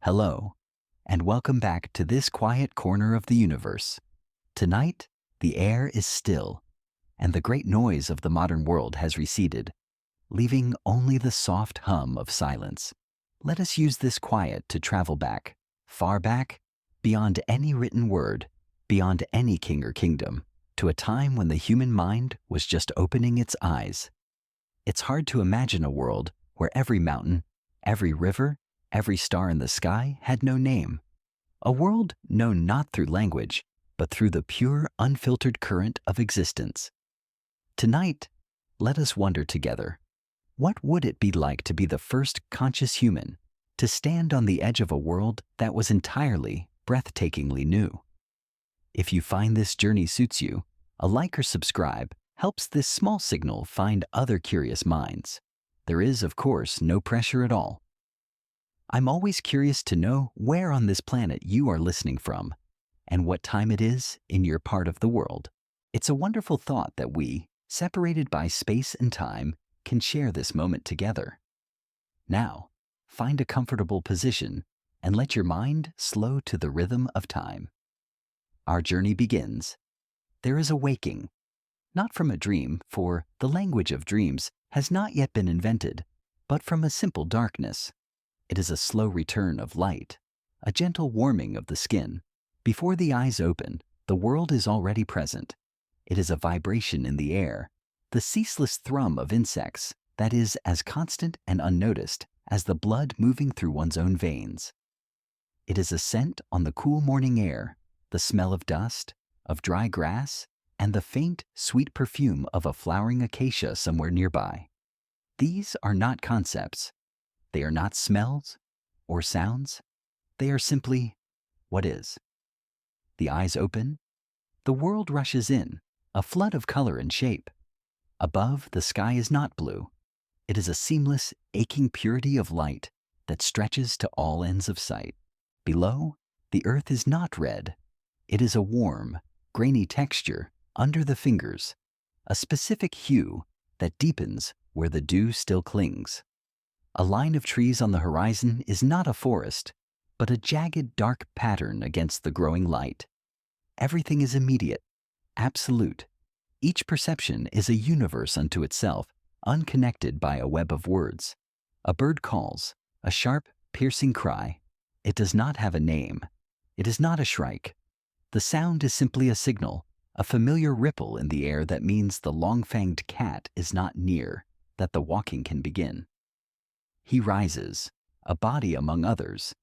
Hello, and welcome back to this quiet corner of the universe. Tonight, the air is still, and the great noise of the modern world has receded, leaving only the soft hum of silence. Let us use this quiet to travel back, far back, beyond any written word, beyond any king or kingdom, to a time when the human mind was just opening its eyes. It's hard to imagine a world where every mountain, every river, every star in the sky had no name. A world known not through language, but through the pure, unfiltered current of existence. Tonight, let us wonder together. What would it be like to be the first conscious human, to stand on the edge of a world that was entirely, breathtakingly new? If you find this journey suits you, a like or subscribe helps this small signal find other curious minds. There is, of course, no pressure at all. I'm always curious to know where on this planet you are listening from and what time it is in your part of the world. It's a wonderful thought that we, separated by space and time, can share this moment together. Now, find a comfortable position and let your mind slow to the rhythm of time. Our journey begins. There is a waking, not from a dream, for the language of dreams has not yet been invented, but from a simple darkness. It is a slow return of light, a gentle warming of the skin. Before the eyes open, the world is already present. It is a vibration in the air, the ceaseless thrum of insects that is as constant and unnoticed as the blood moving through one's own veins. It is a scent on the cool morning air, the smell of dust, of dry grass, and the faint, sweet perfume of a flowering acacia somewhere nearby. These are not concepts. They are not smells or sounds. They are simply what is. The eyes open. The world rushes in, a flood of color and shape. Above, the sky is not blue. It is a seamless, aching purity of light that stretches to all ends of sight. Below, the earth is not red. It is a warm, grainy texture under the fingers, a specific hue that deepens where the dew still clings. A line of trees on the horizon is not a forest, but a jagged, dark pattern against the growing light. Everything is immediate, absolute. Each perception is a universe unto itself, unconnected by a web of words. A bird calls, a sharp, piercing cry. It does not have a name. It is not a shrike. The sound is simply a signal, a familiar ripple in the air that means the long-fanged cat is not near, that the walking can begin. He rises, a body among others.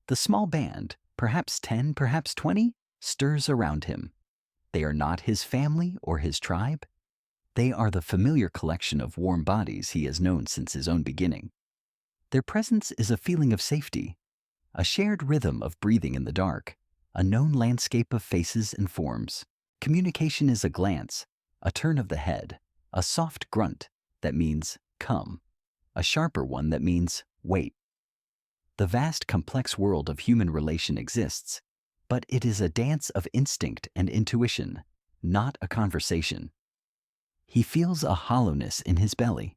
The small band, perhaps 10, perhaps 20, stirs around him. They are not his family or his tribe. They are the familiar collection of warm bodies he has known since his own beginning. Their presence is a feeling of safety, a shared rhythm of breathing in the dark, a known landscape of faces and forms. Communication is a glance, a turn of the head, a soft grunt that means come, a sharper one that means wait. The vast, complex world of human relation exists, but it is a dance of instinct and intuition, not a conversation. He feels a hollowness in his belly.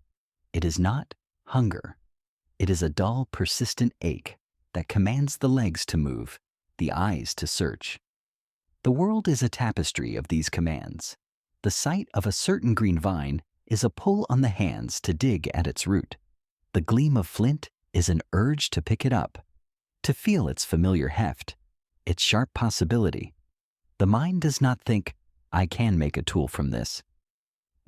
It is not hunger. It is a dull, persistent ache that commands the legs to move, the eyes to search. The world is a tapestry of these commands. The sight of a certain green vine is a pull on the hands to dig at its root. The gleam of flint is an urge to pick it up, to feel its familiar heft, its sharp possibility. The mind does not think, I can make a tool from this.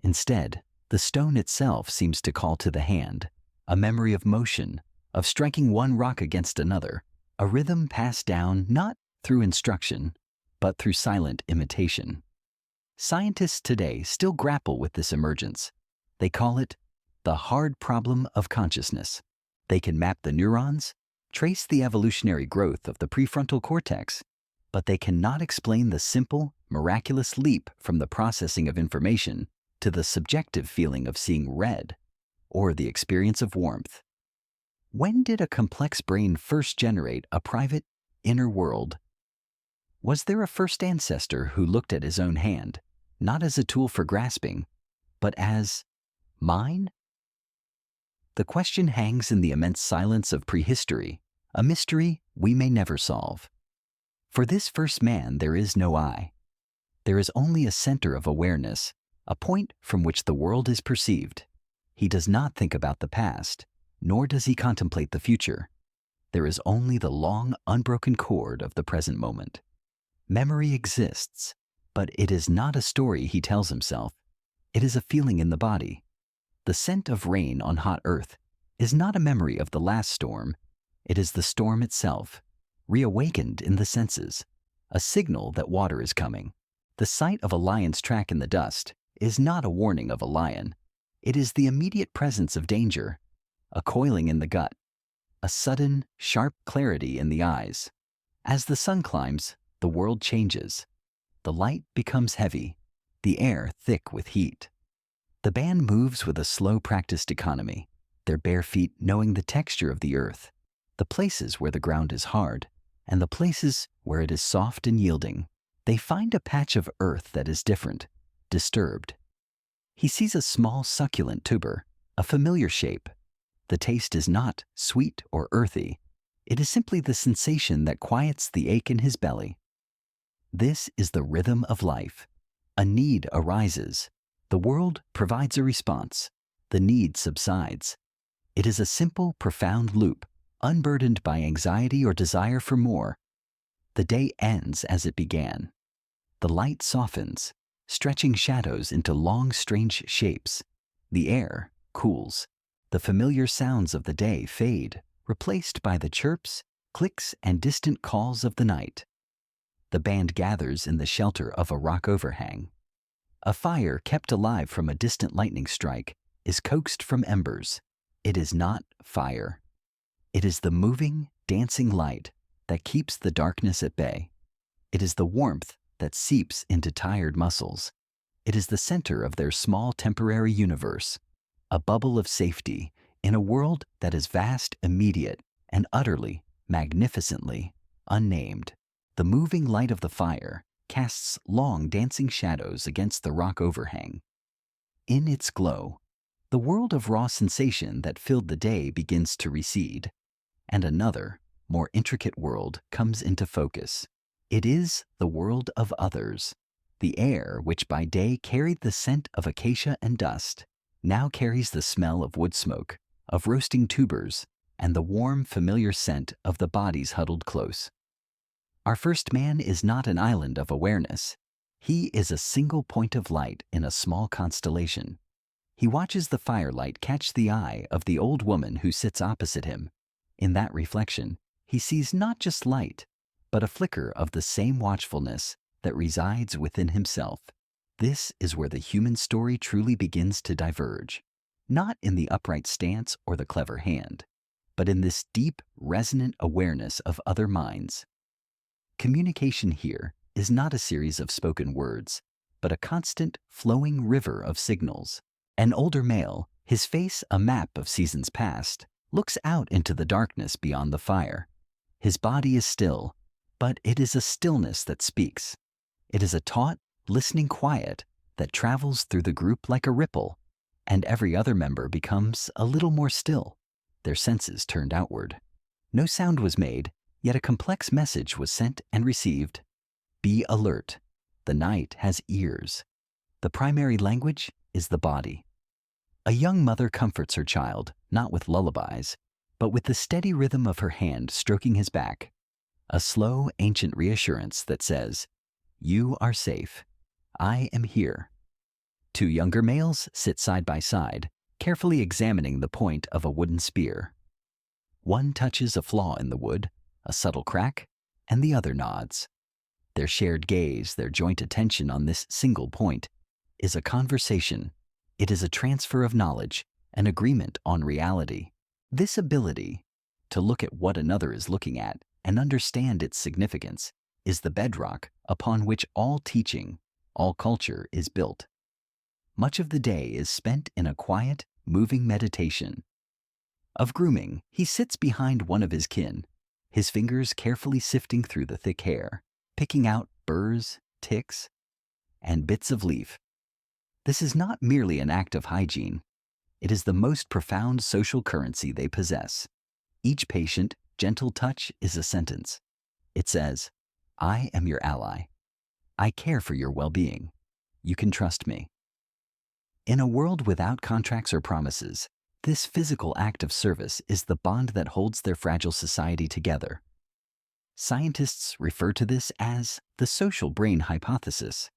Instead, the stone itself seems to call to the hand, a memory of motion, of striking one rock against another, a rhythm passed down not through instruction, but through silent imitation. Scientists today still grapple with this emergence. They call it the hard problem of consciousness. They can map the neurons, trace the evolutionary growth of the prefrontal cortex, but they cannot explain the simple, miraculous leap from the processing of information to the subjective feeling of seeing red, or the experience of warmth. When did a complex brain first generate a private, inner world? Was there a first ancestor who looked at his own hand, not as a tool for grasping, but as mine? The question hangs in the immense silence of prehistory, a mystery we may never solve. For this first man there is no I. There is only a center of awareness, a point from which the world is perceived. He does not think about the past, nor does he contemplate the future. There is only the long, unbroken chord of the present moment. Memory exists, but it is not a story he tells himself. It is a feeling in the body. The scent of rain on hot earth is not a memory of the last storm. It is the storm itself, reawakened in the senses, a signal that water is coming. The sight of a lion's track in the dust is not a warning of a lion. It is the immediate presence of danger, a coiling in the gut, a sudden, sharp clarity in the eyes. As the sun climbs, the world changes. The light becomes heavy, the air thick with heat. The band moves with a slow practiced economy, their bare feet knowing the texture of the earth, the places where the ground is hard, and the places where it is soft and yielding. They find a patch of earth that is different, disturbed. He sees a small succulent tuber, a familiar shape. The taste is not sweet or earthy. It is simply the sensation that quiets the ache in his belly. This is the rhythm of life. A need arises. The world provides a response. The need subsides. It is a simple, profound loop, unburdened by anxiety or desire for more. The day ends as it began. The light softens, stretching shadows into long, strange shapes. The air cools. The familiar sounds of the day fade, replaced by the chirps, clicks, and distant calls of the night. The band gathers in the shelter of a rock overhang. A fire kept alive from a distant lightning strike is coaxed from embers. It is not fire. It is the moving, dancing light that keeps the darkness at bay. It is the warmth that seeps into tired muscles. It is the center of their small temporary universe, a bubble of safety in a world that is vast, immediate, and utterly, magnificently unnamed. The moving light of the fire casts long dancing shadows against the rock overhang. In its glow, the world of raw sensation that filled the day begins to recede, and another, more intricate world comes into focus. It is the world of others. The air, which by day carried the scent of acacia and dust, now carries the smell of wood smoke, of roasting tubers, and the warm, familiar scent of the bodies huddled close. Our first man is not an island of awareness. He is a single point of light in a small constellation. He watches the firelight catch the eye of the old woman who sits opposite him. In that reflection, he sees not just light, but a flicker of the same watchfulness that resides within himself. This is where the human story truly begins to diverge, not in the upright stance or the clever hand, but in this deep, resonant awareness of other minds. Communication here is not a series of spoken words, but a constant, flowing river of signals. An older male, his face a map of seasons past, looks out into the darkness beyond the fire. His body is still, but it is a stillness that speaks. It is a taut, listening quiet that travels through the group like a ripple, and every other member becomes a little more still, their senses turned outward. No sound was made, yet a complex message was sent and received. Be alert. The night has ears. The primary language is the body. A young mother comforts her child, not with lullabies, but with the steady rhythm of her hand stroking his back. A slow, ancient reassurance that says, "You are safe. I am here." Two younger males sit side by side, carefully examining the point of a wooden spear. One touches a flaw in the wood, a subtle crack, and the other nods. Their shared gaze, their joint attention on this single point, is a conversation. It is a transfer of knowledge, an agreement on reality. This ability to look at what another is looking at and understand its significance is the bedrock upon which all teaching, all culture is built. Much of the day is spent in a quiet, moving meditation. Of grooming, he sits behind one of his kin, his fingers carefully sifting through the thick hair, picking out burrs, ticks, and bits of leaf. This is not merely an act of hygiene. It is the most profound social currency they possess. Each patient, gentle touch is a sentence. It says, I am your ally. I care for your well-being. You can trust me. In a world without contracts or promises, this physical act of service is the bond that holds their fragile society together. Scientists refer to this as the social brain hypothesis,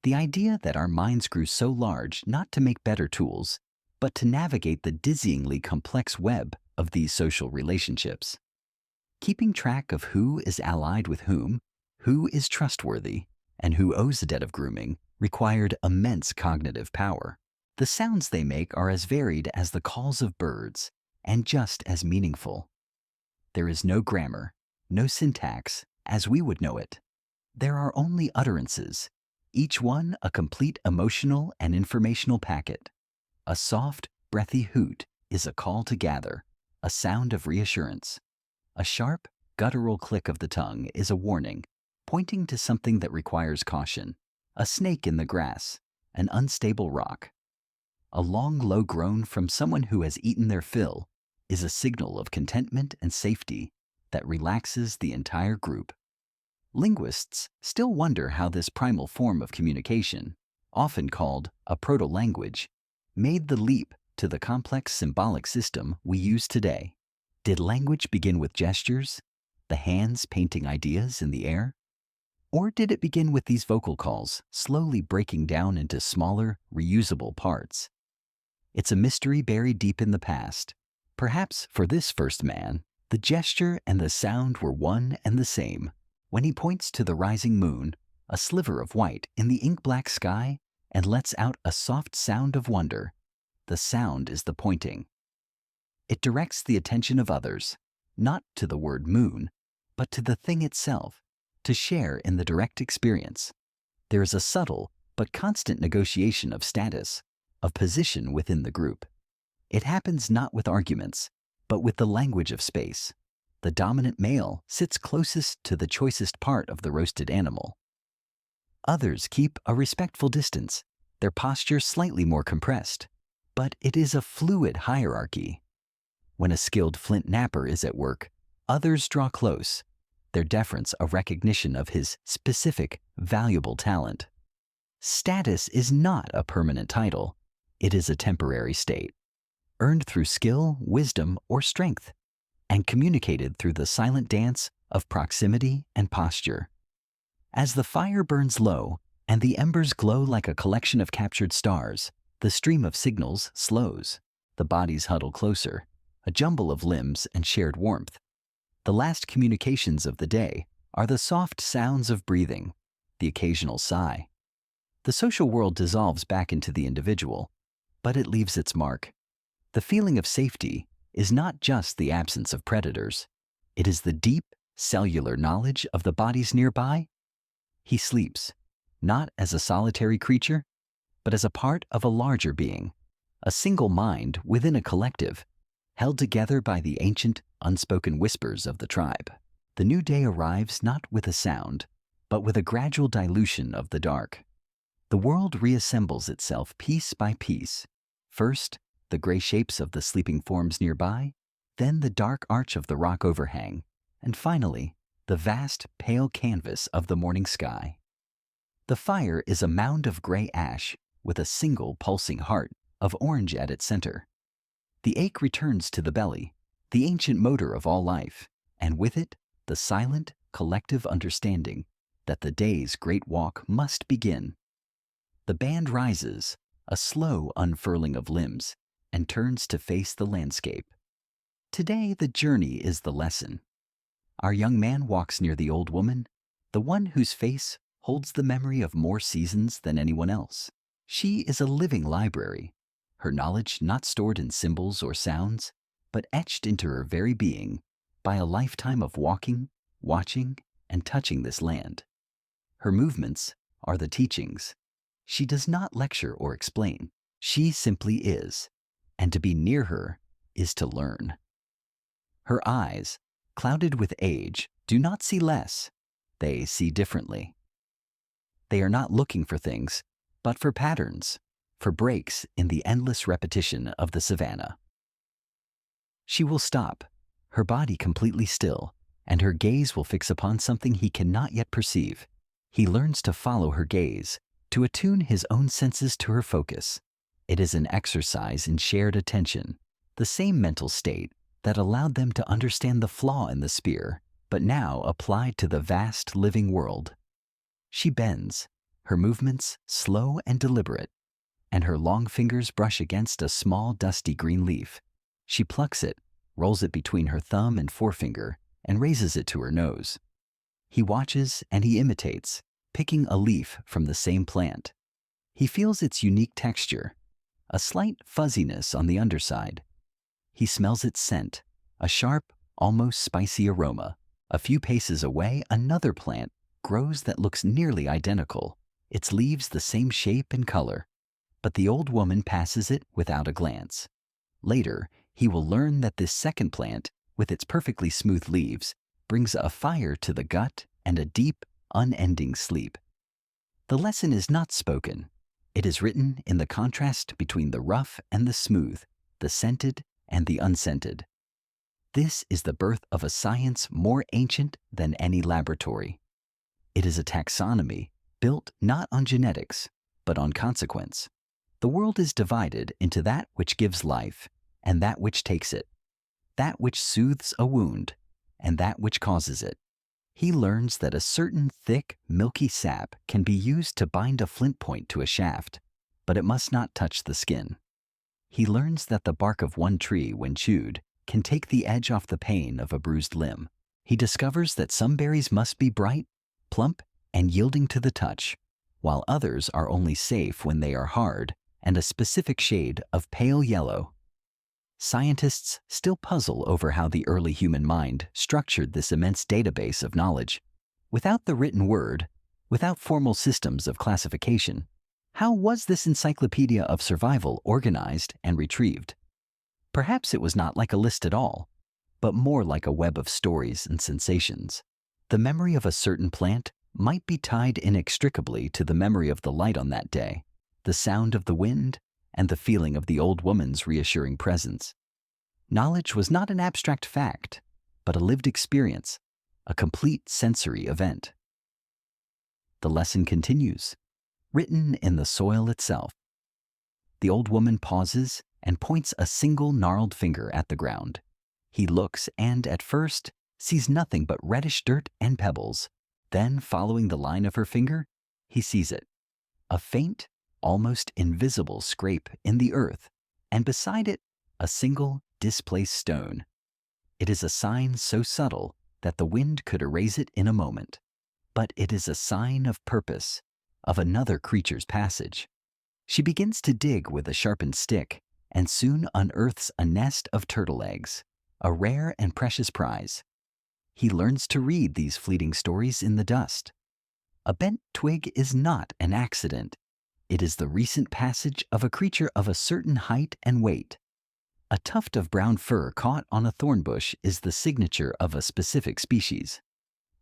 the idea that our minds grew so large not to make better tools, but to navigate the dizzyingly complex web of these social relationships. Keeping track of who is allied with whom is trustworthy, and who owes a debt of grooming required immense cognitive power. The sounds they make are as varied as the calls of birds, and just as meaningful. There is no grammar, no syntax, as we would know it. There are only utterances, each one a complete emotional and informational packet. A soft, breathy hoot is a call to gather, a sound of reassurance. A sharp, guttural click of the tongue is a warning, pointing to something that requires caution. A snake in the grass, an unstable rock. A long, low groan from someone who has eaten their fill is a signal of contentment and safety that relaxes the entire group. Linguists still wonder how this primal form of communication, often called a proto-language, made the leap to the complex symbolic system we use today. Did language begin with gestures, the hands painting ideas in the air? Or did it begin with these vocal calls slowly breaking down into smaller, reusable parts? It's a mystery buried deep in the past. Perhaps for this first man, the gesture and the sound were one and the same. When he points to the rising moon, a sliver of white in the ink-black sky, and lets out a soft sound of wonder, the sound is the pointing. It directs the attention of others, not to the word moon, but to the thing itself, to share in the direct experience. There is a subtle but constant negotiation of status, of position within the group. It happens not with arguments, but with the language of space. The dominant male sits closest to the choicest part of the roasted animal. Others keep a respectful distance, their posture slightly more compressed, but it is a fluid hierarchy. When a skilled flint knapper is at work, others draw close, their deference a recognition of his specific, valuable talent. Status is not a permanent title. It is a temporary state, earned through skill, wisdom, or strength, and communicated through the silent dance of proximity and posture. As the fire burns low and the embers glow like a collection of captured stars, the stream of signals slows. The bodies huddle closer, a jumble of limbs and shared warmth. The last communications of the day are the soft sounds of breathing, the occasional sigh. The social world dissolves back into the individual, but it leaves its mark. The feeling of safety is not just the absence of predators. It is the deep, cellular knowledge of the bodies nearby. He sleeps, not as a solitary creature, but as a part of a larger being, a single mind within a collective, held together by the ancient, unspoken whispers of the tribe. The new day arrives not with a sound, but with a gradual dilution of the dark. The world reassembles itself piece by piece. First, the gray shapes of the sleeping forms nearby, then the dark arch of the rock overhang, and finally, the vast, pale canvas of the morning sky. The fire is a mound of gray ash with a single pulsing heart of orange at its center. The ache returns to the belly, the ancient motor of all life, and with it, the silent, collective understanding that the day's great walk must begin. The band rises, a slow unfurling of limbs, and turns to face the landscape. Today, the journey is the lesson. Our young man walks near the old woman, the one whose face holds the memory of more seasons than anyone else. She is a living library, her knowledge not stored in symbols or sounds, but etched into her very being by a lifetime of walking, watching, and touching this land. Her movements are the teachings. She does not lecture or explain. She simply is, and to be near her is to learn. Her eyes, clouded with age, do not see less. They see differently. They are not looking for things, but for patterns, for breaks in the endless repetition of the savannah. She will stop, her body completely still, and her gaze will fix upon something he cannot yet perceive. He learns to follow her gaze, to attune his own senses to her focus. It is an exercise in shared attention, the same mental state that allowed them to understand the flaw in the spear, but now applied to the vast living world. She bends, her movements slow and deliberate, and her long fingers brush against a small dusty green leaf. She plucks it, rolls it between her thumb and forefinger, and raises it to her nose. He watches and he imitates, picking a leaf from the same plant. He feels its unique texture, a slight fuzziness on the underside. He smells its scent, a sharp, almost spicy aroma. A few paces away, another plant grows that looks nearly identical, its leaves the same shape and color. But the old woman passes it without a glance. Later, he will learn that this second plant, with its perfectly smooth leaves, brings a fire to the gut and a deep, unending sleep. The lesson is not spoken. It is written in the contrast between the rough and the smooth, the scented and the unscented. This is the birth of a science more ancient than any laboratory. It is a taxonomy built not on genetics, but on consequence. The world is divided into that which gives life and that which takes it, that which soothes a wound and that which causes it. He learns that a certain thick, milky sap can be used to bind a flint point to a shaft, but it must not touch the skin. He learns that the bark of one tree, when chewed, can take the edge off the pain of a bruised limb. He discovers that some berries must be bright, plump, and yielding to the touch, while others are only safe when they are hard and a specific shade of pale yellow. Scientists still puzzle over how the early human mind structured this immense database of knowledge. Without the written word, without formal systems of classification, how was this encyclopedia of survival organized and retrieved? Perhaps it was not like a list at all, but more like a web of stories and sensations. The memory of a certain plant might be tied inextricably to the memory of the light on that day, the sound of the wind, and the feeling of the old woman's reassuring presence. Knowledge was not an abstract fact, but a lived experience, a complete sensory event. The lesson continues, written in the soil itself. The old woman pauses and points a single gnarled finger at the ground. He looks and, at first, sees nothing but reddish dirt and pebbles. Then, following the line of her finger, he sees it, a faint, almost invisible scrape in the earth, and beside it, a single displaced stone. It is a sign so subtle that the wind could erase it in a moment, but it is a sign of purpose, of another creature's passage. She begins to dig with a sharpened stick, and soon unearths a nest of turtle eggs, a rare and precious prize. He learns to read these fleeting stories in the dust. A bent twig is not an accident. It is the recent passage of a creature of a certain height and weight. A tuft of brown fur caught on a thorn bush is the signature of a specific species.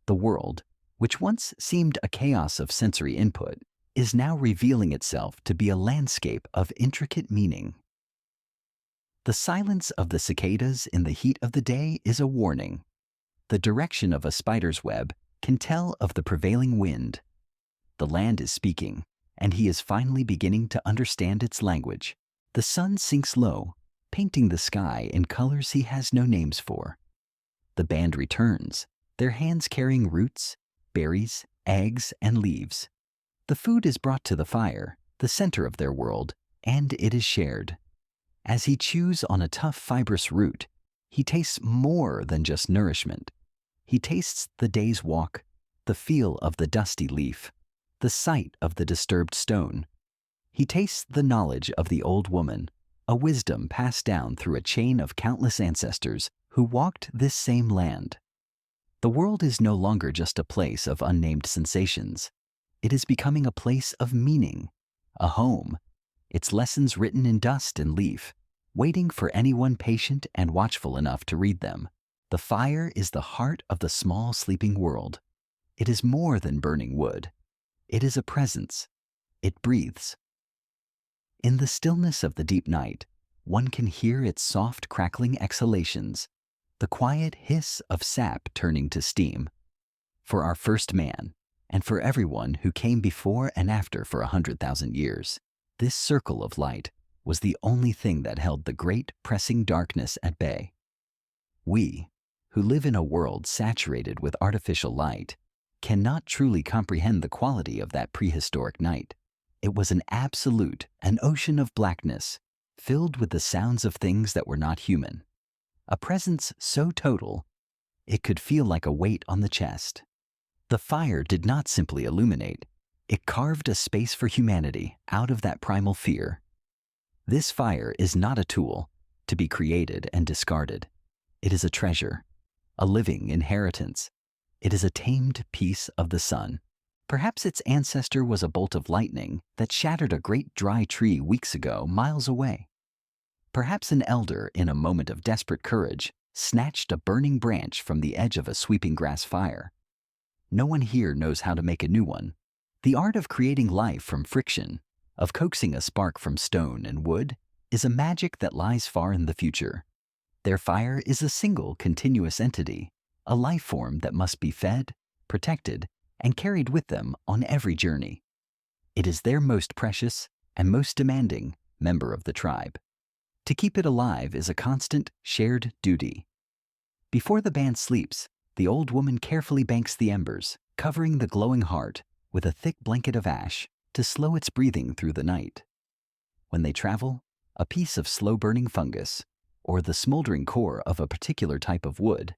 The world, which once seemed a chaos of sensory input, is now revealing itself to be a landscape of intricate meaning. The silence of the cicadas in the heat of the day is a warning. The direction of a spider's web can tell of the prevailing wind. The land is speaking, and he is finally beginning to understand its language. The sun sinks low, painting the sky in colors he has no names for. The band returns, their hands carrying roots, berries, eggs, and leaves. The food is brought to the fire, the center of their world, and it is shared. As he chews on a tough, fibrous root, he tastes more than just nourishment. He tastes the day's walk, the feel of the dusty leaf, the sight of the disturbed stone. He tastes the knowledge of the old woman, a wisdom passed down through a chain of countless ancestors who walked this same land. The world is no longer just a place of unnamed sensations. It is becoming a place of meaning, a home, its lessons written in dust and leaf, waiting for anyone patient and watchful enough to read them. The fire is the heart of the small sleeping world. It is more than burning wood. It is a presence. It breathes. In the stillness of the deep night, one can hear its soft crackling exhalations, the quiet hiss of sap turning to steam. For our first man, and for everyone who came before and after for 100,000 years, this circle of light was the only thing that held the great, pressing darkness at bay. We, who live in a world saturated with artificial light, cannot truly comprehend the quality of that prehistoric night. It was an absolute, an ocean of blackness, filled with the sounds of things that were not human. A presence so total, it could feel like a weight on the chest. The fire did not simply illuminate, it carved a space for humanity out of that primal fear. This fire is not a tool to be created and discarded. It is a treasure, a living inheritance. It is a tamed piece of the sun. Perhaps its ancestor was a bolt of lightning that shattered a great dry tree weeks ago, miles away. Perhaps an elder, in a moment of desperate courage, snatched a burning branch from the edge of a sweeping grass fire. No one here knows how to make a new one. The art of creating life from friction, of coaxing a spark from stone and wood, is a magic that lies far in the future. Their fire is a single, continuous entity, a life form that must be fed, protected, and carried with them on every journey. It is their most precious and most demanding member of the tribe. To keep it alive is a constant, shared duty. Before the band sleeps, the old woman carefully banks the embers, covering the glowing heart with a thick blanket of ash to slow its breathing through the night. When they travel, a piece of slow-burning fungus, or the smoldering core of a particular type of wood,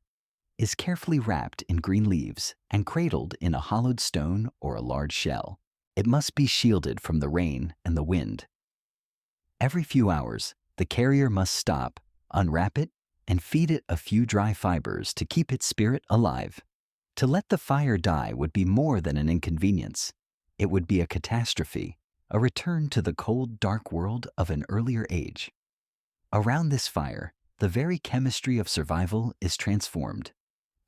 is carefully wrapped in green leaves and cradled in a hollowed stone or a large shell. It must be shielded from the rain and the wind. Every few hours, the carrier must stop, unwrap it, and feed it a few dry fibers to keep its spirit alive. To let the fire die would be more than an inconvenience. It would be a catastrophe, a return to the cold, dark world of an earlier age. Around this fire, the very chemistry of survival is transformed.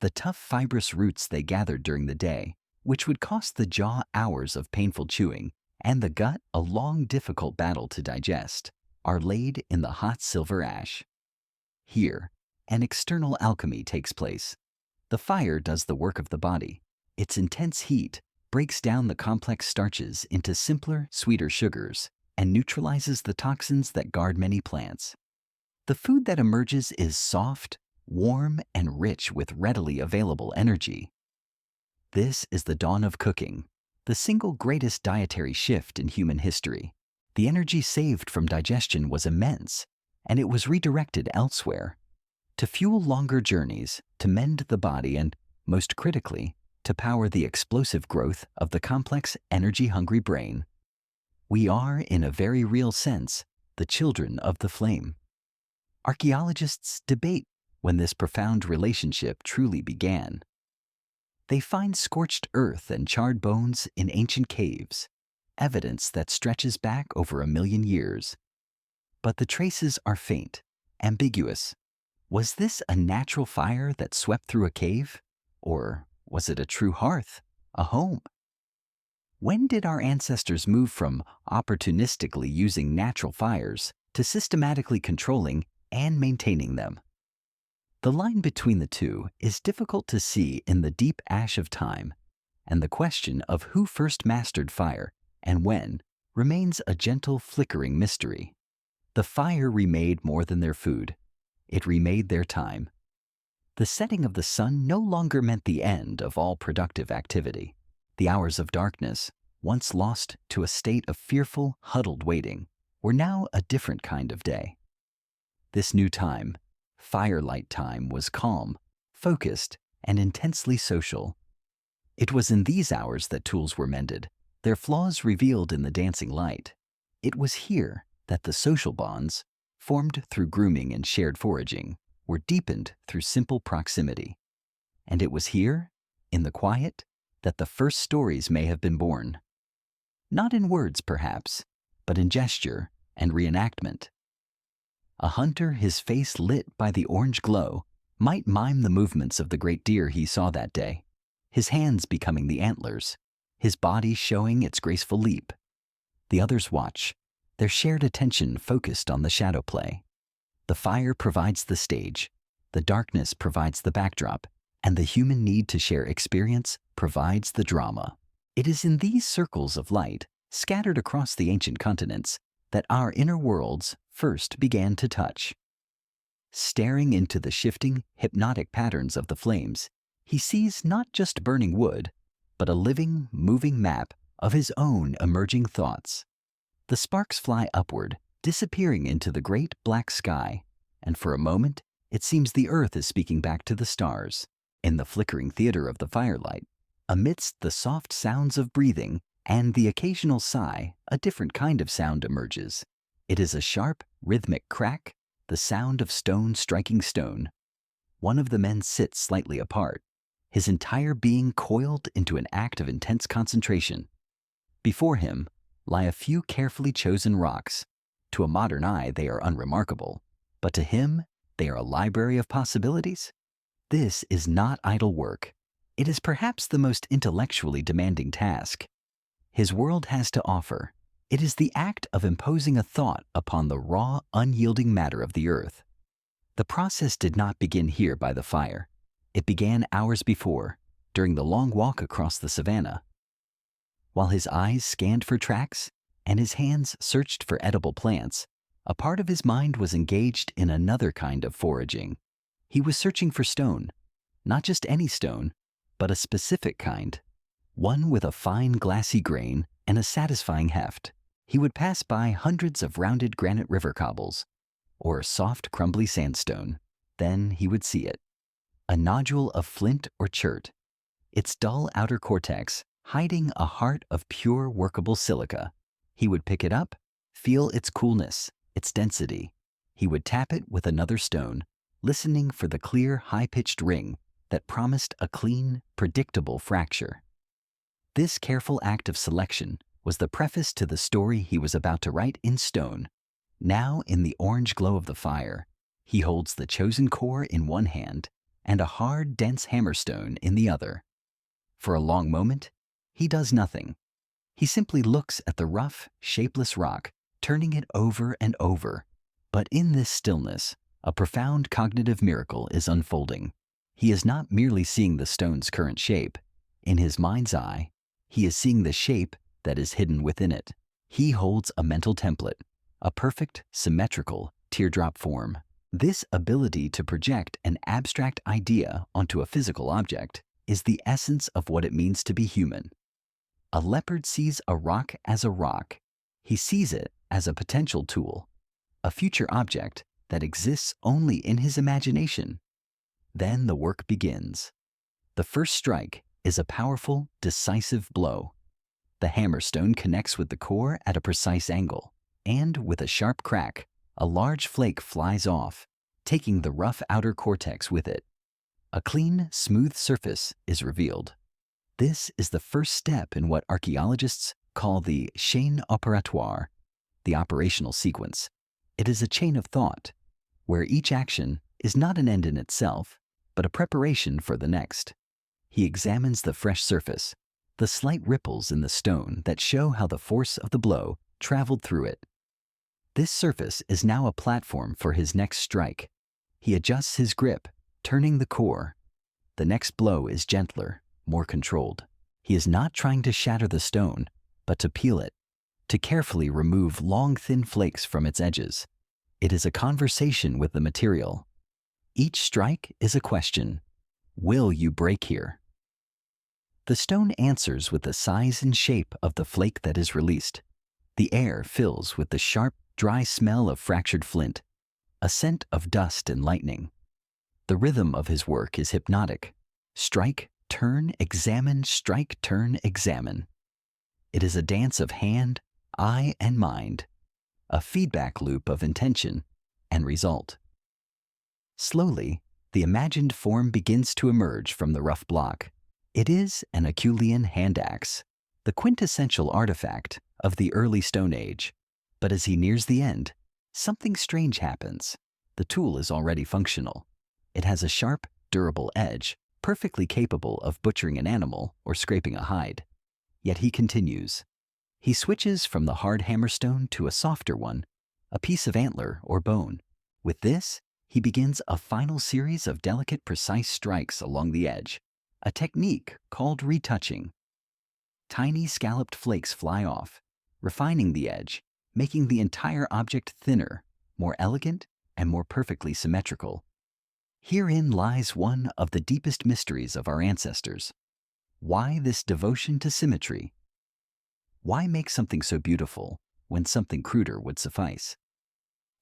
The tough fibrous roots they gathered during the day, which would cost the jaw hours of painful chewing and the gut a long, difficult battle to digest, are laid in the hot silver ash. Here, an external alchemy takes place. The fire does the work of the body. Its intense heat breaks down the complex starches into simpler, sweeter sugars and neutralizes the toxins that guard many plants. The food that emerges is soft, warm, and rich with readily available energy. This is the dawn of cooking, the single greatest dietary shift in human history. The energy saved from digestion was immense, and it was redirected elsewhere, to fuel longer journeys, to mend the body, and, most critically, to power the explosive growth of the complex, energy-hungry brain. We are, in a very real sense, the children of the flame. Archaeologists debate when this profound relationship truly began. They find scorched earth and charred bones in ancient caves, evidence that stretches back over 1,000,000 years. But the traces are faint, ambiguous. Was this a natural fire that swept through a cave? Or was it a true hearth, a home? When did our ancestors move from opportunistically using natural fires to systematically controlling and maintaining them? The line between the two is difficult to see in the deep ash of time, and the question of who first mastered fire and when remains a gentle, flickering mystery. The fire remade more than their food. It remade their time. The setting of the sun no longer meant the end of all productive activity. The hours of darkness, once lost to a state of fearful, huddled waiting, were now a different kind of day. This new time, firelight time, was calm, focused, and intensely social. It was in these hours that tools were mended, their flaws revealed in the dancing light. It was here that the social bonds, formed through grooming and shared foraging, were deepened through simple proximity. And it was here, in the quiet, that the first stories may have been born. Not in words, perhaps, but in gesture and reenactment. A hunter, his face lit by the orange glow, might mime the movements of the great deer he saw that day, his hands becoming the antlers, his body showing its graceful leap. The others watch, their shared attention focused on the shadow play. The fire provides the stage, The darkness provides the backdrop, and the human need to share experience provides the drama. It is in these circles of light, scattered across the ancient continents, that our inner worlds first began to touch. Staring into the shifting, hypnotic patterns of the flames, he sees not just burning wood, but a living, moving map of his own emerging thoughts. The sparks fly upward, disappearing into the great black sky, and for a moment, it seems the earth is speaking back to the stars. In the flickering theater of the firelight, amidst the soft sounds of breathing and the occasional sigh, a different kind of sound emerges. It is a sharp, rhythmic crack, the sound of stone striking stone. One of the men sits slightly apart, his entire being coiled into an act of intense concentration. Before him lie a few carefully chosen rocks. To a modern eye, they are unremarkable, but to him, they are a library of possibilities. This is not idle work. It is perhaps the most intellectually demanding task his world has to offer. It is the act of imposing a thought upon the raw, unyielding matter of the earth. The process did not begin here by the fire. It began hours before, during the long walk across the savannah. While his eyes scanned for tracks and his hands searched for edible plants, a part of his mind was engaged in another kind of foraging. He was searching for stone, not just any stone, but a specific kind, one with a fine glassy grain and a satisfying heft. He would pass by hundreds of rounded granite river cobbles, or soft crumbly sandstone. Then he would see it, a nodule of flint or chert, its dull outer cortex hiding a heart of pure workable silica. He would pick it up, feel its coolness, its density. He would tap it with another stone, listening for the clear, high-pitched ring that promised a clean, predictable fracture. This careful act of selection was the preface to the story he was about to write in stone. Now, in the orange glow of the fire, he holds the chosen core in one hand and a hard, dense hammerstone in the other. For a long moment, he does nothing. He simply looks at the rough, shapeless rock, turning it over and over. But in this stillness, a profound cognitive miracle is unfolding. He is not merely seeing the stone's current shape. In his mind's eye, he is seeing the shape that is hidden within it. He holds a mental template, a perfect, symmetrical, teardrop form. This ability to project an abstract idea onto a physical object is the essence of what it means to be human. A leopard sees a rock as a rock. He sees it as a potential tool, a future object that exists only in his imagination. Then the work begins. The first strike is a powerful, decisive blow. The hammerstone connects with the core at a precise angle, and with a sharp crack, a large flake flies off, taking the rough outer cortex with it. A clean, smooth surface is revealed. This is the first step in what archaeologists call the chaîne opératoire, the operational sequence. It is a chain of thought, where each action is not an end in itself, but a preparation for the next. He examines the fresh surface, the slight ripples in the stone that show how the force of the blow traveled through it. This surface is now a platform for his next strike. He adjusts his grip, turning the core. The next blow is gentler, more controlled. He is not trying to shatter the stone, but to peel it, to carefully remove long, thin flakes from its edges. It is a conversation with the material. Each strike is a question. Will you break here? The stone answers with the size and shape of the flake that is released. The air fills with the sharp, dry smell of fractured flint, a scent of dust and lightning. The rhythm of his work is hypnotic. Strike, turn, examine, strike, turn, examine. It is a dance of hand, eye, and mind, a feedback loop of intention and result. Slowly, the imagined form begins to emerge from the rough block. It is an Acheulean hand axe, the quintessential artifact of the early Stone Age. But as he nears the end, something strange happens. The tool is already functional. It has a sharp, durable edge, perfectly capable of butchering an animal or scraping a hide. Yet he continues. He switches from the hard hammerstone to a softer one, a piece of antler or bone. With this, he begins a final series of delicate, precise strikes along the edge, a technique called retouching. Tiny scalloped flakes fly off, refining the edge, making the entire object thinner, more elegant, and more perfectly symmetrical. Herein lies one of the deepest mysteries of our ancestors. Why this devotion to symmetry? Why make something so beautiful when something cruder would suffice?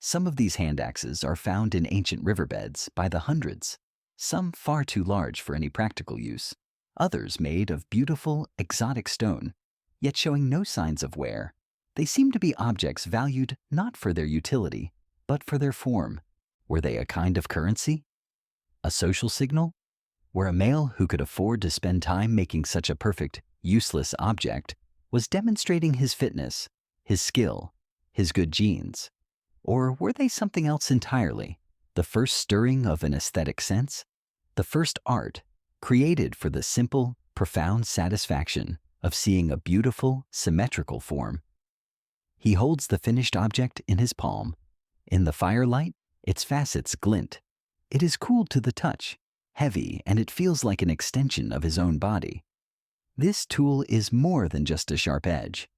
Some of these hand axes are found in ancient riverbeds by the hundreds, some far too large for any practical use, others made of beautiful, exotic stone, yet showing no signs of wear. They seem to be objects valued not for their utility, but for their form. Were they a kind of currency? A social signal? Where a male who could afford to spend time making such a perfect, useless object was demonstrating his fitness, his skill, his good genes? Or were they something else entirely? The first stirring of an aesthetic sense? The first art, created for the simple, profound satisfaction of seeing a beautiful, symmetrical form. He holds the finished object in his palm. In the firelight, its facets glint. It is cool to the touch, heavy, and it feels like an extension of his own body. This tool is more than just a sharp edge.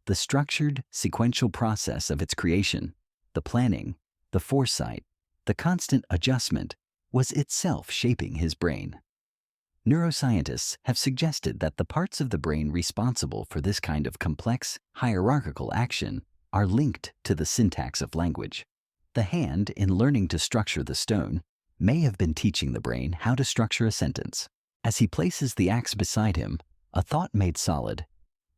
The structured, sequential process of its creation, the planning, the foresight, the constant adjustment, was itself shaping his brain. Neuroscientists have suggested that the parts of the brain responsible for this kind of complex, hierarchical action are linked to the syntax of language. The hand, in learning to structure the stone, may have been teaching the brain how to structure a sentence. As he places the axe beside him, a thought made solid,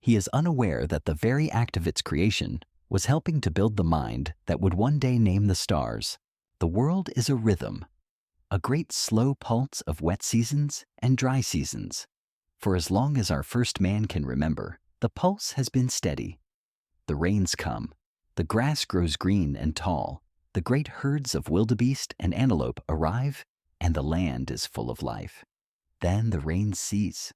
he is unaware that the very act of its creation was helping to build the mind that would one day name the stars. The world is a rhythm, a great slow pulse of wet seasons and dry seasons. For as long as our first man can remember, the pulse has been steady. The rains come, the grass grows green and tall, the great herds of wildebeest and antelope arrive, and the land is full of life. Then the rains cease.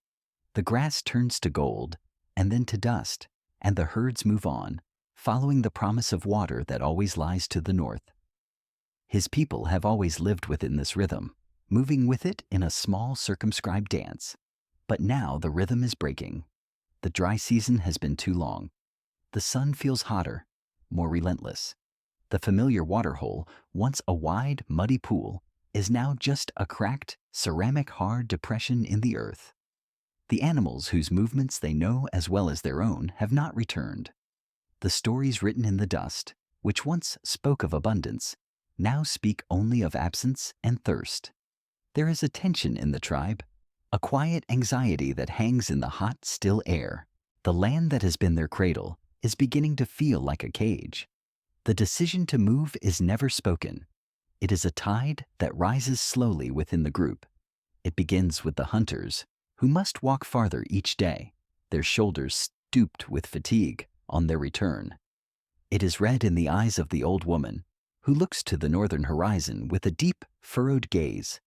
The grass turns to gold, and then to dust, and the herds move on, following the promise of water that always lies to the north. His people have always lived within this rhythm, moving with it in a small circumscribed dance. But now the rhythm is breaking. The dry season has been too long. The sun feels hotter, more relentless. The familiar waterhole, once a wide, muddy pool, is now just a cracked, ceramic hard depression in the earth. The animals whose movements they know as well as their own have not returned. The stories written in the dust, which once spoke of abundance, now speak only of absence and thirst. There is a tension in the tribe, a quiet anxiety that hangs in the hot, still air. The land that has been their cradle is beginning to feel like a cage. The decision to move is never spoken. It is a tide that rises slowly within the group. It begins with the hunters, who must walk farther each day, their shoulders stooped with fatigue on their return. It is read in the eyes of the old woman, who looks to the northern horizon with a deep, furrowed gaze.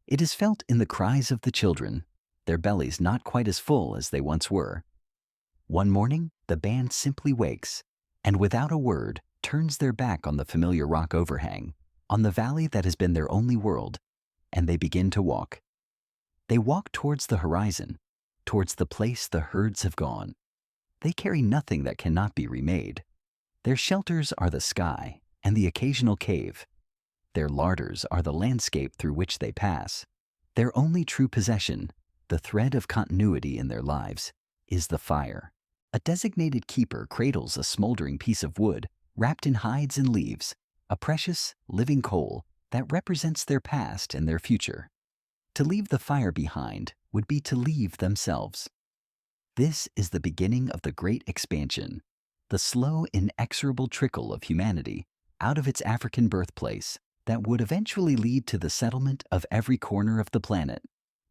It is felt in the cries of the children, their bellies not quite as full as they once were. One morning, the band simply wakes, and without a word, turns their back on the familiar rock overhang, on the valley that has been their only world, and they begin to walk. They walk towards the horizon, towards the place the herds have gone. They carry nothing that cannot be remade. Their shelters are the sky and the occasional cave. Their larders are the landscape through which they pass. Their only true possession, the thread of continuity in their lives, is the fire. A designated keeper cradles a smoldering piece of wood wrapped in hides and leaves, a precious, living coal that represents their past and their future. To leave the fire behind would be to leave themselves. This is the beginning of the great expansion, the slow, inexorable trickle of humanity out of its African birthplace that would eventually lead to the settlement of every corner of the planet.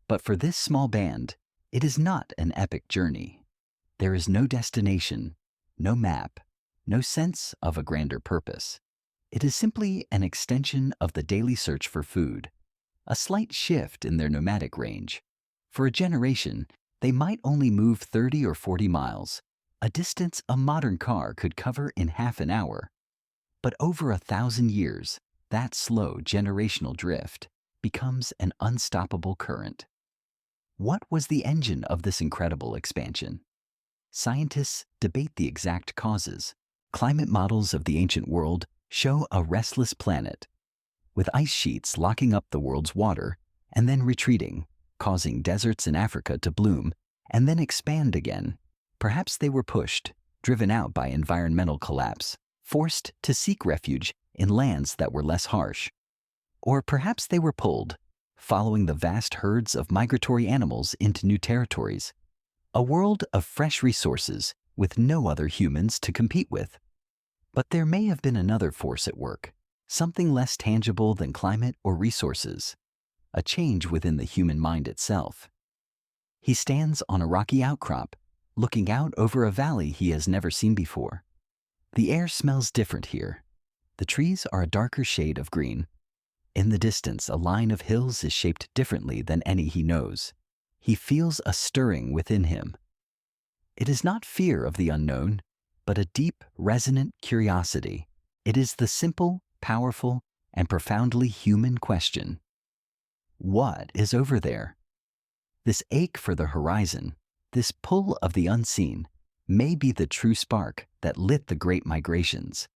But for this small band, it is not an epic journey. There is no destination, no map, no sense of a grander purpose. It is simply an extension of the daily search for food, a slight shift in their nomadic range. For a generation, they might only move 30 or 40 miles, a distance a modern car could cover in half an hour. But over 1,000 years, that slow generational drift becomes an unstoppable current. What was the engine of this incredible expansion? Scientists debate the exact causes. Climate models of the ancient world show a restless planet, with ice sheets locking up the world's water and then retreating, causing deserts in Africa to bloom and then expand again. Perhaps they were pushed, driven out by environmental collapse, forced to seek refuge in lands that were less harsh. Or perhaps they were pulled, following the vast herds of migratory animals into new territories, a world of fresh resources with no other humans to compete with. But there may have been another force at work, something less tangible than climate or resources, a change within the human mind itself. He stands on a rocky outcrop, looking out over a valley he has never seen before. The air smells different here. The trees are a darker shade of green. In the distance, a line of hills is shaped differently than any he knows. He feels a stirring within him. It is not fear of the unknown, but a deep, resonant curiosity. It is the simple, powerful, and profoundly human question. What is over there? This ache for the horizon, this pull of the unseen, may be the true spark that lit the great migrations.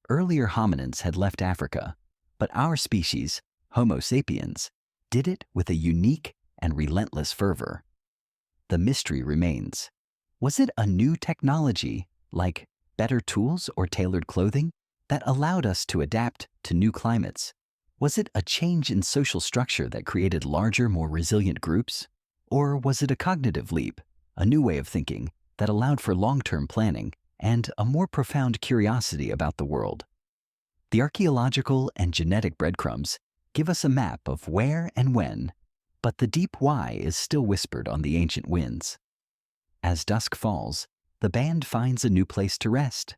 Earlier hominins had left Africa, but our species, Homo sapiens, did it with a unique and relentless fervor. The mystery remains. Was it a new technology, like better tools or tailored clothing, that allowed us to adapt to new climates? Was it a change in social structure that created larger, more resilient groups? Or was it a cognitive leap, a new way of thinking that allowed for long-term planning and a more profound curiosity about the world? The archaeological and genetic breadcrumbs give us a map of where and when, but the deep why is still whispered on the ancient winds. As dusk falls, the band finds a new place to rest,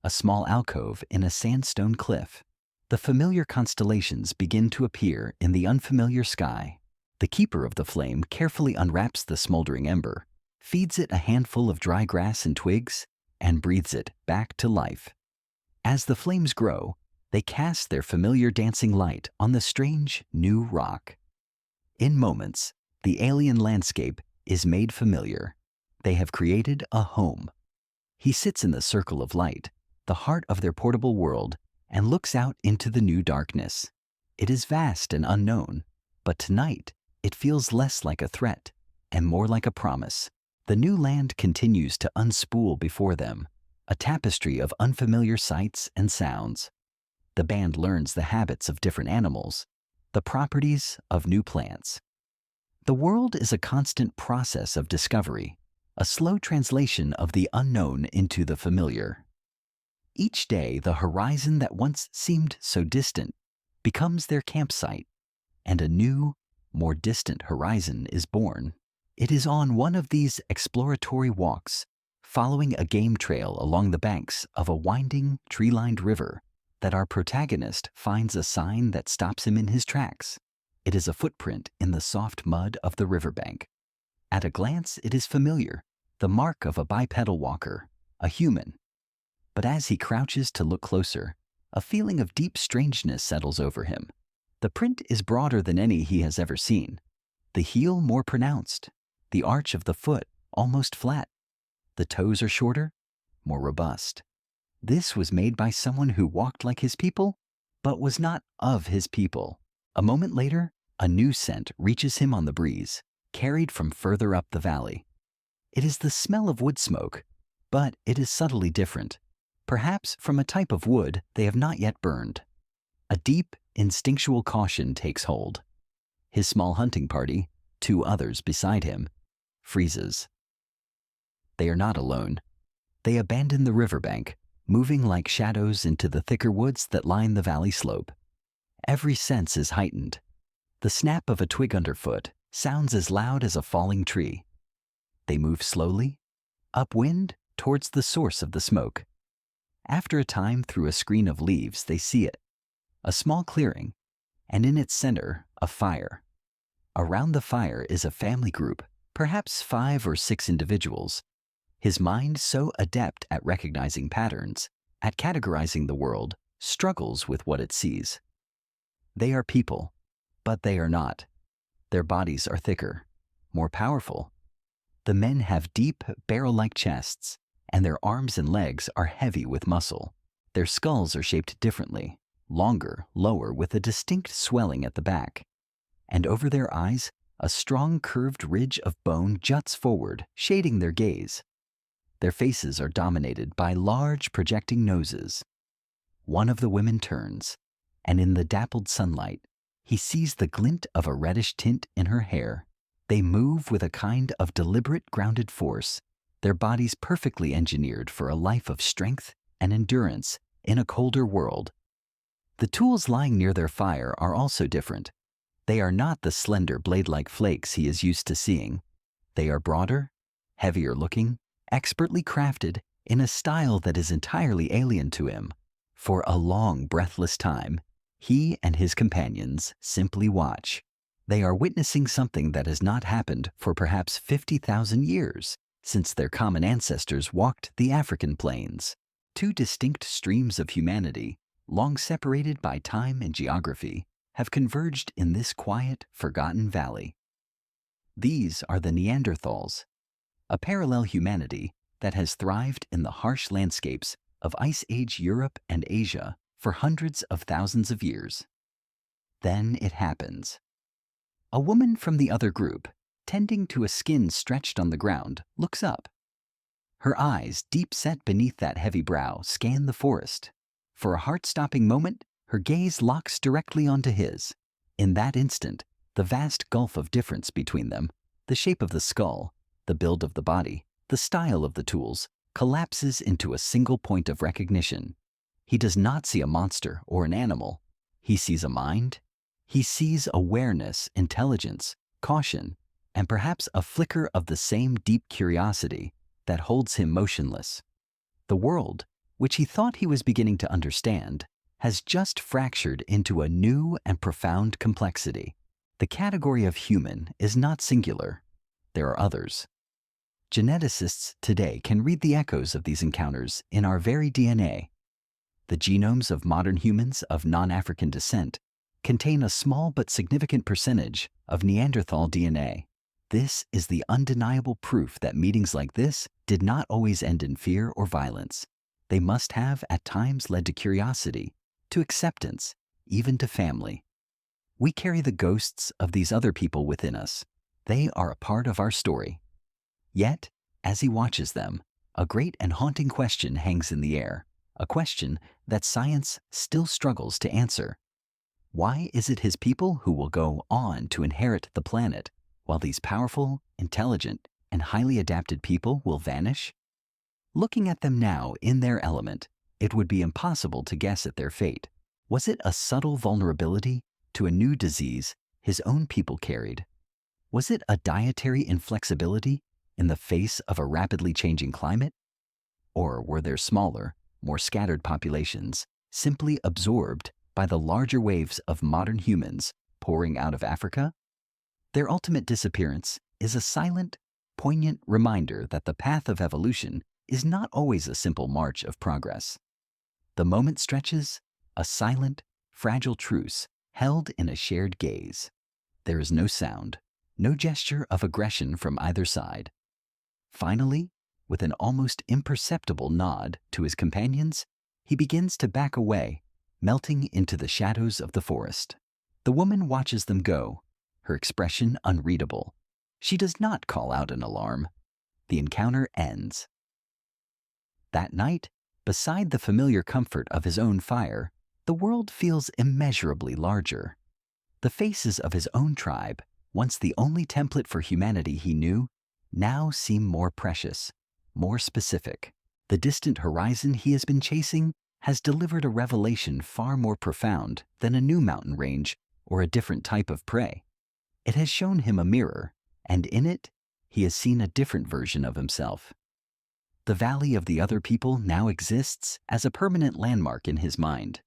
a small alcove in a sandstone cliff. The familiar constellations begin to appear in the unfamiliar sky. The keeper of the flame carefully unwraps the smoldering ember, feeds it a handful of dry grass and twigs, and breathes it back to life. As the flames grow, they cast their familiar dancing light on the strange new rock. In moments, the alien landscape is made familiar. They have created a home. He sits in the circle of light, the heart of their portable world, and looks out into the new darkness. It is vast and unknown, but tonight it feels less like a threat and more like a promise. The new land continues to unspool before them, a tapestry of unfamiliar sights and sounds. The band learns the habits of different animals, the properties of new plants. The world is a constant process of discovery, a slow translation of the unknown into the familiar. Each day, the horizon that once seemed so distant becomes their campsite, and a new, more distant horizon is born. It is on one of these exploratory walks, following a game trail along the banks of a winding, tree-lined river, that our protagonist finds a sign that stops him in his tracks. It is a footprint in the soft mud of the riverbank. At a glance, it is familiar, the mark of a bipedal walker, a human. But as he crouches to look closer, a feeling of deep strangeness settles over him. The print is broader than any he has ever seen, the heel more pronounced, the arch of the foot almost flat. The toes are shorter, more robust. This was made by someone who walked like his people, but was not of his people. A moment later, a new scent reaches him on the breeze, carried from further up the valley. It is the smell of wood smoke, but it is subtly different, perhaps from a type of wood they have not yet burned. A deep, instinctual caution takes hold. His small hunting party, 2 others beside him, freezes. They are not alone. They abandon the riverbank, moving like shadows into the thicker woods that line the valley slope. Every sense is heightened. The snap of a twig underfoot sounds as loud as a falling tree. They move slowly, upwind towards the source of the smoke. After a time, through a screen of leaves, they see it, a small clearing, and in its center, a fire. Around the fire is a family group, perhaps 5 or 6 individuals. His mind so adept at recognizing patterns, at categorizing the world, struggles with what it sees. They are people, but they are not. Their bodies are thicker, more powerful. The men have deep, barrel-like chests, and their arms and legs are heavy with muscle. Their skulls are shaped differently, longer, lower, with a distinct swelling at the back. And over their eyes, a strong curved ridge of bone juts forward, shading their gaze. Their faces are dominated by large, projecting noses. One of the women turns, and in the dappled sunlight, he sees the glint of a reddish tint in her hair. They move with a kind of deliberate, grounded force, their bodies perfectly engineered for a life of strength and endurance in a colder world. The tools lying near their fire are also different. They are not the slender, blade-like flakes he is used to seeing. They are broader, heavier looking, expertly crafted in a style that is entirely alien to him. For a long, breathless time, he and his companions simply watch. They are witnessing something that has not happened for perhaps 50,000 years since their common ancestors walked the African plains. Two distinct streams of humanity, long separated by time and geography, have converged in this quiet, forgotten valley. These are the Neanderthals, a parallel humanity that has thrived in the harsh landscapes of Ice Age Europe and Asia for hundreds of thousands of years. Then it happens. A woman from the other group, tending to a skin stretched on the ground, looks up. Her eyes, deep set beneath that heavy brow, scan the forest. For a heart-stopping moment, her gaze locks directly onto his. In that instant, the vast gulf of difference between them, the shape of the skull, the build of the body, the style of the tools, collapses into a single point of recognition. He does not see a monster or an animal. He sees a mind. He sees awareness, intelligence, caution, and perhaps a flicker of the same deep curiosity that holds him motionless. The world, which he thought he was beginning to understand, has just fractured into a new and profound complexity. The category of human is not singular. There are others. Geneticists today can read the echoes of these encounters in our very DNA. The genomes of modern humans of non-African descent contain a small but significant percentage of Neanderthal DNA. This is the undeniable proof that meetings like this did not always end in fear or violence. They must have at times led to curiosity, to acceptance, even to family. We carry the ghosts of these other people within us. They are a part of our story. Yet, as he watches them, a great and haunting question hangs in the air, a question that science still struggles to answer. Why is it his people who will go on to inherit the planet, while these powerful, intelligent, and highly adapted people will vanish? Looking at them now in their element, it would be impossible to guess at their fate. Was it a subtle vulnerability to a new disease his own people carried? Was it a dietary inflexibility in the face of a rapidly changing climate? Or were there smaller, more scattered populations simply absorbed by the larger waves of modern humans pouring out of Africa? Their ultimate disappearance is a silent, poignant reminder that the path of evolution is not always a simple march of progress. The moment stretches, a silent, fragile truce held in a shared gaze. There is no sound, no gesture of aggression from either side. Finally, with an almost imperceptible nod to his companions, he begins to back away, melting into the shadows of the forest. The woman watches them go, her expression unreadable. She does not call out an alarm. The encounter ends. That night, beside the familiar comfort of his own fire, the world feels immeasurably larger. The faces of his own tribe, once the only template for humanity he knew, now seem more precious, more specific. The distant horizon he has been chasing has delivered a revelation far more profound than a new mountain range or a different type of prey. It has shown him a mirror, and in it, he has seen a different version of himself. The Valley of the Other People now exists as a permanent landmark in his mind,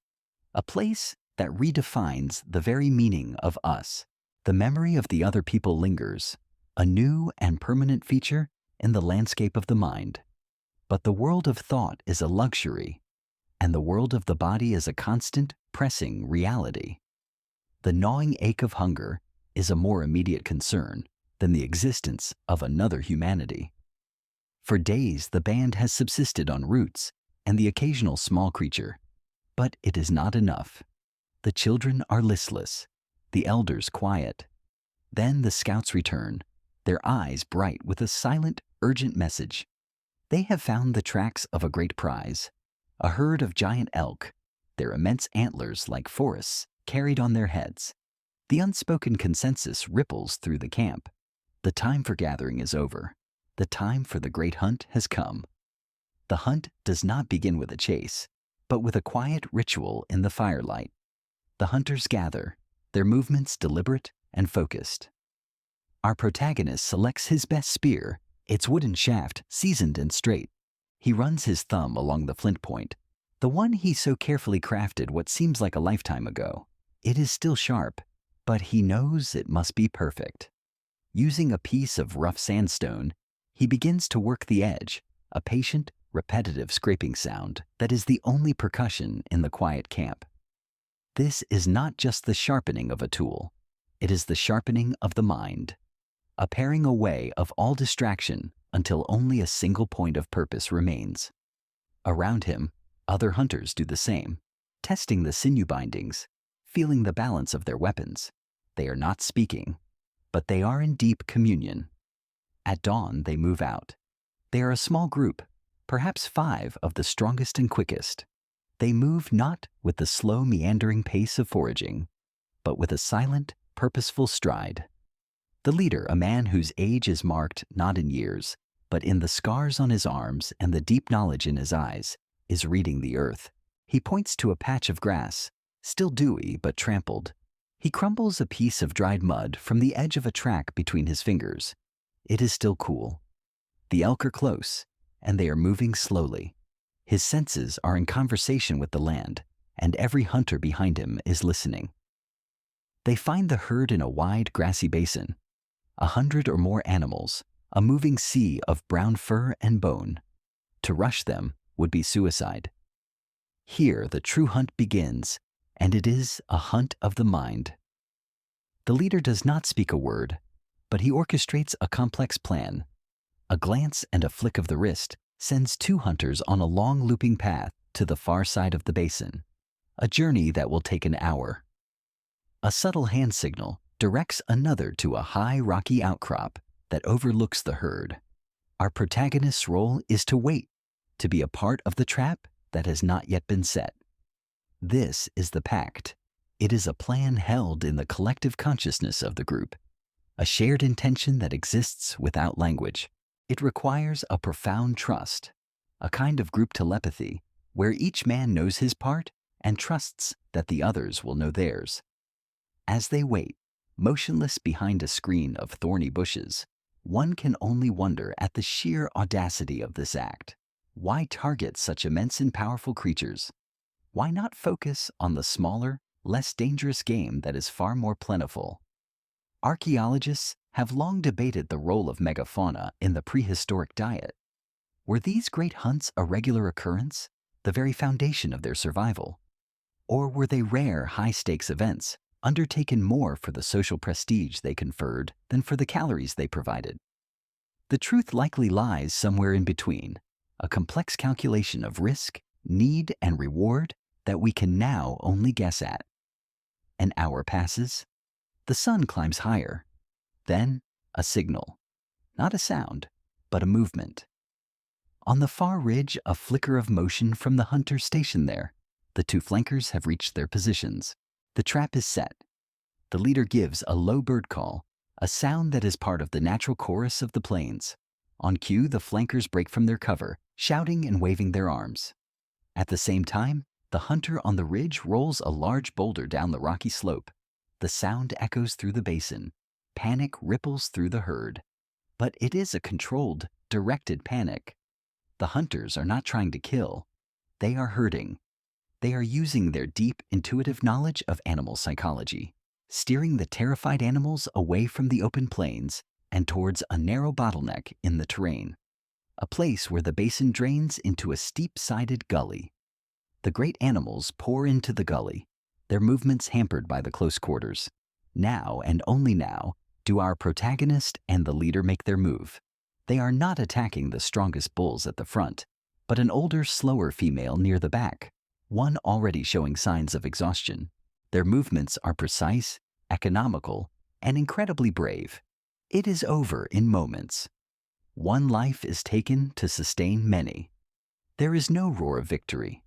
a place that redefines the very meaning of us. The memory of the other people lingers, a new and permanent feature in the landscape of the mind. But the world of thought is a luxury, and the world of the body is a constant, pressing reality. The gnawing ache of hunger is a more immediate concern than the existence of another humanity. For days, the band has subsisted on roots and the occasional small creature, but it is not enough. The children are listless, the elders quiet. Then the scouts return, their eyes bright with a silent, urgent message. They have found the tracks of a great prize, a herd of giant elk, their immense antlers like forests carried on their heads. The unspoken consensus ripples through the camp. The time for gathering is over. The time for the great hunt has come. The hunt does not begin with a chase, but with a quiet ritual in the firelight. The hunters gather, their movements deliberate and focused. Our protagonist selects his best spear, its wooden shaft seasoned and straight. He runs his thumb along the flint point, the one he so carefully crafted what seems like a lifetime ago. It is still sharp, but he knows it must be perfect. Using a piece of rough sandstone, he begins to work the edge, a patient, repetitive scraping sound that is the only percussion in the quiet camp. This is not just the sharpening of a tool, it is the sharpening of the mind, a paring away of all distraction until only a single point of purpose remains. Around him, other hunters do the same, testing the sinew bindings, feeling the balance of their weapons. They are not speaking, but they are in deep communion. At dawn, they move out. They are a small group, perhaps 5 of the strongest and quickest. They move not with the slow, meandering pace of foraging, but with a silent, purposeful stride. The leader, a man whose age is marked not in years, but in the scars on his arms and the deep knowledge in his eyes, is reading the earth. He points to a patch of grass, still dewy but trampled. He crumbles a piece of dried mud from the edge of a track between his fingers. It is still cool. The elk are close, and they are moving slowly. His senses are in conversation with the land, and every hunter behind him is listening. They find the herd in a wide, grassy basin. 100 or more animals, a moving sea of brown fur and bone. To rush them would be suicide. Here the true hunt begins, and it is a hunt of the mind. The leader does not speak a word, but he orchestrates a complex plan. A glance and a flick of the wrist sends 2 hunters on a long looping path to the far side of the basin, a journey that will take an hour. A subtle hand signal directs another to a high rocky outcrop that overlooks the herd. Our protagonist's role is to wait, to be a part of the trap that has not yet been set. This is the pact. It is a plan held in the collective consciousness of the group, a shared intention that exists without language. It requires a profound trust, a kind of group telepathy where each man knows his part and trusts that the others will know theirs. As they wait, motionless behind a screen of thorny bushes, one can only wonder at the sheer audacity of this act. Why target such immense and powerful creatures? Why not focus on the smaller, less dangerous game that is far more plentiful? Archaeologists have long debated the role of megafauna in the prehistoric diet. Were these great hunts a regular occurrence, the very foundation of their survival? Or were they rare, high-stakes events, undertaken more for the social prestige they conferred than for the calories they provided? The truth likely lies somewhere in between, a complex calculation of risk, need, and reward that we can now only guess at. An hour passes. The sun climbs higher. Then, a signal. Not a sound, but a movement. On the far ridge, a flicker of motion from the hunter stationed there. The 2 flankers have reached their positions. The trap is set. The leader gives a low bird call, a sound that is part of the natural chorus of the plains. On cue, the flankers break from their cover, shouting and waving their arms. At the same time, the hunter on the ridge rolls a large boulder down the rocky slope. The sound echoes through the basin. Panic ripples through the herd. But it is a controlled, directed panic. The hunters are not trying to kill. They are herding. They are using their deep, intuitive knowledge of animal psychology, steering the terrified animals away from the open plains and towards a narrow bottleneck in the terrain, a place where the basin drains into a steep-sided gully. The great animals pour into the gully, their movements hampered by the close quarters. Now, and only now, do our protagonist and the leader make their move. They are not attacking the strongest bulls at the front, but an older, slower female near the back, one already showing signs of exhaustion. Their movements are precise, economical, and incredibly brave. It is over in moments. One life is taken to sustain many. There is no roar of victory.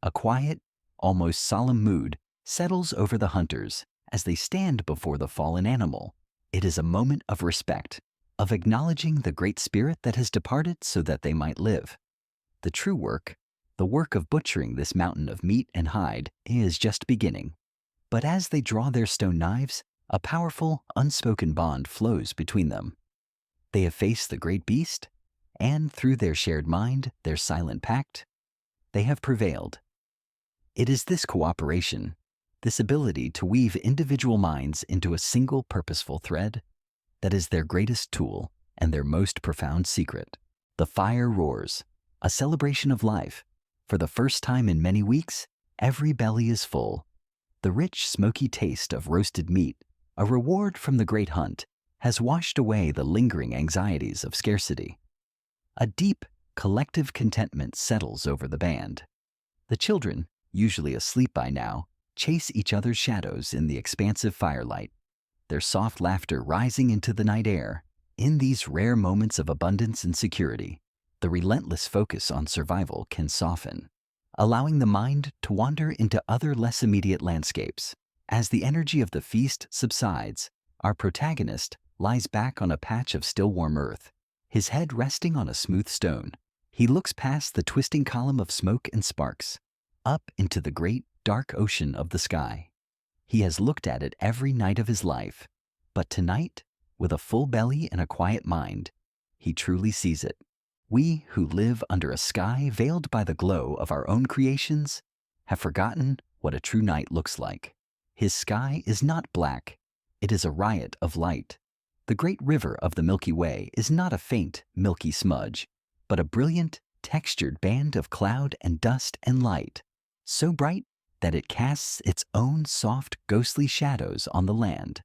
A quiet, almost solemn mood settles over the hunters as they stand before the fallen animal. It is a moment of respect, of acknowledging the great spirit that has departed so that they might live. The true work, the work of butchering this mountain of meat and hide, is just beginning. But as they draw their stone knives, a powerful, unspoken bond flows between them. They have faced the great beast, and through their shared mind, their silent pact, they have prevailed. It is this cooperation, this ability to weave individual minds into a single purposeful thread, that is their greatest tool and their most profound secret. The fire roars, a celebration of life. For the first time in many weeks, every belly is full. The rich, smoky taste of roasted meat, a reward from the great hunt, has washed away the lingering anxieties of scarcity. A deep, collective contentment settles over the band. The children, usually asleep by now, chase each other's shadows in the expansive firelight, their soft laughter rising into the night air. In these rare moments of abundance and security, the relentless focus on survival can soften, allowing the mind to wander into other less immediate landscapes. As the energy of the feast subsides, our protagonist lies back on a patch of still warm earth, his head resting on a smooth stone. He looks past the twisting column of smoke and sparks, up into the great, dark ocean of the sky. He has looked at it every night of his life, but tonight, with a full belly and a quiet mind, he truly sees it. We who live under a sky veiled by the glow of our own creations have forgotten what a true night looks like. His sky is not black, it is a riot of light. The great river of the Milky Way is not a faint, milky smudge, but a brilliant, textured band of cloud and dust and light, so bright that it casts its own soft, ghostly shadows on the land.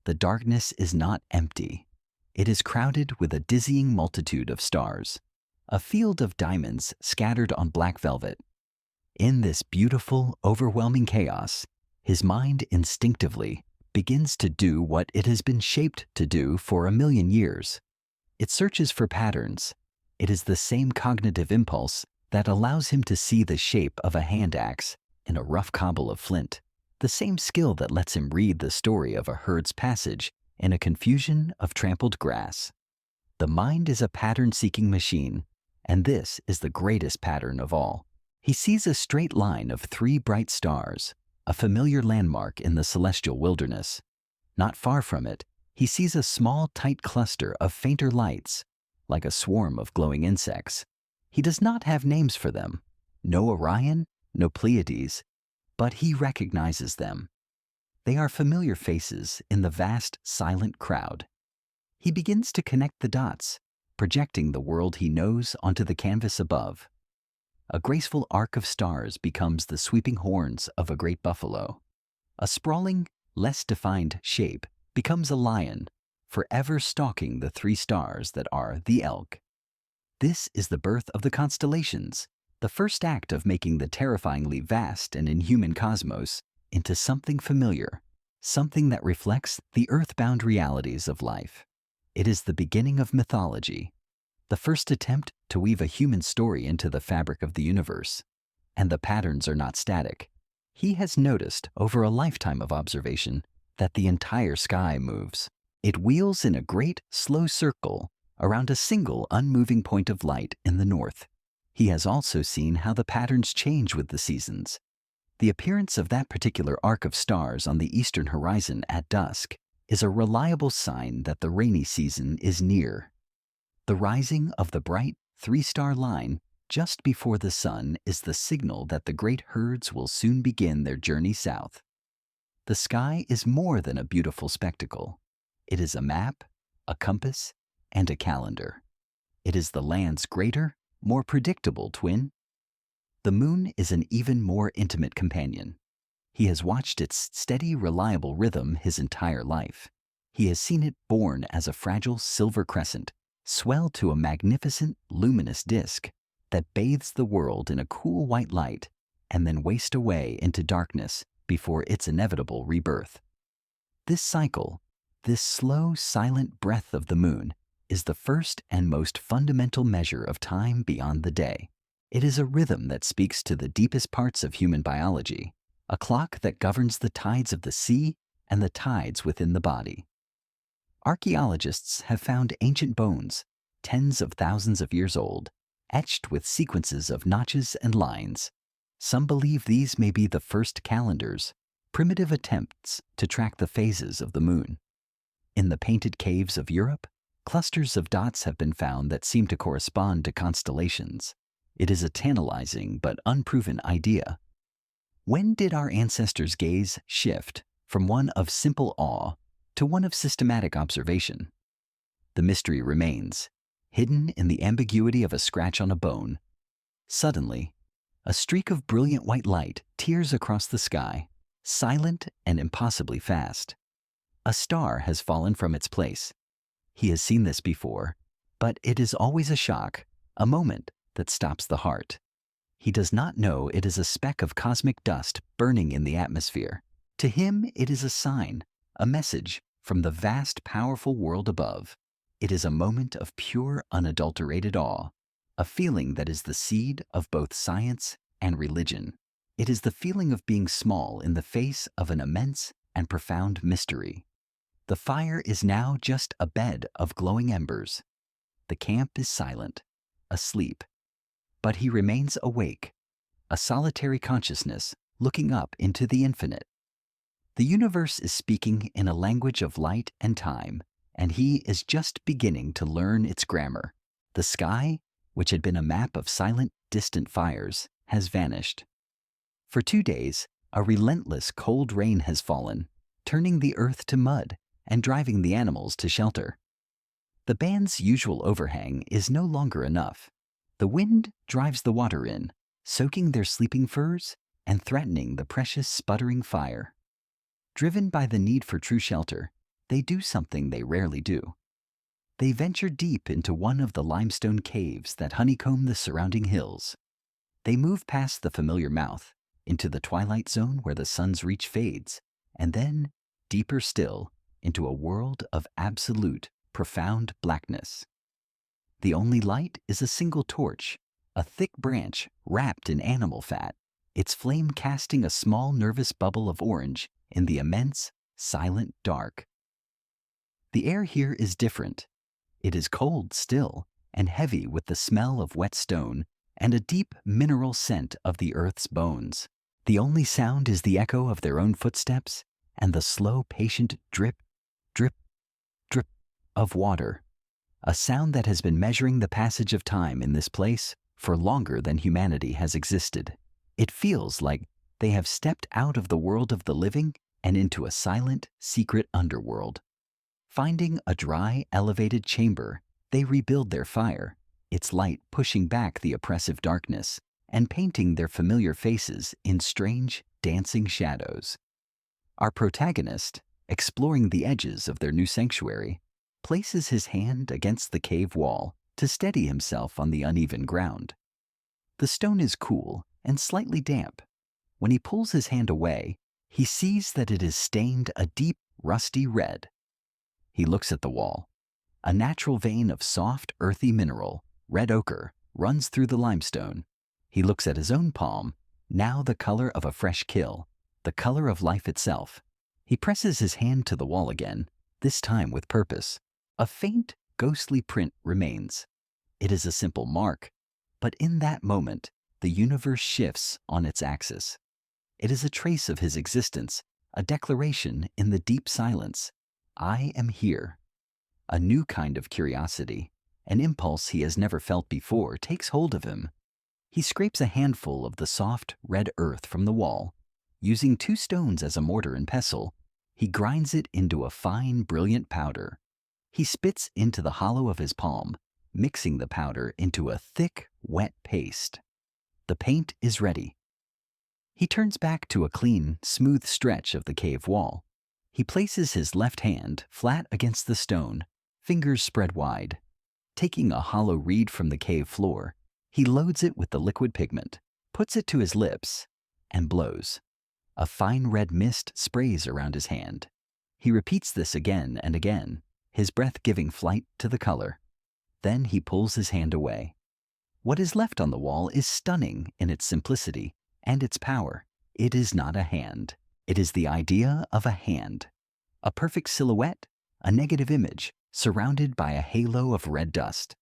The darkness is not empty. It is crowded with a dizzying multitude of stars, a field of diamonds scattered on black velvet. In this beautiful, overwhelming chaos, his mind instinctively begins to do what it has been shaped to do for 1,000,000 years. It searches for patterns. It is the same cognitive impulse that allows him to see the shape of a hand axe in a rough cobble of flint, the same skill that lets him read the story of a herd's passage in a confusion of trampled grass. The mind is a pattern-seeking machine, and this is the greatest pattern of all. He sees a straight line of 3 bright stars, a familiar landmark in the celestial wilderness. Not far from it, he sees a small, tight cluster of fainter lights, like a swarm of glowing insects. He does not have names for them, no Orion, no Pleiades, but he recognizes them. They are familiar faces in the vast, silent crowd. He begins to connect the dots, projecting the world he knows onto the canvas above. A graceful arc of stars becomes the sweeping horns of a great buffalo. A sprawling, less defined shape becomes a lion, forever stalking the 3 stars that are the elk. This is the birth of the constellations, the first act of making the terrifyingly vast and inhuman cosmos into something familiar, something that reflects the earthbound realities of life. It is the beginning of mythology, the first attempt to weave a human story into the fabric of the universe. And the patterns are not static. He has noticed over a lifetime of observation that the entire sky moves. It wheels in a great, slow circle around a single unmoving point of light in the north. He has also seen how the patterns change with the seasons. The appearance of that particular arc of stars on the eastern horizon at dusk is a reliable sign that the rainy season is near. The rising of the bright 3-star line just before the sun is the signal that the great herds will soon begin their journey south. The sky is more than a beautiful spectacle. It is a map, a compass, and a calendar. It is the land's greater, more predictable twin. The moon is an even more intimate companion. He has watched its steady, reliable rhythm his entire life. He has seen it born as a fragile silver crescent, swell to a magnificent, luminous disk that bathes the world in a cool white light and then waste away into darkness before its inevitable rebirth. This cycle, this slow, silent breath of the moon, is the first and most fundamental measure of time beyond the day. It is a rhythm that speaks to the deepest parts of human biology, a clock that governs the tides of the sea and the tides within the body. Archaeologists have found ancient bones, tens of thousands of years old, etched with sequences of notches and lines. Some believe these may be the first calendars, primitive attempts to track the phases of the moon. In the painted caves of Europe, clusters of dots have been found that seem to correspond to constellations. It is a tantalizing but unproven idea. When did our ancestors' gaze shift from one of simple awe to one of systematic observation? The mystery remains, hidden in the ambiguity of a scratch on a bone. Suddenly, a streak of brilliant white light tears across the sky, silent and impossibly fast. A star has fallen from its place. He has seen this before, but it is always a shock, a moment that stops the heart. He does not know it is a speck of cosmic dust burning in the atmosphere. To him, it is a sign, a message from the vast, powerful world above. It is a moment of pure, unadulterated awe, a feeling that is the seed of both science and religion. It is the feeling of being small in the face of an immense and profound mystery. The fire is now just a bed of glowing embers. The camp is silent, asleep. But he remains awake, a solitary consciousness looking up into the infinite. The universe is speaking in a language of light and time, and he is just beginning to learn its grammar. The sky, which had been a map of silent, distant fires, has vanished. For 2 days, a relentless cold rain has fallen, turning the earth to mud and driving the animals to shelter. The band's usual overhang is no longer enough. The wind drives the water in, soaking their sleeping furs and threatening the precious sputtering fire. Driven by the need for true shelter, they do something they rarely do. They venture deep into one of the limestone caves that honeycomb the surrounding hills. They move past the familiar mouth, into the twilight zone where the sun's reach fades, and then, deeper still, into a world of absolute, profound blackness. The only light is a single torch, a thick branch wrapped in animal fat, its flame casting a small nervous bubble of orange in the immense, silent dark. The air here is different. It is cold still, and heavy with the smell of wet stone and a deep mineral scent of the earth's bones. The only sound is the echo of their own footsteps and the slow, patient drip, drip, drip of water, a sound that has been measuring the passage of time in this place for longer than humanity has existed. It feels like they have stepped out of the world of the living and into a silent, secret underworld. Finding a dry, elevated chamber, they rebuild their fire, its light pushing back the oppressive darkness and painting their familiar faces in strange, dancing shadows. Our protagonist, exploring the edges of their new sanctuary, places his hand against the cave wall to steady himself on the uneven ground. The stone is cool and slightly damp. When he pulls his hand away, he sees that it is stained a deep, rusty red. He looks at the wall. A natural vein of soft, earthy mineral, red ochre, runs through the limestone. He looks at his own palm, now the color of a fresh kill, the color of life itself. He presses his hand to the wall again, this time with purpose. A faint, ghostly print remains. It is a simple mark, but in that moment, the universe shifts on its axis. It is a trace of his existence, a declaration in the deep silence. I am here. A new kind of curiosity, an impulse he has never felt before, takes hold of him. He scrapes a handful of the soft, red earth from the wall. Using 2 stones as a mortar and pestle, he grinds it into a fine, brilliant powder. He spits into the hollow of his palm, mixing the powder into a thick, wet paste. The paint is ready. He turns back to a clean, smooth stretch of the cave wall. He places his left hand flat against the stone, fingers spread wide. Taking a hollow reed from the cave floor, he loads it with the liquid pigment, puts it to his lips, and blows. A fine red mist sprays around his hand. He repeats this again and again, his breath giving flight to the color. Then he pulls his hand away. What is left on the wall is stunning in its simplicity and its power. It is not a hand. It is the idea of a hand. A perfect silhouette, a negative image, surrounded by a halo of red dust.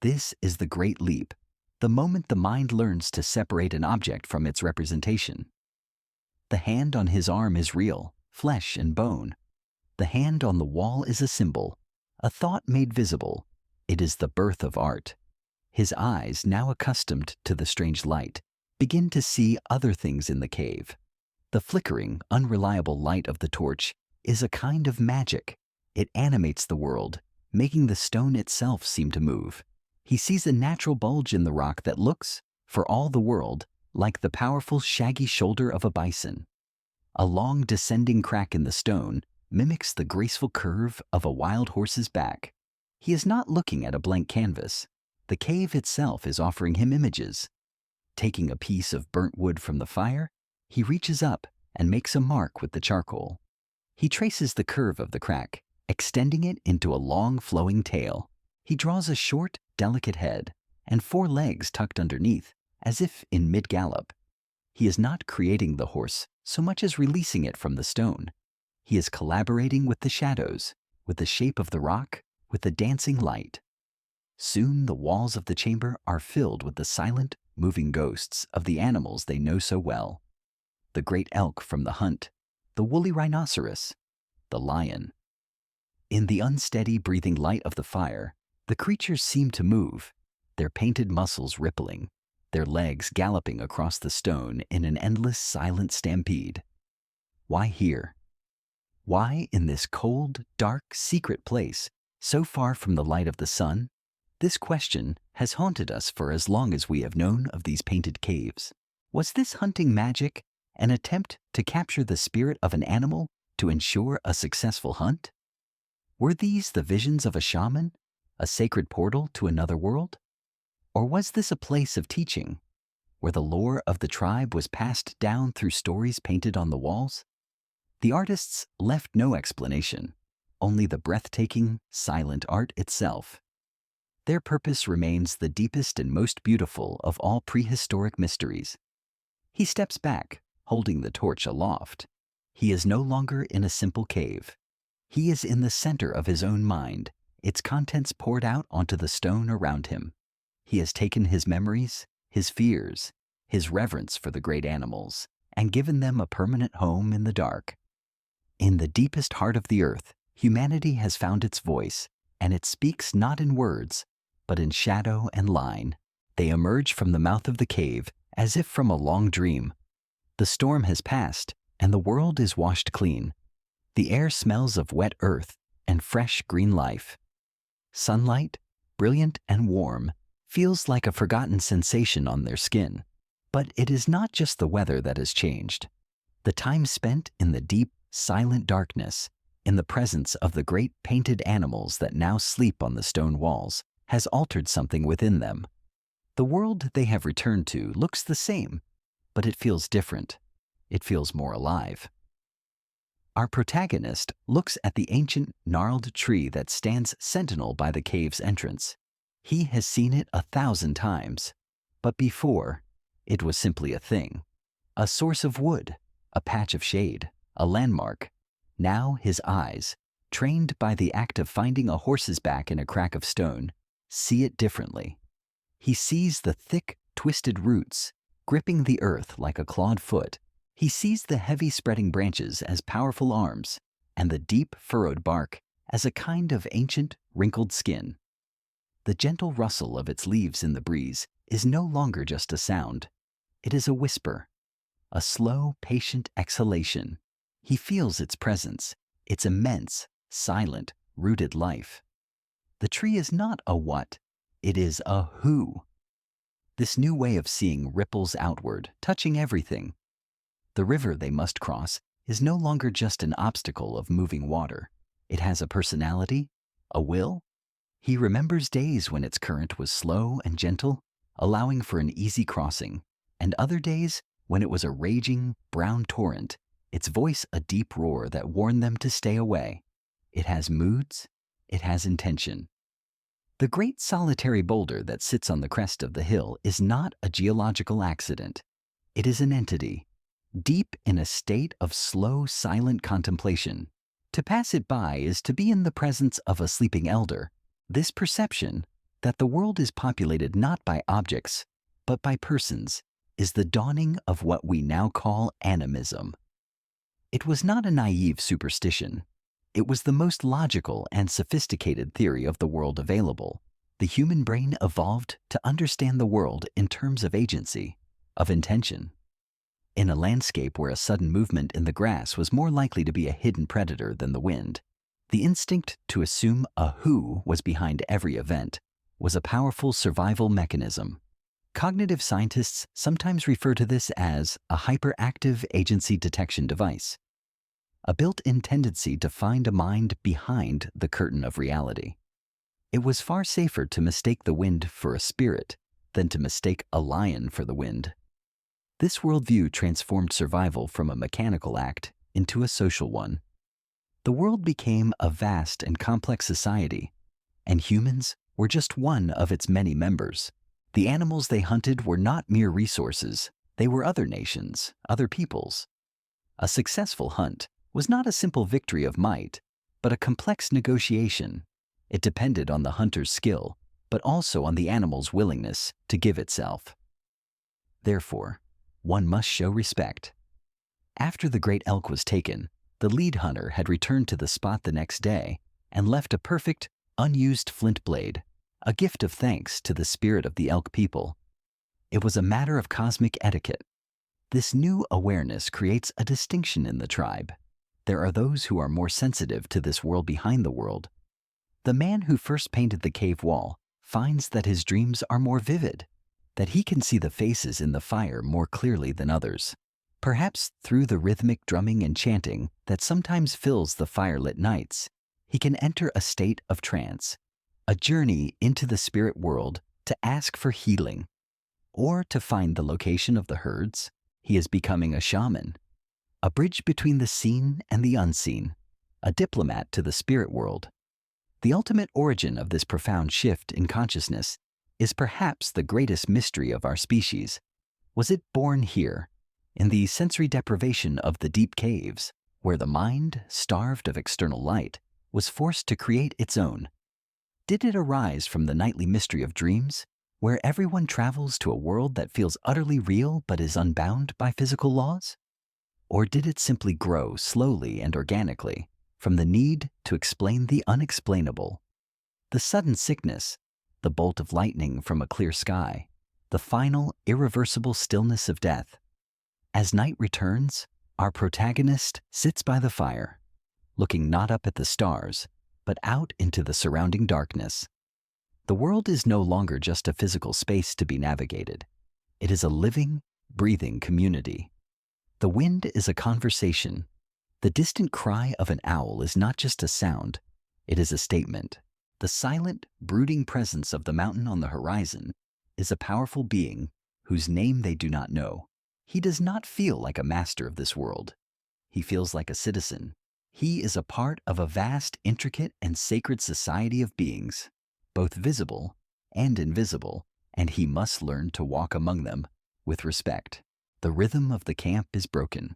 This is the great leap, the moment the mind learns to separate an object from its representation. The hand on his arm is real, flesh and bone. The hand on the wall is a symbol, a thought made visible. It is the birth of art. His eyes, now accustomed to the strange light, begin to see other things in the cave. The flickering, unreliable light of the torch is a kind of magic. It animates the world, making the stone itself seem to move. He sees a natural bulge in the rock that looks, for all the world, like the powerful shaggy shoulder of a bison. A long descending crack in the stone mimics the graceful curve of a wild horse's back. He is not looking at a blank canvas. The cave itself is offering him images. Taking a piece of burnt wood from the fire, he reaches up and makes a mark with the charcoal. He traces the curve of the crack, extending it into a long flowing tail. He draws a short, delicate head and 4 legs tucked underneath, as if in mid-gallop. He is not creating the horse so much as releasing it from the stone. He is collaborating with the shadows, with the shape of the rock, with the dancing light. Soon the walls of the chamber are filled with the silent, moving ghosts of the animals they know so well. The great elk from the hunt, the woolly rhinoceros, the lion. In the unsteady breathing light of the fire, the creatures seem to move, their painted muscles rippling, their legs galloping across the stone in an endless silent stampede. Why here? Why in this cold, dark, secret place, so far from the light of the sun? This question has haunted us for as long as we have known of these painted caves. Was this hunting magic an attempt to capture the spirit of an animal to ensure a successful hunt? Were these the visions of a shaman, a sacred portal to another world? Or was this a place of teaching, where the lore of the tribe was passed down through stories painted on the walls? The artists left no explanation, only the breathtaking, silent art itself. Their purpose remains the deepest and most beautiful of all prehistoric mysteries. He steps back, holding the torch aloft. He is no longer in a simple cave. He is in the center of his own mind, its contents poured out onto the stone around him. He has taken his memories, his fears, his reverence for the great animals, and given them a permanent home in the dark. In the deepest heart of the earth, humanity has found its voice, and it speaks not in words, but in shadow and line. They emerge from the mouth of the cave as if from a long dream. The storm has passed, and the world is washed clean. The air smells of wet earth and fresh green life. Sunlight, brilliant and warm, feels like a forgotten sensation on their skin. But it is not just the weather that has changed. The time spent in the deep, silent darkness, in the presence of the great painted animals that now sleep on the stone walls, has altered something within them. The world they have returned to looks the same, but it feels different. It feels more alive. Our protagonist looks at the ancient, gnarled tree that stands sentinel by the cave's entrance. He has seen it 1,000 times, but before, it was simply a thing, a source of wood, a patch of shade, a landmark. Now his eyes, trained by the act of finding a horse's back in a crack of stone, see it differently. He sees the thick, twisted roots, gripping the earth like a clawed foot. He sees the heavy spreading branches as powerful arms, and the deep, furrowed bark as a kind of ancient, wrinkled skin. The gentle rustle of its leaves in the breeze is no longer just a sound. It is a whisper, a slow, patient exhalation. He feels its presence, its immense, silent, rooted life. The tree is not a what, it is a who. This new way of seeing ripples outward, touching everything. The river they must cross is no longer just an obstacle of moving water. It has a personality, a will. He remembers days when its current was slow and gentle, allowing for an easy crossing, and other days when it was a raging, brown torrent, its voice a deep roar that warned them to stay away. It has moods, it has intention. The great solitary boulder that sits on the crest of the hill is not a geological accident. It is an entity, deep in a state of slow, silent contemplation. To pass it by is to be in the presence of a sleeping elder. This perception that the world is populated not by objects, but by persons, is the dawning of what we now call animism. It was not a naive superstition. It was the most logical and sophisticated theory of the world available. The human brain evolved to understand the world in terms of agency, of intention. In a landscape where a sudden movement in the grass was more likely to be a hidden predator than the wind, the instinct to assume a who was behind every event was a powerful survival mechanism. Cognitive scientists sometimes refer to this as a hyperactive agency detection device, a built-in tendency to find a mind behind the curtain of reality. It was far safer to mistake the wind for a spirit than to mistake a lion for the wind. This worldview transformed survival from a mechanical act into a social one. The world became a vast and complex society, and humans were just one of its many members. The animals they hunted were not mere resources, they were other nations, other peoples. A successful hunt was not a simple victory of might, but a complex negotiation. It depended on the hunter's skill, but also on the animal's willingness to give itself. Therefore, one must show respect. After the great elk was taken, the lead hunter had returned to the spot the next day and left a perfect, unused flint blade, a gift of thanks to the spirit of the elk people. It was a matter of cosmic etiquette. This new awareness creates a distinction in the tribe. There are those who are more sensitive to this world behind the world. The man who first painted the cave wall finds that his dreams are more vivid, that he can see the faces in the fire more clearly than others. Perhaps through the rhythmic drumming and chanting that sometimes fills the firelit nights, he can enter a state of trance, a journey into the spirit world to ask for healing, or to find the location of the herds. He is becoming a shaman, a bridge between the seen and the unseen, a diplomat to the spirit world. The ultimate origin of this profound shift in consciousness is perhaps the greatest mystery of our species. Was it born here, in the sensory deprivation of the deep caves, where the mind, starved of external light, was forced to create its own? Did it arise from the nightly mystery of dreams, where everyone travels to a world that feels utterly real but is unbound by physical laws? Or did it simply grow slowly and organically from the need to explain the unexplainable? The sudden sickness, the bolt of lightning from a clear sky, the final, irreversible stillness of death. As night returns, our protagonist sits by the fire, looking not up at the stars, but out into the surrounding darkness. The world is no longer just a physical space to be navigated. It is a living, breathing community. The wind is a conversation. The distant cry of an owl is not just a sound, it is a statement. The silent, brooding presence of the mountain on the horizon is a powerful being whose name they do not know. He does not feel like a master of this world. He feels like a citizen. He is a part of a vast, intricate, and sacred society of beings, both visible and invisible, and he must learn to walk among them with respect. The rhythm of the camp is broken.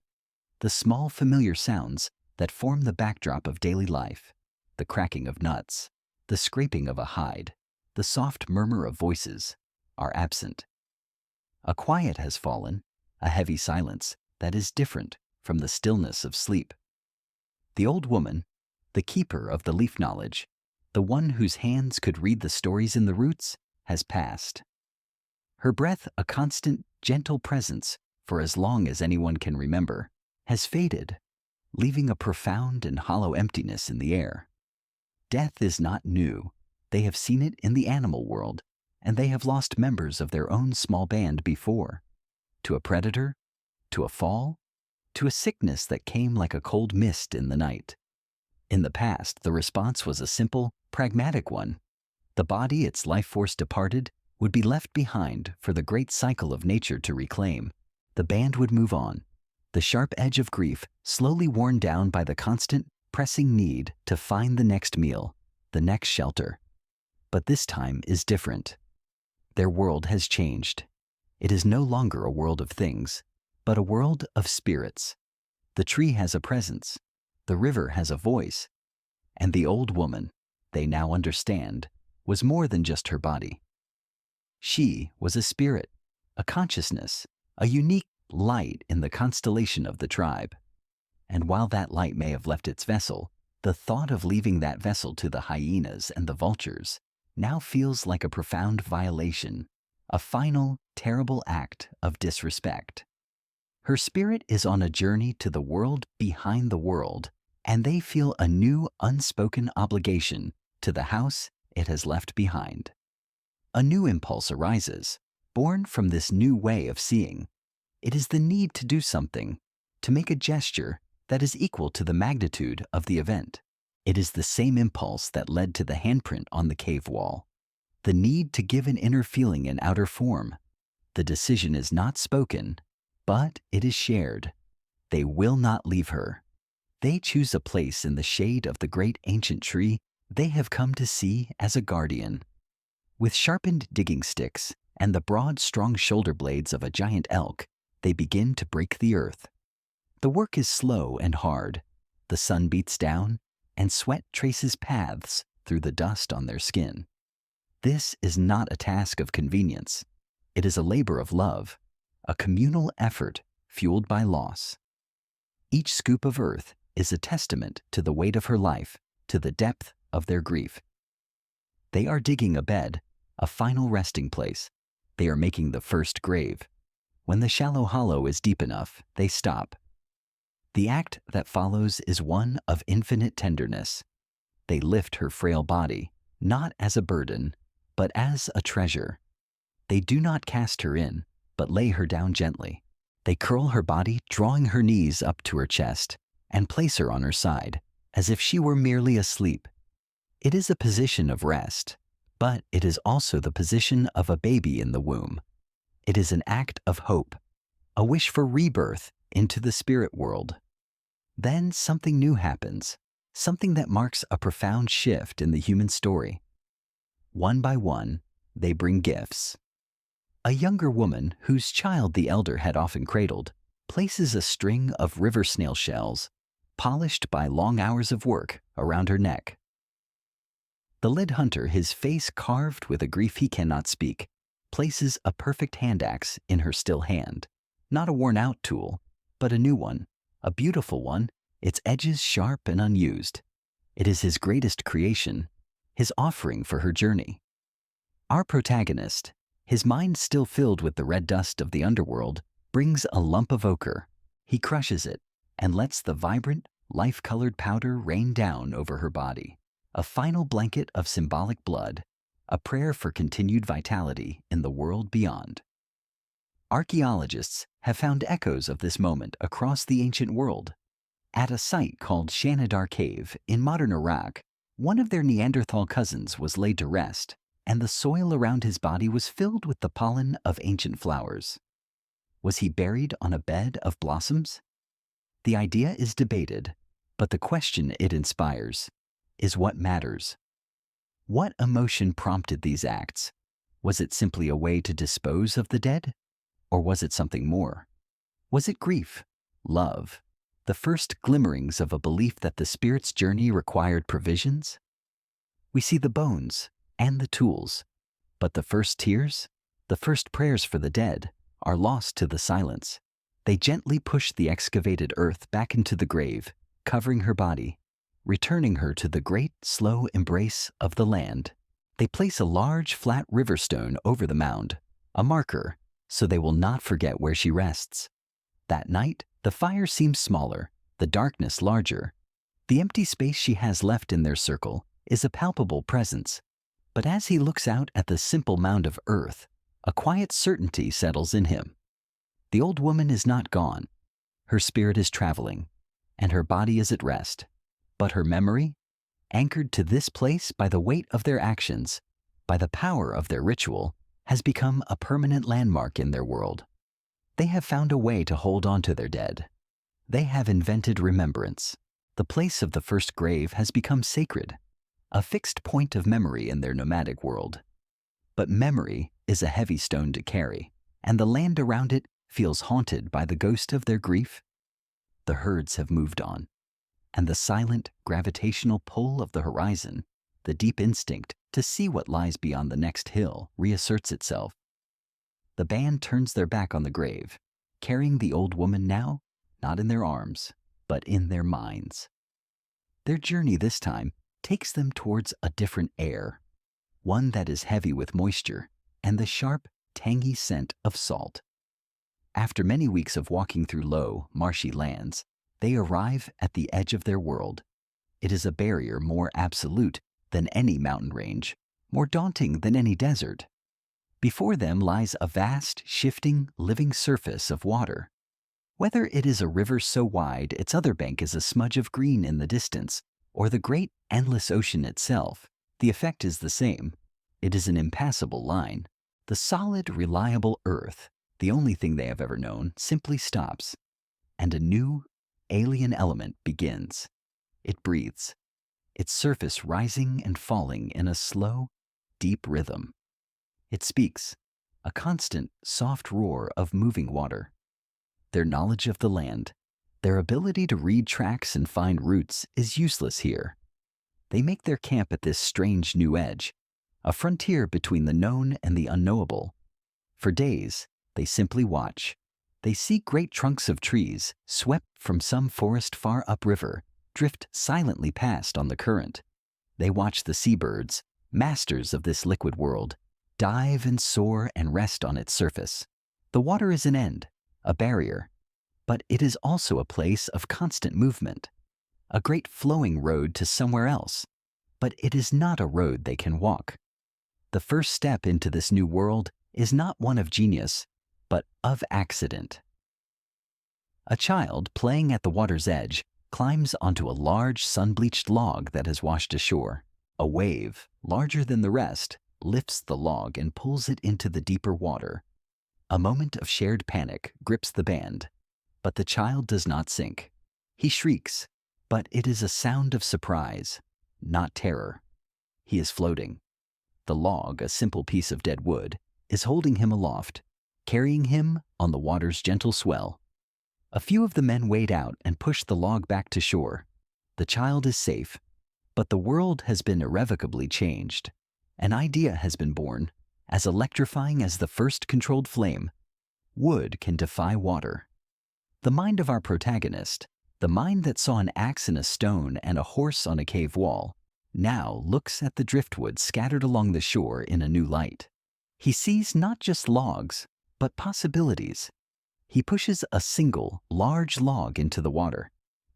The small, familiar sounds that form the backdrop of daily life, the cracking of nuts, the scraping of a hide, the soft murmur of voices, are absent. A quiet has fallen, a heavy silence that is different from the stillness of sleep. The old woman, the keeper of the leaf knowledge, the one whose hands could read the stories in the roots, has passed. Her breath, a constant, gentle presence for as long as anyone can remember, has faded, leaving a profound and hollow emptiness in the air. Death is not new. They have seen it in the animal world. and they have lost members of their own small band before. To a predator, to a fall, to a sickness that came like a cold mist in the night. In the past, the response was a simple, pragmatic one. The body its life force departed would be left behind for the great cycle of nature to reclaim. The band would move on, the sharp edge of grief slowly worn down by the constant, pressing need to find the next meal, the next shelter. But this time is different. Their world has changed. It is no longer a world of things, but a world of spirits. The tree has a presence, the river has a voice, and the old woman, they now understand, was more than just her body. She was a spirit, a consciousness, a unique light in the constellation of the tribe. And while that light may have left its vessel, the thought of leaving that vessel to the hyenas and the vultures now feels like a profound violation, a final, terrible act of disrespect. Her spirit is on a journey to the world behind the world, and they feel a new unspoken obligation to the house it has left behind. A new impulse arises, born from this new way of seeing. It is the need to do something, to make a gesture that is equal to the magnitude of the event. It is the same impulse that led to the handprint on the cave wall. The need to give an inner feeling an outer form. The decision is not spoken, but it is shared. They will not leave her. They choose a place in the shade of the great ancient tree they have come to see as a guardian. With sharpened digging sticks and the broad, strong shoulder blades of a giant elk, they begin to break the earth. The work is slow and hard. The sun beats down, and sweat traces paths through the dust on their skin. This is not a task of convenience. It is a labor of love, a communal effort fueled by loss. Each scoop of earth is a testament to the weight of her life, to the depth of their grief. They are digging a bed, a final resting place. They are making the first grave. When the shallow hollow is deep enough, they stop. The act that follows is one of infinite tenderness. They lift her frail body, not as a burden, but as a treasure. They do not cast her in, but lay her down gently. They curl her body, drawing her knees up to her chest, and place her on her side, as if she were merely asleep. It is a position of rest, but it is also the position of a baby in the womb. It is an act of hope, a wish for rebirth into the spirit world. Then something new happens, something that marks a profound shift in the human story. One by one, they bring gifts. A younger woman, whose child the elder had often cradled, places a string of river snail shells, polished by long hours of work, around her neck. The lead hunter, his face carved with a grief he cannot speak, places a perfect hand axe in her still hand. Not a worn-out tool, but a new one, a beautiful one, its edges sharp and unused. It is his greatest creation, his offering for her journey. Our protagonist, his mind still filled with the red dust of the underworld, brings a lump of ochre. He crushes it and lets the vibrant, life-colored powder rain down over her body, a final blanket of symbolic blood, a prayer for continued vitality in the world beyond. Archaeologists have found echoes of this moment across the ancient world. At a site called Shanidar Cave in modern Iraq, one of their Neanderthal cousins was laid to rest, and the soil around his body was filled with the pollen of ancient flowers. Was he buried on a bed of blossoms? The idea is debated, but the question it inspires is what matters. What emotion prompted these acts? Was it simply a way to dispose of the dead? Or was it something more? Was it grief, love, the first glimmerings of a belief that the spirit's journey required provisions? We see the bones and the tools, but the first tears, the first prayers for the dead, are lost to the silence. They gently push the excavated earth back into the grave, covering her body, returning her to the great, slow embrace of the land. They place a large, flat river stone over the mound, a marker, so they will not forget where she rests. That night, the fire seems smaller, the darkness larger. The empty space she has left in their circle is a palpable presence. But as he looks out at the simple mound of earth, a quiet certainty settles in him. The old woman is not gone. Her spirit is traveling, and her body is at rest. But her memory, anchored to this place by the weight of their actions, by the power of their ritual, has become a permanent landmark in their world. They have found a way to hold on to their dead. They have invented remembrance. The place of the first grave has become sacred, a fixed point of memory in their nomadic world. But memory is a heavy stone to carry, and the land around it feels haunted by the ghost of their grief. The herds have moved on, and the silent gravitational pull of the horizon, the deep instinct to see what lies beyond the next hill, reasserts itself. The band turns their back on the grave, carrying the old woman now, not in their arms, but in their minds. Their journey this time takes them towards a different air, one that is heavy with moisture and the sharp, tangy scent of salt. After many weeks of walking through low, marshy lands, they arrive at the edge of their world. It is a barrier more absolute than any mountain range, more daunting than any desert. Before them lies a vast, shifting, living surface of water. Whether it is a river so wide its other bank is a smudge of green in the distance, or the great, endless ocean itself, the effect is the same. It is an impassable line. The solid, reliable earth, the only thing they have ever known, simply stops, and a new, alien element begins. It breathes, its surface rising and falling in a slow, deep rhythm. It speaks, a constant, soft roar of moving water. Their knowledge of the land, their ability to read tracks and find routes is useless here. They make their camp at this strange new edge, a frontier between the known and the unknowable. For days, they simply watch. They see great trunks of trees, swept from some forest far upriver, drift silently past on the current. They watch the seabirds, masters of this liquid world, dive and soar and rest on its surface. The water is an end, a barrier, but it is also a place of constant movement, a great flowing road to somewhere else, but it is not a road they can walk. The first step into this new world is not one of genius, but of accident. A child playing at the water's edge climbs onto a large sun-bleached log that has washed ashore. A wave, larger than the rest, lifts the log and pulls it into the deeper water. A moment of shared panic grips the band, but the child does not sink. He shrieks, but it is a sound of surprise, not terror. He is floating. The log, a simple piece of dead wood, is holding him aloft, carrying him on the water's gentle swell. A few of the men wade out and push the log back to shore. The child is safe, but the world has been irrevocably changed. An idea has been born, as electrifying as the first controlled flame. Wood can defy water. The mind of our protagonist, the mind that saw an axe in a stone and a horse on a cave wall, now looks at the driftwood scattered along the shore in a new light. He sees not just logs, but possibilities. He pushes a single, large log into the water.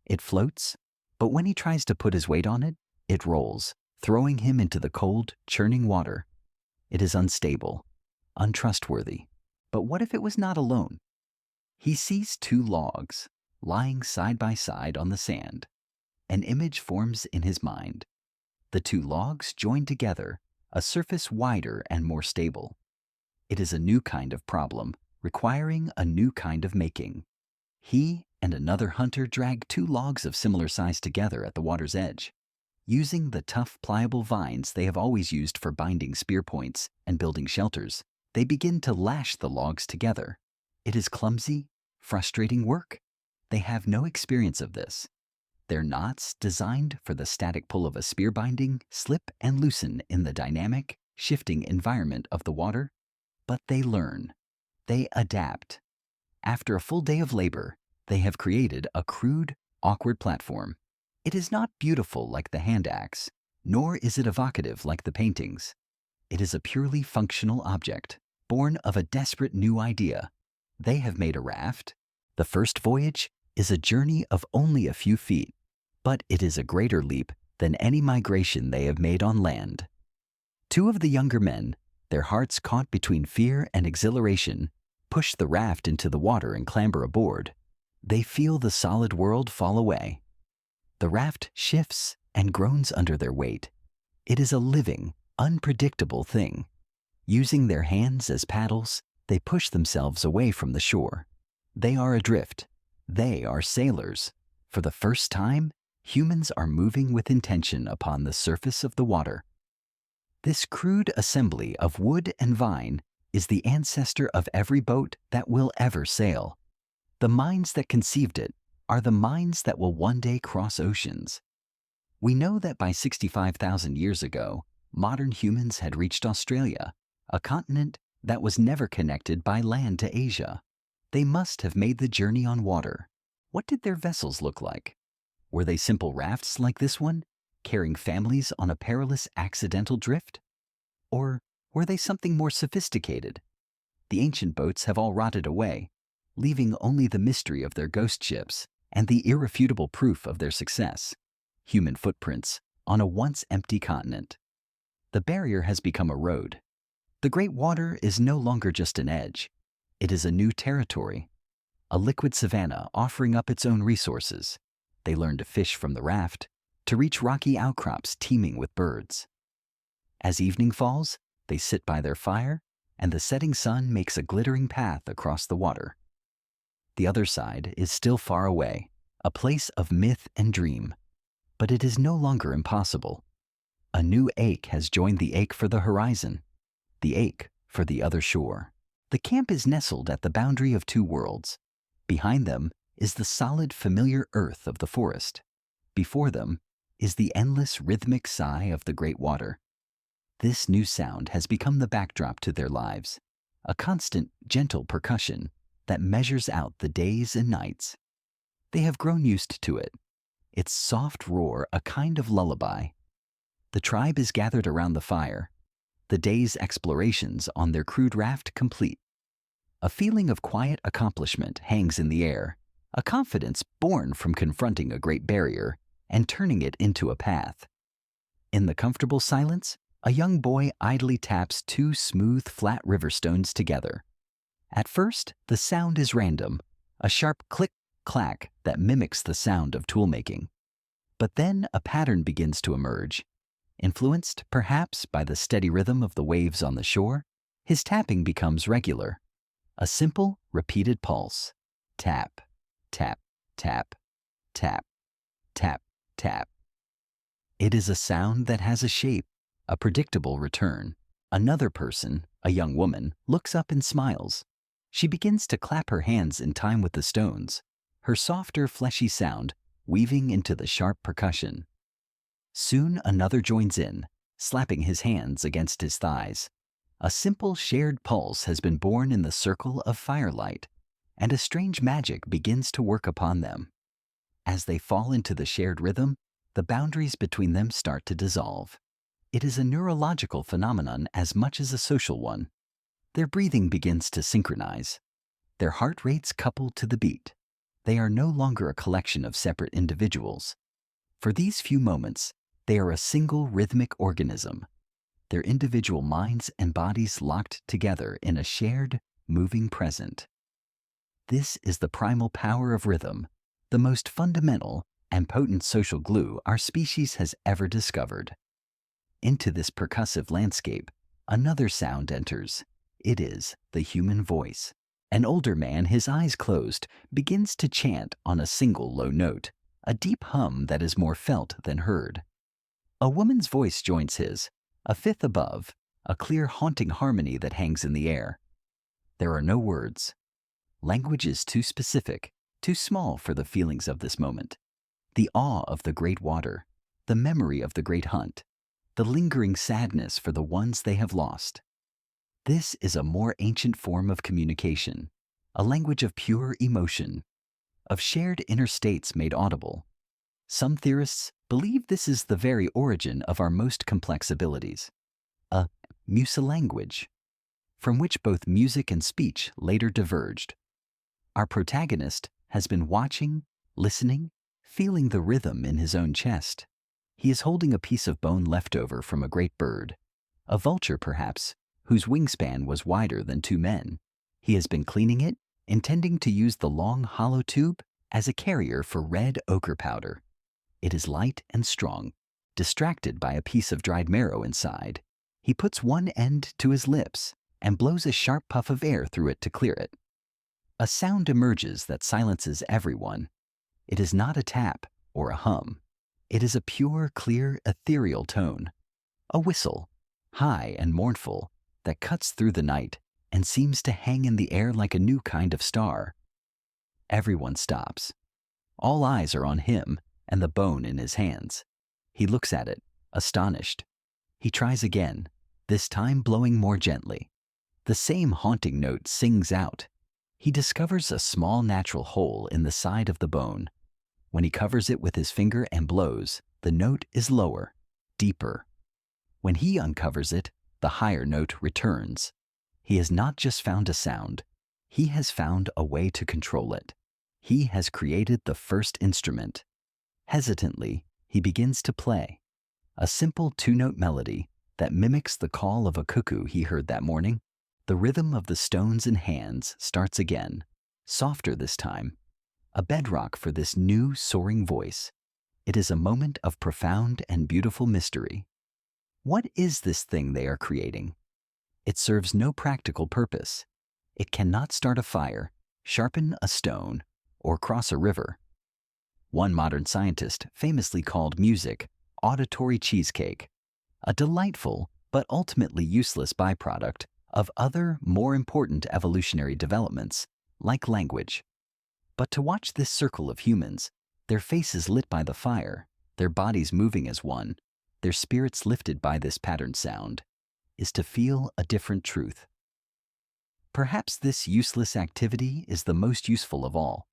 It floats, but when he tries to put his weight on it, it rolls, throwing him into the cold, churning water. It is unstable, untrustworthy. But what if it was not alone? He sees two logs, lying side by side on the sand. An image forms in his mind. The two logs join together, a surface wider and more stable. It is a new kind of problem, requiring a new kind of making. He and another hunter drag two logs of similar size together at the water's edge. Using the tough, pliable vines they have always used for binding spear points and building shelters, they begin to lash the logs together. It is clumsy, frustrating work. They have no experience of this. Their knots, designed for the static pull of a spear binding, slip and loosen in the dynamic, shifting environment of the water. But they learn. They adapt. After a full day of labor, they have created a crude, awkward platform. It is not beautiful like the hand axe, nor is it evocative like the paintings. It is a purely functional object, born of a desperate new idea. They have made a raft. The first voyage is a journey of only a few feet, but it is a greater leap than any migration they have made on land. Two of the younger men, their hearts caught between fear and exhilaration, push the raft into the water and clamber aboard. They feel the solid world fall away. The raft shifts and groans under their weight. It is a living, unpredictable thing. Using their hands as paddles, they push themselves away from the shore. They are adrift. They are sailors. For the first time, humans are moving with intention upon the surface of the water. This crude assembly of wood and vine is the ancestor of every boat that will ever sail. The minds that conceived it are the minds that will one day cross oceans. We know that by 65,000 years ago, modern humans had reached Australia, a continent that was never connected by land to Asia. They must have made the journey on water. What did their vessels look like? Were they simple rafts like this one, carrying families on a perilous accidental drift? Or were they something more sophisticated? The ancient boats have all rotted away, leaving only the mystery of their ghost ships and the irrefutable proof of their success: human footprints on a once empty continent. The barrier has become a road. The great water is no longer just an edge. It is a new territory, a liquid savanna offering up its own resources. They learn to fish from the raft, to reach rocky outcrops teeming with birds. As evening falls, they sit by their fire, and the setting sun makes a glittering path across the water. The other side is still far away, a place of myth and dream. But it is no longer impossible. A new ache has joined the ache for the horizon, the ache for the other shore. The camp is nestled at the boundary of two worlds. Behind them is the solid, familiar earth of the forest. Before them is the endless rhythmic sigh of the great water. This new sound has become the backdrop to their lives, a constant, gentle percussion that measures out the days and nights. They have grown used to it, its soft roar a kind of lullaby. The tribe is gathered around the fire, the day's explorations on their crude raft complete. A feeling of quiet accomplishment hangs in the air, a confidence born from confronting a great barrier and turning it into a path. In the comfortable silence, a young boy idly taps two smooth, flat river stones together. At first, the sound is random, a sharp click-clack that mimics the sound of tool-making. But then a pattern begins to emerge. Influenced, perhaps, by the steady rhythm of the waves on the shore, his tapping becomes regular. A simple, repeated pulse. Tap, tap, tap, tap, tap, tap. It is a sound that has a shape, a predictable return. Another person, a young woman, looks up and smiles. She begins to clap her hands in time with the stones, her softer, fleshy sound weaving into the sharp percussion. Soon another joins in, slapping his hands against his thighs. A simple shared pulse has been born in the circle of firelight, and a strange magic begins to work upon them. As they fall into the shared rhythm, the boundaries between them start to dissolve. It is a neurological phenomenon as much as a social one. Their breathing begins to synchronize. Their heart rates couple to the beat. They are no longer a collection of separate individuals. For these few moments, they are a single rhythmic organism, their individual minds and bodies locked together in a shared, moving present. This is the primal power of rhythm, the most fundamental and potent social glue our species has ever discovered. Into this percussive landscape, another sound enters. It is the human voice. An older man, his eyes closed, begins to chant on a single low note, a deep hum that is more felt than heard. A woman's voice joins his, a fifth above, a clear, haunting harmony that hangs in the air. There are no words. Language is too specific, too small for the feelings of this moment. The awe of the great water, the memory of the great hunt, the lingering sadness for the ones they have lost. This is a more ancient form of communication, a language of pure emotion, of shared inner states made audible. Some theorists believe this is the very origin of our most complex abilities, a musa-language, from which both music and speech later diverged. Our protagonist has been watching, listening, feeling the rhythm in his own chest. He is holding a piece of bone left over from a great bird. A vulture, perhaps, whose wingspan was wider than two men. He has been cleaning it, intending to use the long, hollow tube as a carrier for red ochre powder. It is light and strong. Distracted by a piece of dried marrow inside, he puts one end to his lips and blows a sharp puff of air through it to clear it. A sound emerges that silences everyone. It is not a tap or a hum. It is a pure, clear, ethereal tone. A whistle, high and mournful, that cuts through the night and seems to hang in the air like a new kind of star. Everyone stops. All eyes are on him and the bone in his hands. He looks at it, astonished. He tries again, this time blowing more gently. The same haunting note sings out. He discovers a small natural hole in the side of the bone. When he covers it with his finger and blows, the note is lower, deeper. When he uncovers it, the higher note returns. He has not just found a sound. He has found a way to control it. He has created the first instrument. Hesitantly, he begins to play. A simple two-note melody that mimics the call of a cuckoo he heard that morning. The rhythm of the stones and hands starts again, softer this time. A bedrock for this new soaring voice. It is a moment of profound and beautiful mystery. What is this thing they are creating? It serves no practical purpose. It cannot start a fire, sharpen a stone, or cross a river. One modern scientist famously called music auditory cheesecake, a delightful but ultimately useless byproduct of other, more important evolutionary developments, like language. But to watch this circle of humans, their faces lit by the fire, their bodies moving as one, their spirits lifted by this patterned sound, is to feel a different truth. Perhaps this useless activity is the most useful of all.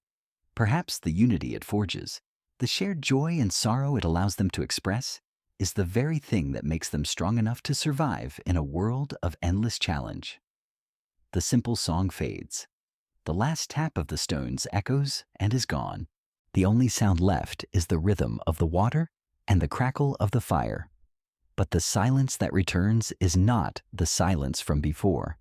Perhaps the unity it forges, the shared joy and sorrow it allows them to express, is the very thing that makes them strong enough to survive in a world of endless challenge. The simple song fades. The last tap of the stones echoes and is gone. The only sound left is the rhythm of the water and the crackle of the fire. But the silence that returns is not the silence from before.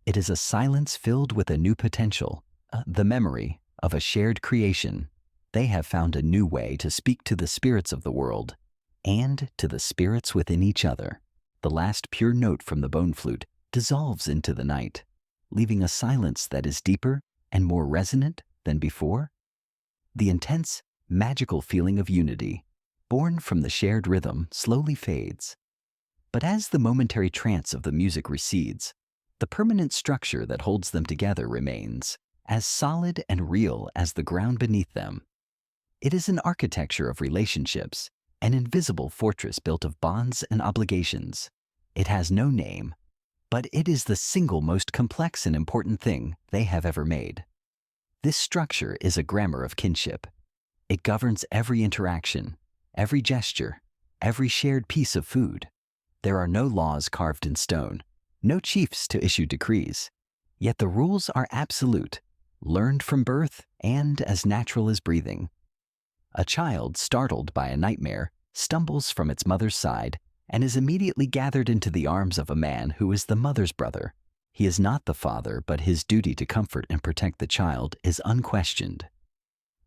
It is a silence filled with a new potential, the memory of a shared creation. They have found a new way to speak to the spirits of the world and to the spirits within each other. The last pure note from the bone flute dissolves into the night, leaving a silence that is deeper and more resonant than before. The intense, magical feeling of unity, born from the shared rhythm, slowly fades. But as the momentary trance of the music recedes, the permanent structure that holds them together remains, as solid and real as the ground beneath them. It is an architecture of relationships, an invisible fortress built of bonds and obligations. It has no name, but it is the single most complex and important thing they have ever made. This structure is a grammar of kinship. It governs every interaction, every gesture, every shared piece of food. There are no laws carved in stone, no chiefs to issue decrees. Yet the rules are absolute, learned from birth and as natural as breathing. A child startled by a nightmare stumbles from its mother's side and is immediately gathered into the arms of a man who is the mother's brother. He is not the father, but his duty to comfort and protect the child is unquestioned.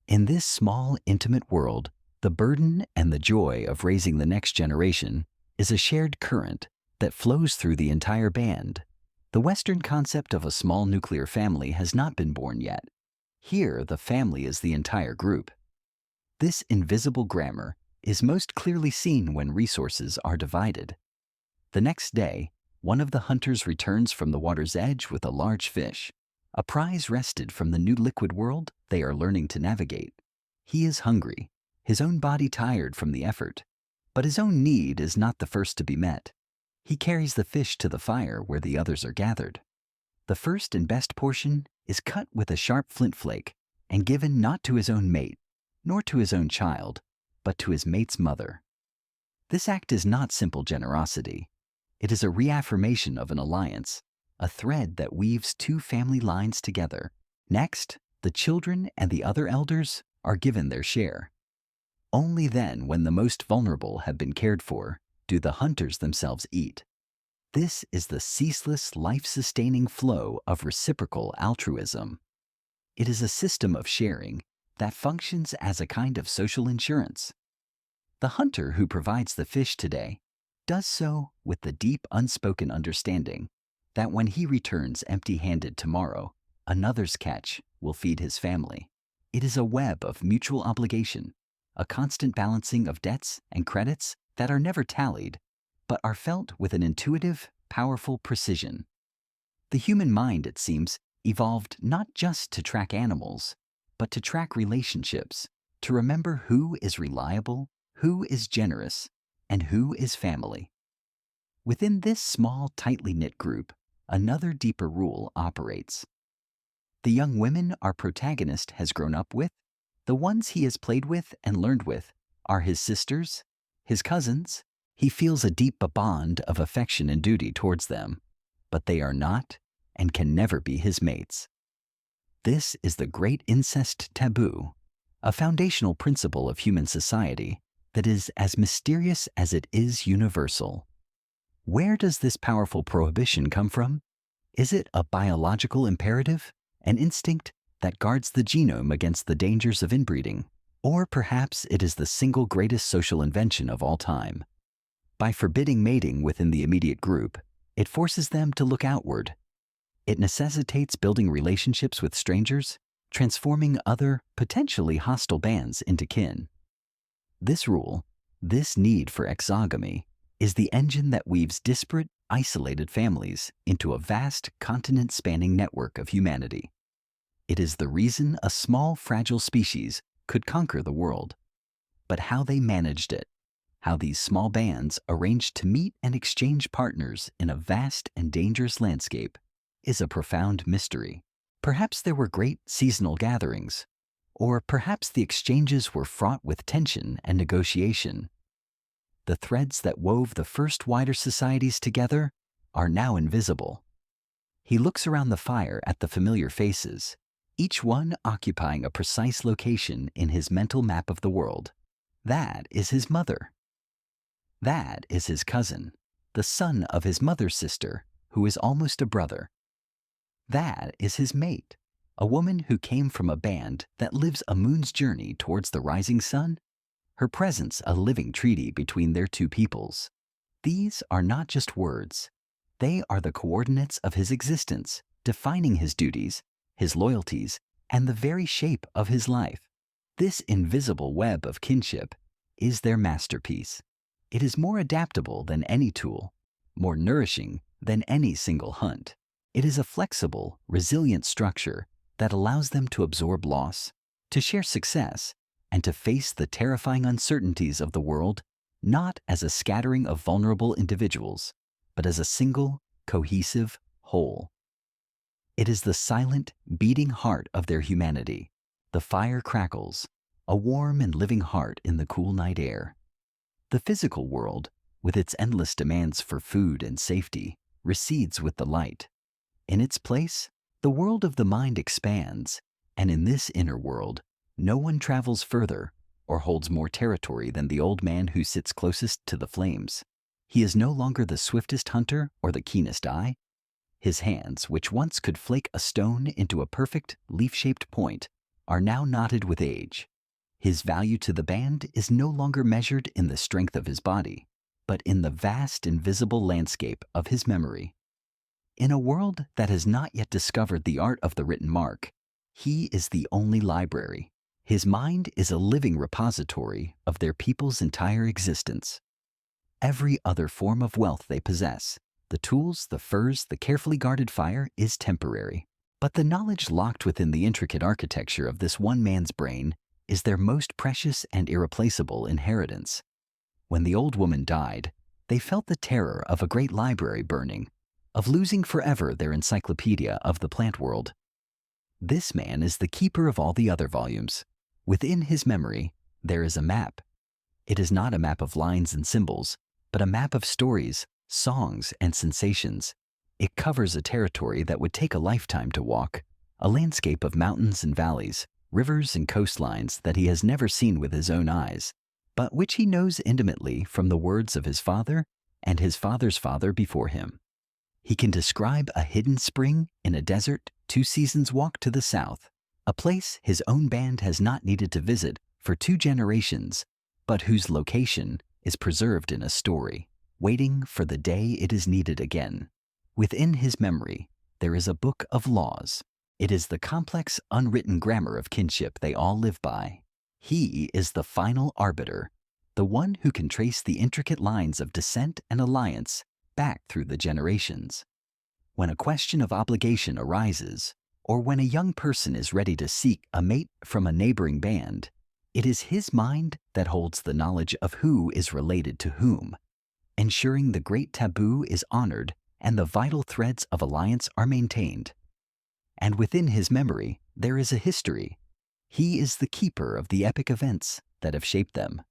In this small, intimate world, the burden and the joy of raising the next generation is a shared current that flows through the entire band. The Western concept of a small nuclear family has not been born yet. Here, the family is the entire group. This invisible grammar is most clearly seen when resources are divided. The next day, one of the hunters returns from the water's edge with a large fish, a prize wrested from the new liquid world they are learning to navigate. He is hungry, his own body tired from the effort, but his own need is not the first to be met. He carries the fish to the fire where the others are gathered. The first and best portion is cut with a sharp flint flake and given not to his own mate, nor to his own child, but to his mate's mother. This act is not simple generosity. It is a reaffirmation of an alliance, a thread that weaves two family lines together. Next, the children and the other elders are given their share. Only then, when the most vulnerable have been cared for, do the hunters themselves eat. This is the ceaseless, life-sustaining flow of reciprocal altruism. It is a system of sharing that functions as a kind of social insurance. The hunter who provides the fish today does so with the deep, unspoken understanding that when he returns empty-handed tomorrow, another's catch will feed his family. It is a web of mutual obligation, a constant balancing of debts and credits that are never tallied, but are felt with an intuitive, powerful precision. The human mind, it seems, evolved not just to track animals, but to track relationships, to remember who is reliable, who is generous, and who is family. Within this small, tightly knit group, another deeper rule operates. The young women our protagonist has grown up with, the ones he has played with and learned with, are his sisters, his cousins. He feels a deep bond of affection and duty towards them, but they are not and can never be his mates. This is the great incest taboo, a foundational principle of human society that is as mysterious as it is universal. Where does this powerful prohibition come from? Is it a biological imperative, an instinct that guards the genome against the dangers of inbreeding? Or perhaps it is the single greatest social invention of all time. By forbidding mating within the immediate group, it forces them to look outward. It necessitates building relationships with strangers, transforming other, potentially hostile bands into kin. This rule, this need for exogamy, is the engine that weaves disparate, isolated families into a vast, continent-spanning network of humanity. It is the reason a small, fragile species could conquer the world. But how they managed it, how these small bands arranged to meet and exchange partners in a vast and dangerous landscape, is a profound mystery. Perhaps there were great seasonal gatherings, or perhaps the exchanges were fraught with tension and negotiation. The threads that wove the first wider societies together are now invisible. He looks around the fire at the familiar faces, each one occupying a precise location in his mental map of the world. That is his mother. That is his cousin, the son of his mother's sister, who is almost a brother. That is his mate, a woman who came from a band that lives a moon's journey towards the rising sun, her presence a living treaty between their two peoples. These are not just words. They are the coordinates of his existence, defining his duties, his loyalties, and the very shape of his life. This invisible web of kinship is their masterpiece. It is more adaptable than any tool, more nourishing than any single hunt. It is a flexible, resilient structure that allows them to absorb loss, to share success, and to face the terrifying uncertainties of the world not as a scattering of vulnerable individuals, but as a single, cohesive whole. It is the silent, beating heart of their humanity. The fire crackles, a warm and living heart in the cool night air. The physical world, with its endless demands for food and safety, recedes with the light. In its place, the world of the mind expands, and in this inner world, no one travels further or holds more territory than the old man who sits closest to the flames. He is no longer the swiftest hunter or the keenest eye. His hands, which once could flake a stone into a perfect, leaf-shaped point, are now knotted with age. His value to the band is no longer measured in the strength of his body, but in the vast, invisible landscape of his memory. In a world that has not yet discovered the art of the written mark, he is the only library. His mind is a living repository of their people's entire existence. Every other form of wealth they possess, the tools, the furs, the carefully guarded fire, is temporary. But the knowledge locked within the intricate architecture of this one man's brain is their most precious and irreplaceable inheritance. When the old woman died, they felt the terror of a great library burning, of losing forever their encyclopedia of the plant world. This man is the keeper of all the other volumes. Within his memory, there is a map. It is not a map of lines and symbols, but a map of stories, songs, and sensations. It covers a territory that would take a lifetime to walk, a landscape of mountains and valleys, rivers and coastlines that he has never seen with his own eyes, but which he knows intimately from the words of his father and his father's father before him. He can describe a hidden spring in a desert 2 seasons walk to the south, a place his own band has not needed to visit for 2 generations, but whose location is preserved in a story, waiting for the day it is needed again. Within his memory, there is a book of laws. It is the complex, unwritten grammar of kinship they all live by. He is the final arbiter, the one who can trace the intricate lines of descent and alliance back through the generations. When a question of obligation arises, or when a young person is ready to seek a mate from a neighboring band, it is his mind that holds the knowledge of who is related to whom, ensuring the great taboo is honored and the vital threads of alliance are maintained. And within his memory, there is a history. He is the keeper of the epic events that have shaped them.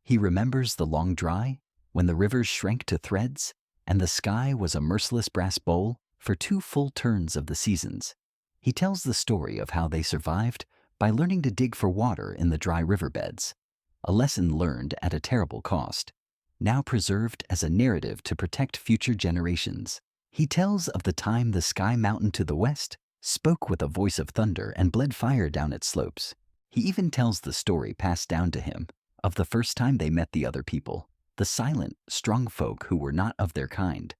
He remembers the long dry, when the rivers shrank to threads, and the sky was a merciless brass bowl for 2 full turns of the seasons. He tells the story of how they survived by learning to dig for water in the dry riverbeds, a lesson learned at a terrible cost, now preserved as a narrative to protect future generations. He tells of the time the sky mountain to the west spoke with a voice of thunder and bled fire down its slopes. He even tells the story passed down to him of the first time they met the other people, the silent, strong folk who were not of their kind.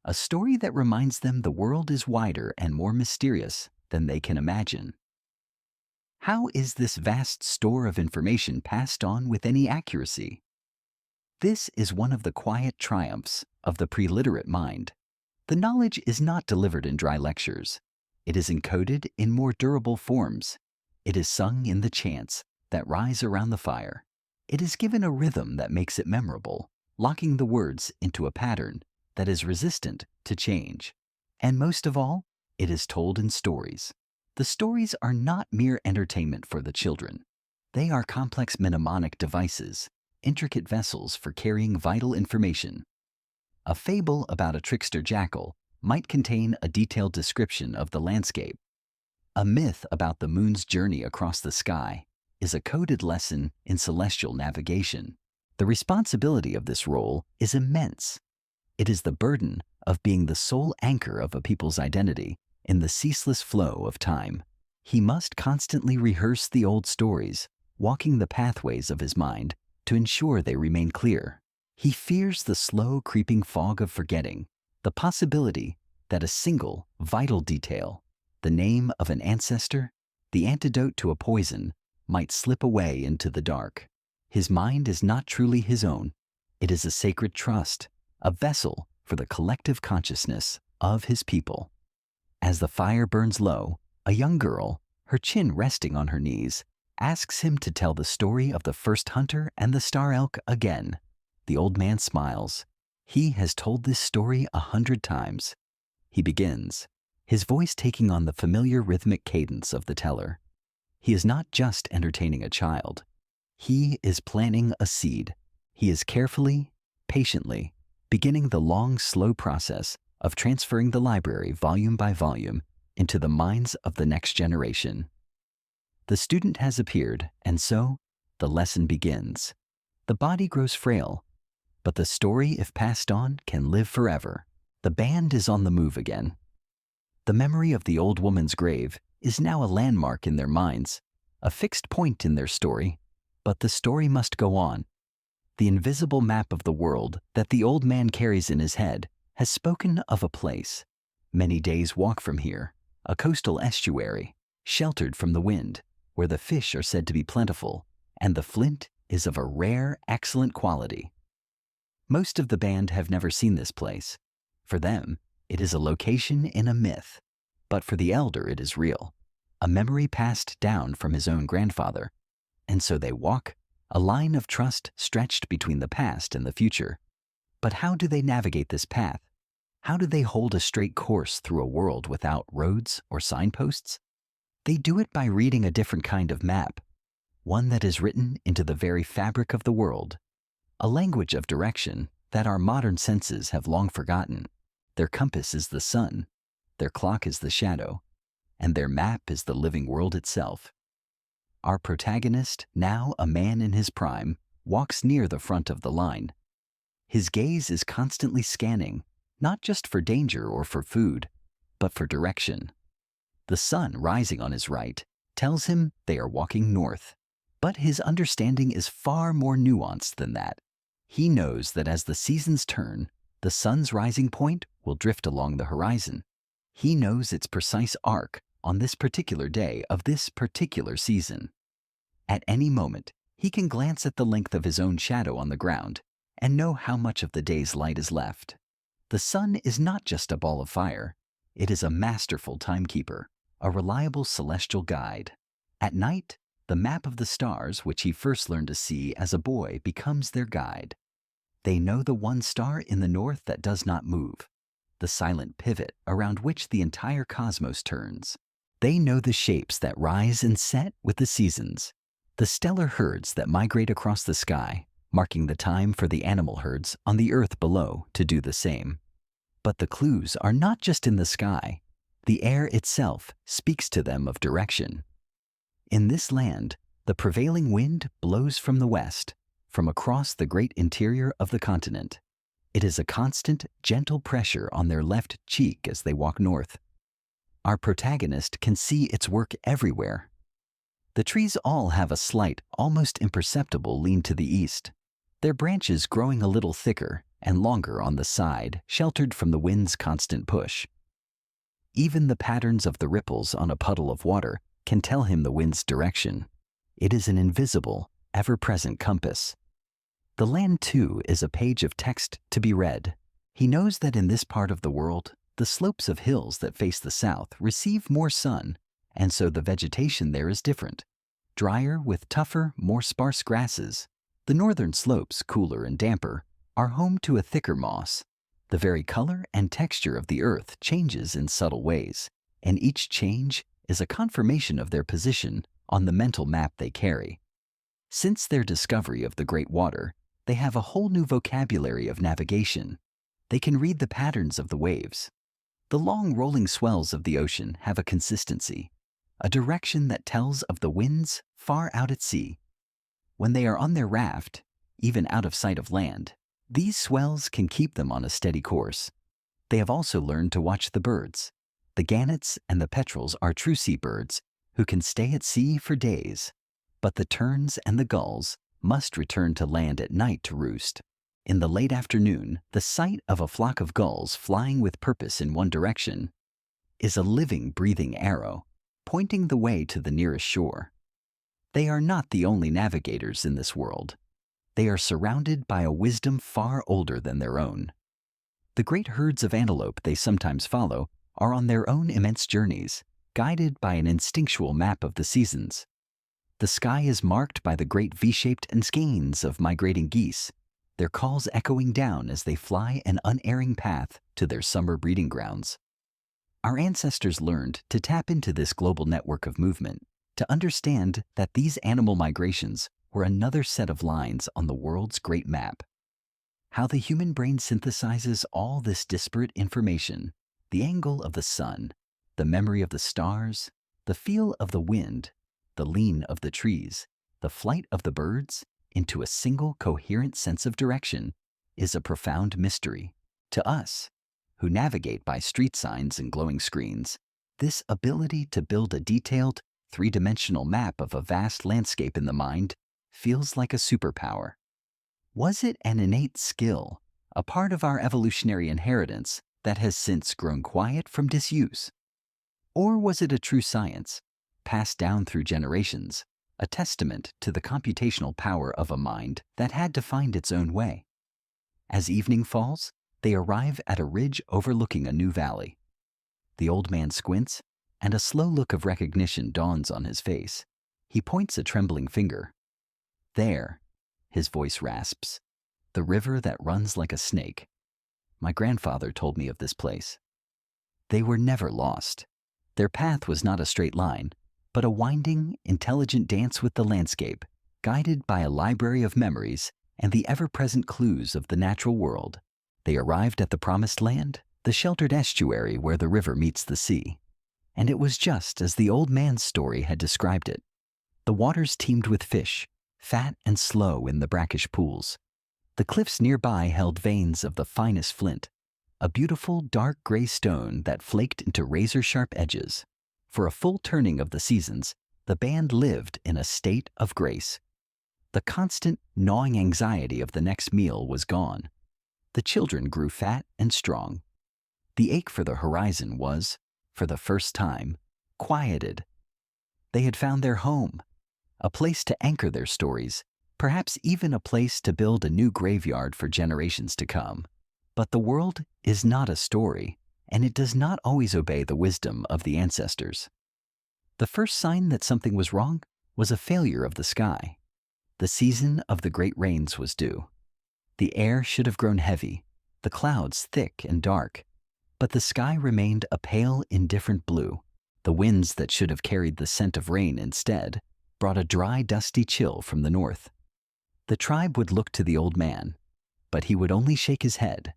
A story that reminds them the world is wider and more mysterious than they can imagine. How is this vast store of information passed on with any accuracy? This is one of the quiet triumphs of the pre-literate mind. The knowledge is not delivered in dry lectures. It is encoded in more durable forms. It is sung in the chants that rise around the fire. It is given a rhythm that makes it memorable, locking the words into a pattern that is resistant to change. And most of all, it is told in stories. The stories are not mere entertainment for the children. They are complex mnemonic devices, intricate vessels for carrying vital information. A fable about a trickster jackal might contain a detailed description of the landscape. A myth about the moon's journey across the sky is a coded lesson in celestial navigation. The responsibility of this role is immense. It is the burden of being the sole anchor of a people's identity in the ceaseless flow of time. He must constantly rehearse the old stories, walking the pathways of his mind to ensure they remain clear. He fears the slow creeping fog of forgetting, the possibility that a single, vital detail, the name of an ancestor, the antidote to a poison, might slip away into the dark. His mind is not truly his own. It is a sacred trust, a vessel for the collective consciousness of his people. As the fire burns low, a young girl, her chin resting on her knees, asks him to tell the story of the first hunter and the star elk again. The old man smiles. He has told this story 100 times. He begins, his voice taking on the familiar rhythmic cadence of the teller. He is not just entertaining a child. He is planting a seed. He is carefully, patiently, beginning the long, slow process of transferring the library volume by volume into the minds of the next generation. The student has appeared, and so the lesson begins. The body grows frail, but the story, if passed on, can live forever. The band is on the move again. The memory of the old woman's grave is now a landmark in their minds, a fixed point in their story, but the story must go on. The invisible map of the world that the old man carries in his head has spoken of a place, many days' walk from here, a coastal estuary, sheltered from the wind, where the fish are said to be plentiful, and the flint is of a rare, excellent quality. Most of the band have never seen this place. For them, it is a location in a myth, but for the elder it is real, a memory passed down from his own grandfather. And so they walk, a line of trust stretched between the past and the future. But how do they navigate this path? How do they hold a straight course through a world without roads or signposts? They do it by reading a different kind of map, one that is written into the very fabric of the world, a language of direction that our modern senses have long forgotten. Their compass is the sun, their clock is the shadow, and their map is the living world itself. Our protagonist, now a man in his prime, walks near the front of the line. His gaze is constantly scanning, not just for danger or for food, but for direction. The sun rising on his right tells him they are walking north, but his understanding is far more nuanced than that. He knows that as the seasons turn, the sun's rising point will drift along the horizon. He knows its precise arc on this particular day of this particular season. At any moment, he can glance at the length of his own shadow on the ground and know how much of the day's light is left. The sun is not just a ball of fire. It is a masterful timekeeper, a reliable celestial guide. At night, the map of the stars which he first learned to see as a boy becomes their guide. They know the one star in the north that does not move, the silent pivot around which the entire cosmos turns. They know the shapes that rise and set with the seasons, the stellar herds that migrate across the sky, marking the time for the animal herds on the earth below to do the same. But the clues are not just in the sky. The air itself speaks to them of direction. In this land, the prevailing wind blows from the west, from across the great interior of the continent. It is a constant, gentle pressure on their left cheek as they walk north. Our protagonist can see its work everywhere. The trees all have a slight, almost imperceptible lean to the east, their branches growing a little thicker and longer on the side, sheltered from the wind's constant push. Even the patterns of the ripples on a puddle of water can tell him the wind's direction. It is an invisible, ever-present compass. The land, too, is a page of text to be read. He knows that in this part of the world, the slopes of hills that face the south receive more sun, and so the vegetation there is different. Drier with tougher, more sparse grasses. The northern slopes, cooler and damper, are home to a thicker moss. The very color and texture of the earth changes in subtle ways, and each change is a confirmation of their position on the mental map they carry. Since their discovery of the great water, they have a whole new vocabulary of navigation. They can read the patterns of the waves. The long rolling swells of the ocean have a consistency, a direction that tells of the winds far out at sea. When they are on their raft, even out of sight of land, these swells can keep them on a steady course. They have also learned to watch the birds. The gannets and the petrels are true seabirds who can stay at sea for days, but the terns and the gulls must return to land at night to roost. In the late afternoon, the sight of a flock of gulls flying with purpose in one direction is a living, breathing arrow, pointing the way to the nearest shore. They are not the only navigators in this world. They are surrounded by a wisdom far older than their own. The great herds of antelope they sometimes follow are on their own immense journeys, guided by an instinctual map of the seasons. The sky is marked by the great V-shaped skeins of migrating geese, their calls echoing down as they fly an unerring path to their summer breeding grounds. Our ancestors learned to tap into this global network of movement, to understand that these animal migrations were another set of lines on the world's great map. How the human brain synthesizes all this disparate information, the angle of the sun, the memory of the stars, the feel of the wind, the lean of the trees, the flight of the birds, into a single coherent sense of direction, is a profound mystery. To us, who navigate by street signs and glowing screens, this ability to build a detailed, three-dimensional map of a vast landscape in the mind feels like a superpower. Was it an innate skill, a part of our evolutionary inheritance that has since grown quiet from disuse? Or was it a true science, passed down through generations, a testament to the computational power of a mind that had to find its own way? As evening falls, they arrive at a ridge overlooking a new valley. The old man squints, and a slow look of recognition dawns on his face. He points a trembling finger. There, his voice rasps, the river that runs like a snake. My grandfather told me of this place. They were never lost. Their path was not a straight line, but a winding, intelligent dance with the landscape, guided by a library of memories and the ever-present clues of the natural world. They arrived at the promised land, the sheltered estuary where the river meets the sea. And it was just as the old man's story had described it. The waters teemed with fish, fat and slow in the brackish pools. The cliffs nearby held veins of the finest flint. a beautiful dark gray stone that flaked into razor-sharp edges. For a full turning of the seasons, the band lived in a state of grace. The constant, gnawing anxiety of the next meal was gone. The children grew fat and strong. The ache for the horizon was, for the first time, quieted. They had found their home, a place to anchor their stories, perhaps even a place to build a new graveyard for generations to come. But the world is not a story, and it does not always obey the wisdom of the ancestors. The first sign that something was wrong was a failure of the sky. The season of the great rains was due. The air should have grown heavy, the clouds thick and dark, but the sky remained a pale, indifferent blue. The winds that should have carried the scent of rain instead brought a dry, dusty chill from the north. The tribe would look to the old man, but he would only shake his head.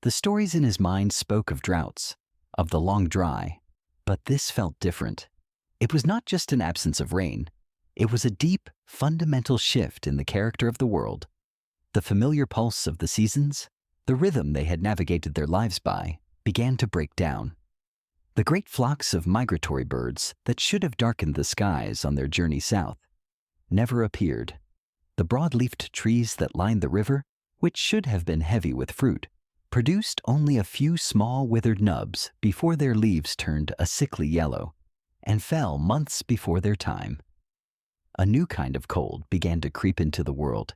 The stories in his mind spoke of droughts, of the long dry, but this felt different. It was not just an absence of rain. It was a deep, fundamental shift in the character of the world. The familiar pulse of the seasons, the rhythm they had navigated their lives by, began to break down. The great flocks of migratory birds that should have darkened the skies on their journey south never appeared. The broad-leafed trees that lined the river, which should have been heavy with fruit, produced only a few small withered nubs before their leaves turned a sickly yellow and fell months before their time. A new kind of cold began to creep into the world,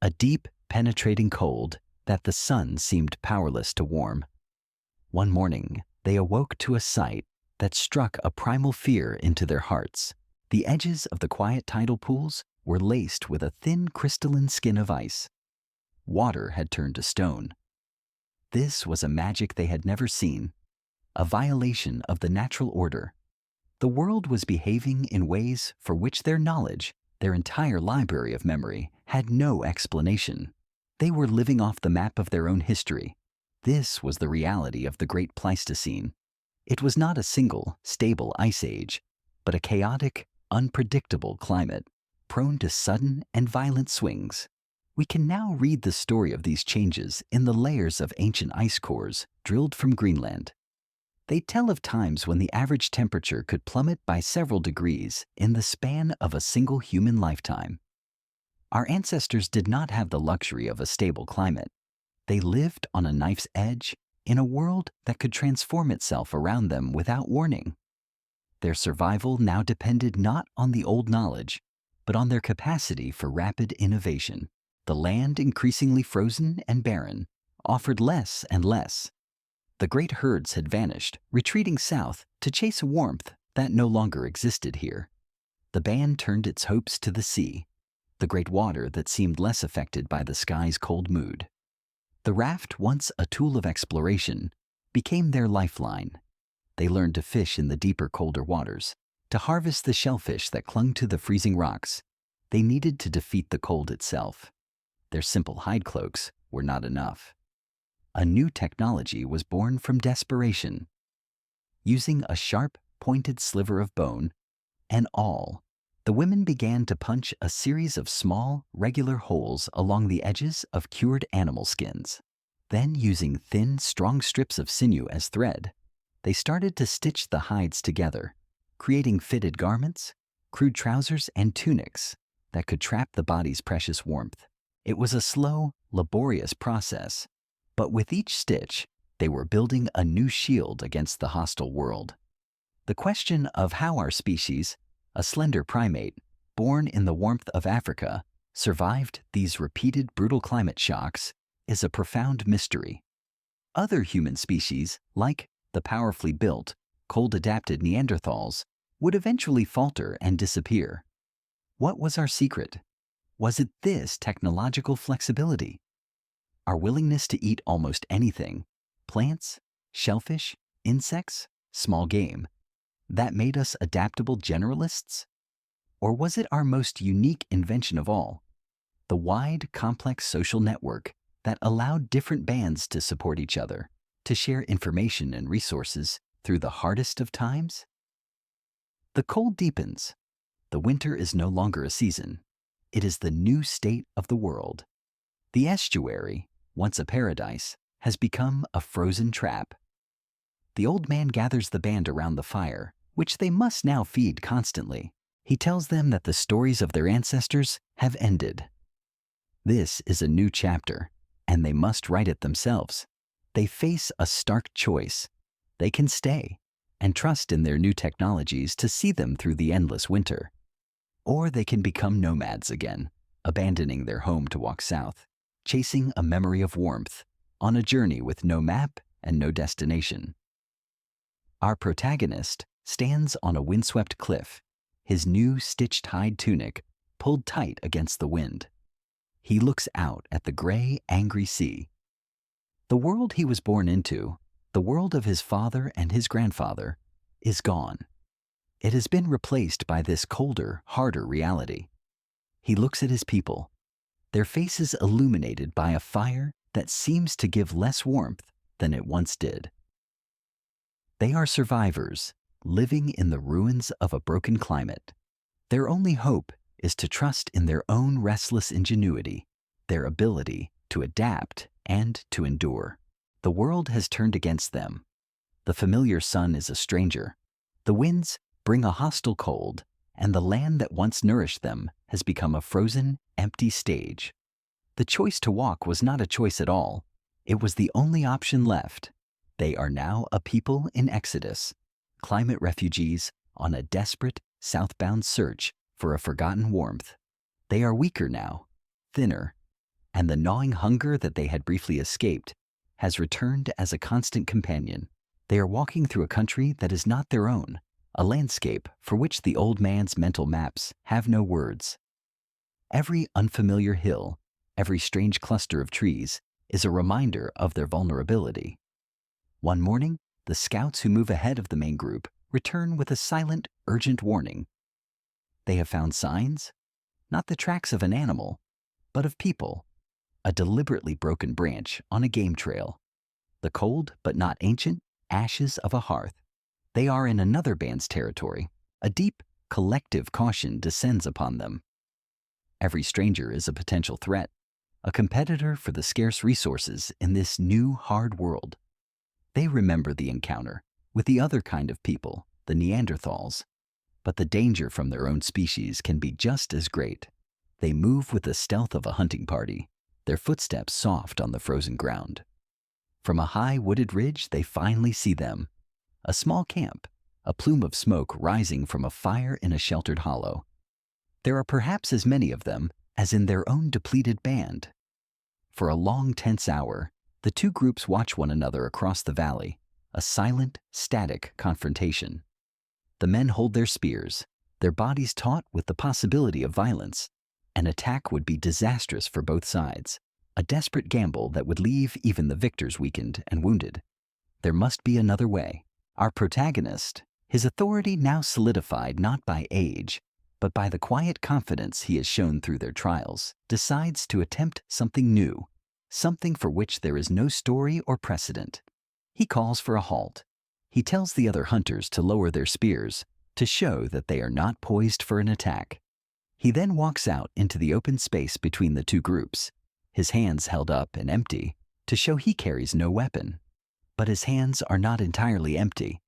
a deep, penetrating cold that the sun seemed powerless to warm. One morning, they awoke to a sight that struck a primal fear into their hearts. The edges of the quiet tidal pools were laced with a thin crystalline skin of ice. Water had turned to stone. This was a magic they had never seen, a violation of the natural order. The world was behaving in ways for which their knowledge, their entire library of memory, had no explanation. They were living off the map of their own history. This was the reality of the Great Pleistocene. It was not a single, stable ice age, but a chaotic, unpredictable climate, prone to sudden and violent swings. We can now read the story of these changes in the layers of ancient ice cores drilled from Greenland. They tell of times when the average temperature could plummet by several degrees in the span of a single human lifetime. Our ancestors did not have the luxury of a stable climate. They lived on a knife's edge in a world that could transform itself around them without warning. Their survival now depended not on the old knowledge, but on their capacity for rapid innovation. The land, increasingly frozen and barren, offered less and less. The great herds had vanished, retreating south to chase a warmth that no longer existed here. The band turned its hopes to the sea, the great water that seemed less affected by the sky's cold mood. The raft, once a tool of exploration, became their lifeline. They learned to fish in the deeper, colder waters, to harvest the shellfish that clung to the freezing rocks. They needed to defeat the cold itself. Their simple hide cloaks were not enough. A new technology was born from desperation. Using a sharp, pointed sliver of bone and awl, the women began to punch a series of small, regular holes along the edges of cured animal skins. Then, using thin, strong strips of sinew as thread, they started to stitch the hides together, creating fitted garments, crude trousers, and tunics that could trap the body's precious warmth. It was a slow, laborious process, but with each stitch, they were building a new shield against the hostile world. The question of how our species, a slender primate, born in the warmth of Africa, survived these repeated brutal climate shocks is a profound mystery. Other human species, like the powerfully built, cold-adapted Neanderthals, would eventually falter and disappear. What was our secret? Was it this technological flexibility? Our willingness to eat almost anything, plants, shellfish, insects, small game, that made us adaptable generalists? Or was it our most unique invention of all, the wide, complex social network that allowed different bands to support each other, to share information and resources through the hardest of times? The cold deepens. The winter is no longer a season. It is the new state of the world. The estuary, once a paradise, has become a frozen trap. The old man gathers the band around the fire, which they must now feed constantly. He tells them that the stories of their ancestors have ended. This is a new chapter, and they must write it themselves. They face a stark choice. They can stay and trust in their new technologies to see them through the endless winter. Or they can become nomads again, abandoning their home to walk south, chasing a memory of warmth, on a journey with no map and no destination. Our protagonist stands on a windswept cliff, his new stitched hide tunic pulled tight against the wind. He looks out at the gray, angry sea. The world he was born into, the world of his father and his grandfather, is gone. It has been replaced by this colder, harder reality. He looks at his people, their faces illuminated by a fire that seems to give less warmth than it once did. They are survivors, living in the ruins of a broken climate. Their only hope is to trust in their own restless ingenuity, their ability to adapt and to endure. The world has turned against them. The familiar sun is a stranger. The winds bring a hostile cold, and the land that once nourished them has become a frozen, empty stage. The choice to walk was not a choice at all. It was the only option left. They are now a people in exodus, climate refugees on a desperate, southbound search for a forgotten warmth. They are weaker now, thinner, and the gnawing hunger that they had briefly escaped has returned as a constant companion. They are walking through a country that is not their own, a landscape for which the old man's mental maps have no words. Every unfamiliar hill, every strange cluster of trees is a reminder of their vulnerability. One morning, the scouts who move ahead of the main group return with a silent, urgent warning. They have found signs, not the tracks of an animal, but of people, a deliberately broken branch on a game trail, the cold but not ancient ashes of a hearth. They are in another band's territory. A deep, collective caution descends upon them. Every stranger is a potential threat, a competitor for the scarce resources in this new, hard world. They remember the encounter with the other kind of people, the Neanderthals, but the danger from their own species can be just as great. They move with the stealth of a hunting party, their footsteps soft on the frozen ground. From a high wooded ridge they finally see them, a small camp, a plume of smoke rising from a fire in a sheltered hollow. There are perhaps as many of them as in their own depleted band. For a long, tense hour, the two groups watch one another across the valley, a silent, static confrontation. The men hold their spears, their bodies taut with the possibility of violence. An attack would be disastrous for both sides, a desperate gamble that would leave even the victors weakened and wounded. There must be another way. Our protagonist, his authority now solidified not by age, but by the quiet confidence he has shown through their trials, decides to attempt something new, something for which there is no story or precedent. He calls for a halt. He tells the other hunters to lower their spears, to show that they are not poised for an attack. He then walks out into the open space between the two groups, his hands held up and empty, to show he carries no weapon. But his hands are not entirely empty.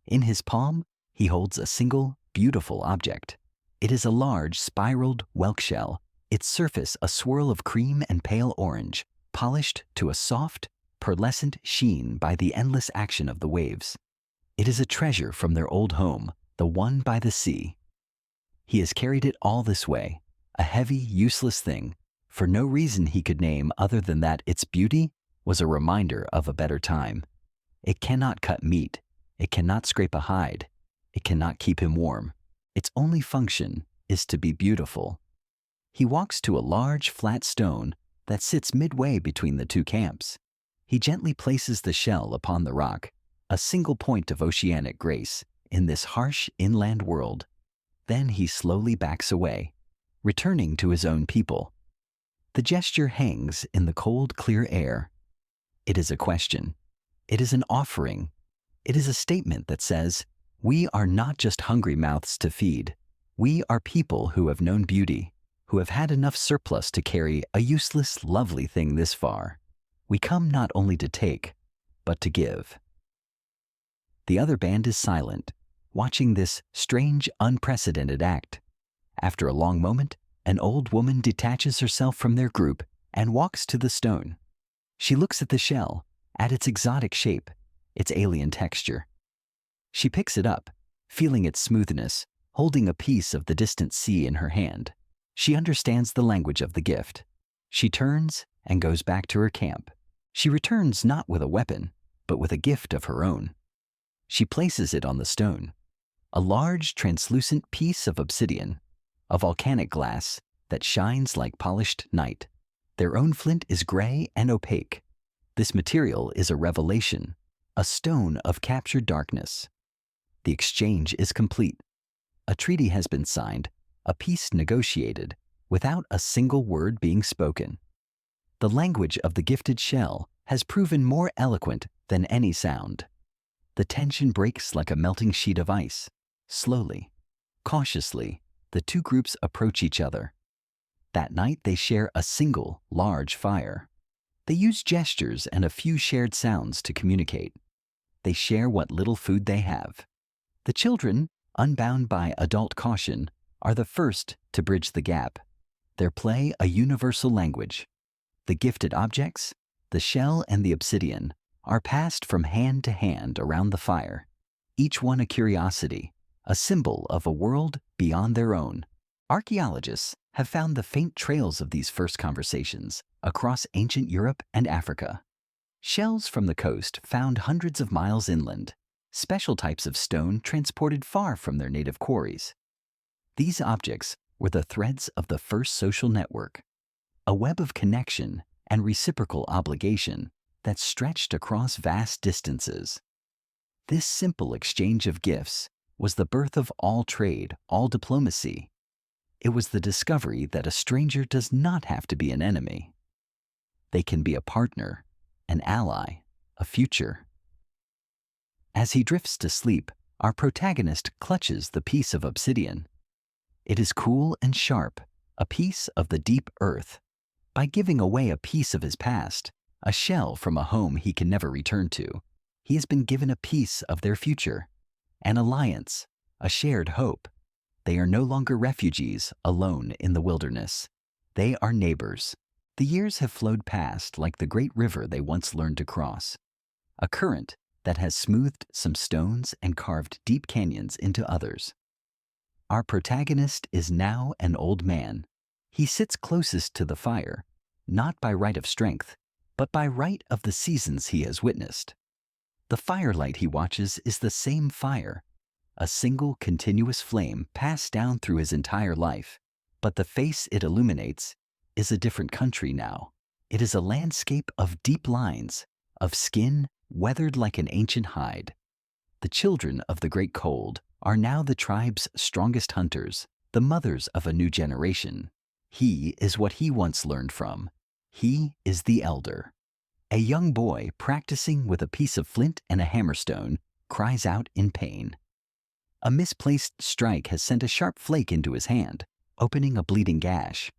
In his palm, he holds a single, beautiful object. It is a large, spiraled whelk shell, its surface a swirl of cream and pale orange, polished to a soft, pearlescent sheen by the endless action of the waves. It is a treasure from their old home, the one by the sea. He has carried it all this way, a heavy, useless thing, for no reason he could name other than that its beauty was a reminder of a better time. It cannot cut meat, it cannot scrape a hide, it cannot keep him warm. Its only function is to be beautiful. He walks to a large, flat stone that sits midway between the two camps. He gently places the shell upon the rock, a single point of oceanic grace in this harsh inland world. Then he slowly backs away, returning to his own people. The gesture hangs in the cold, clear air. It is a question. It is an offering. It is a statement that says, we are not just hungry mouths to feed. We are people who have known beauty, who have had enough surplus to carry a useless, lovely thing this far. We come not only to take, but to give. The other band is silent, watching this strange, unprecedented act. After a long moment, an old woman detaches herself from their group and walks to the stone. She looks at the shell, at its exotic shape, its alien texture. She picks it up, feeling its smoothness, holding a piece of the distant sea in her hand. She understands the language of the gift. She turns and goes back to her camp. She returns not with a weapon, but with a gift of her own. She places it on the stone, a large translucent piece of obsidian, a volcanic glass that shines like polished night. Their own flint is gray and opaque. This material is a revelation, a stone of captured darkness. The exchange is complete. A treaty has been signed, a peace negotiated, without a single word being spoken. The language of the gifted shell has proven more eloquent than any sound. The tension breaks like a melting sheet of ice. Slowly, cautiously, the two groups approach each other. That night they share a single, large fire. They use gestures and a few shared sounds to communicate. They share what little food they have. The children, unbound by adult caution, are the first to bridge the gap. Their play a universal language. The gifted objects, the shell and the obsidian, are passed from hand to hand around the fire, each one a curiosity, a symbol of a world beyond their own. Archaeologists have found the faint trails of these first conversations across ancient Europe and Africa. Shells from the coast found hundreds of miles inland, special types of stone transported far from their native quarries. These objects were the threads of the first social network, a web of connection and reciprocal obligation that stretched across vast distances. This simple exchange of gifts was the birth of all trade, all diplomacy. It was the discovery that a stranger does not have to be an enemy. They can be a partner, an ally, a future. As he drifts to sleep, our protagonist clutches the piece of obsidian. It is cool and sharp, a piece of the deep earth. By giving away a piece of his past, a shell from a home he can never return to, he has been given a piece of their future, an alliance, a shared hope. They are no longer refugees alone in the wilderness. They are neighbors. The years have flowed past like the great river they once learned to cross, a current that has smoothed some stones and carved deep canyons into others. Our protagonist is now an old man. He sits closest to the fire, not by right of strength, but by right of the seasons he has witnessed. The firelight he watches is the same fire, a single continuous flame passed down through his entire life, but the face it illuminates is a different country now. It is a landscape of deep lines, of skin weathered like an ancient hide. The children of the great cold are now the tribe's strongest hunters, the mothers of a new generation. He is what he once learned from. He is the elder. A young boy practicing with a piece of flint and a hammerstone cries out in pain. A misplaced strike has sent a sharp flake into his hand, opening a bleeding gash.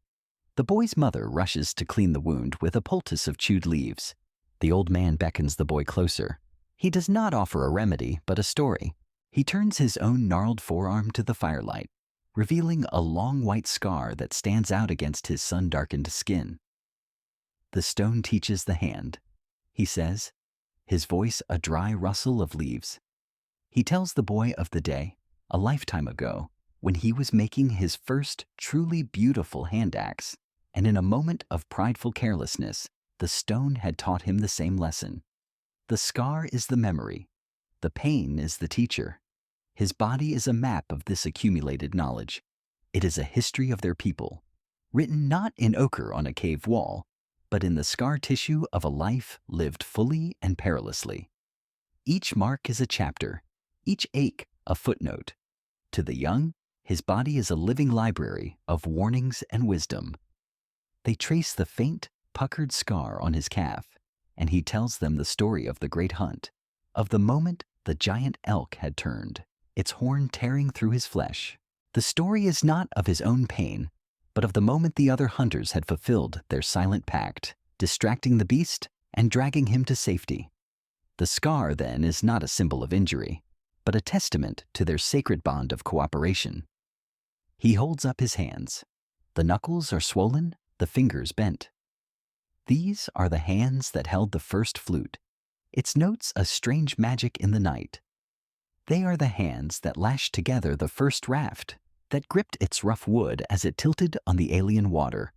The boy's mother rushes to clean the wound with a poultice of chewed leaves. The old man beckons the boy closer. He does not offer a remedy, but a story. He turns his own gnarled forearm to the firelight, revealing a long white scar that stands out against his sun-darkened skin. The stone teaches the hand, he says, his voice a dry rustle of leaves. He tells the boy of the day, a lifetime ago, when he was making his first truly beautiful hand axe, and in a moment of prideful carelessness, the stone had taught him the same lesson. The scar is the memory. The pain is the teacher. His body is a map of this accumulated knowledge. It is a history of their people, written not in ochre on a cave wall, but in the scar tissue of a life lived fully and perilously. Each mark is a chapter, each ache a footnote. To the young, his body is a living library of warnings and wisdom. They trace the faint, puckered scar on his calf, and he tells them the story of the great hunt, of the moment the giant elk had turned, its horn tearing through his flesh. The story is not of his own pain, but of the moment the other hunters had fulfilled their silent pact, distracting the beast and dragging him to safety. The scar, then, is not a symbol of injury, but a testament to their sacred bond of cooperation. He holds up his hands. The knuckles are swollen, the fingers bent. These are the hands that held the first flute. Its notes a strange magic in the night. They are the hands that lashed together the first raft, that gripped its rough wood as it tilted on the alien water.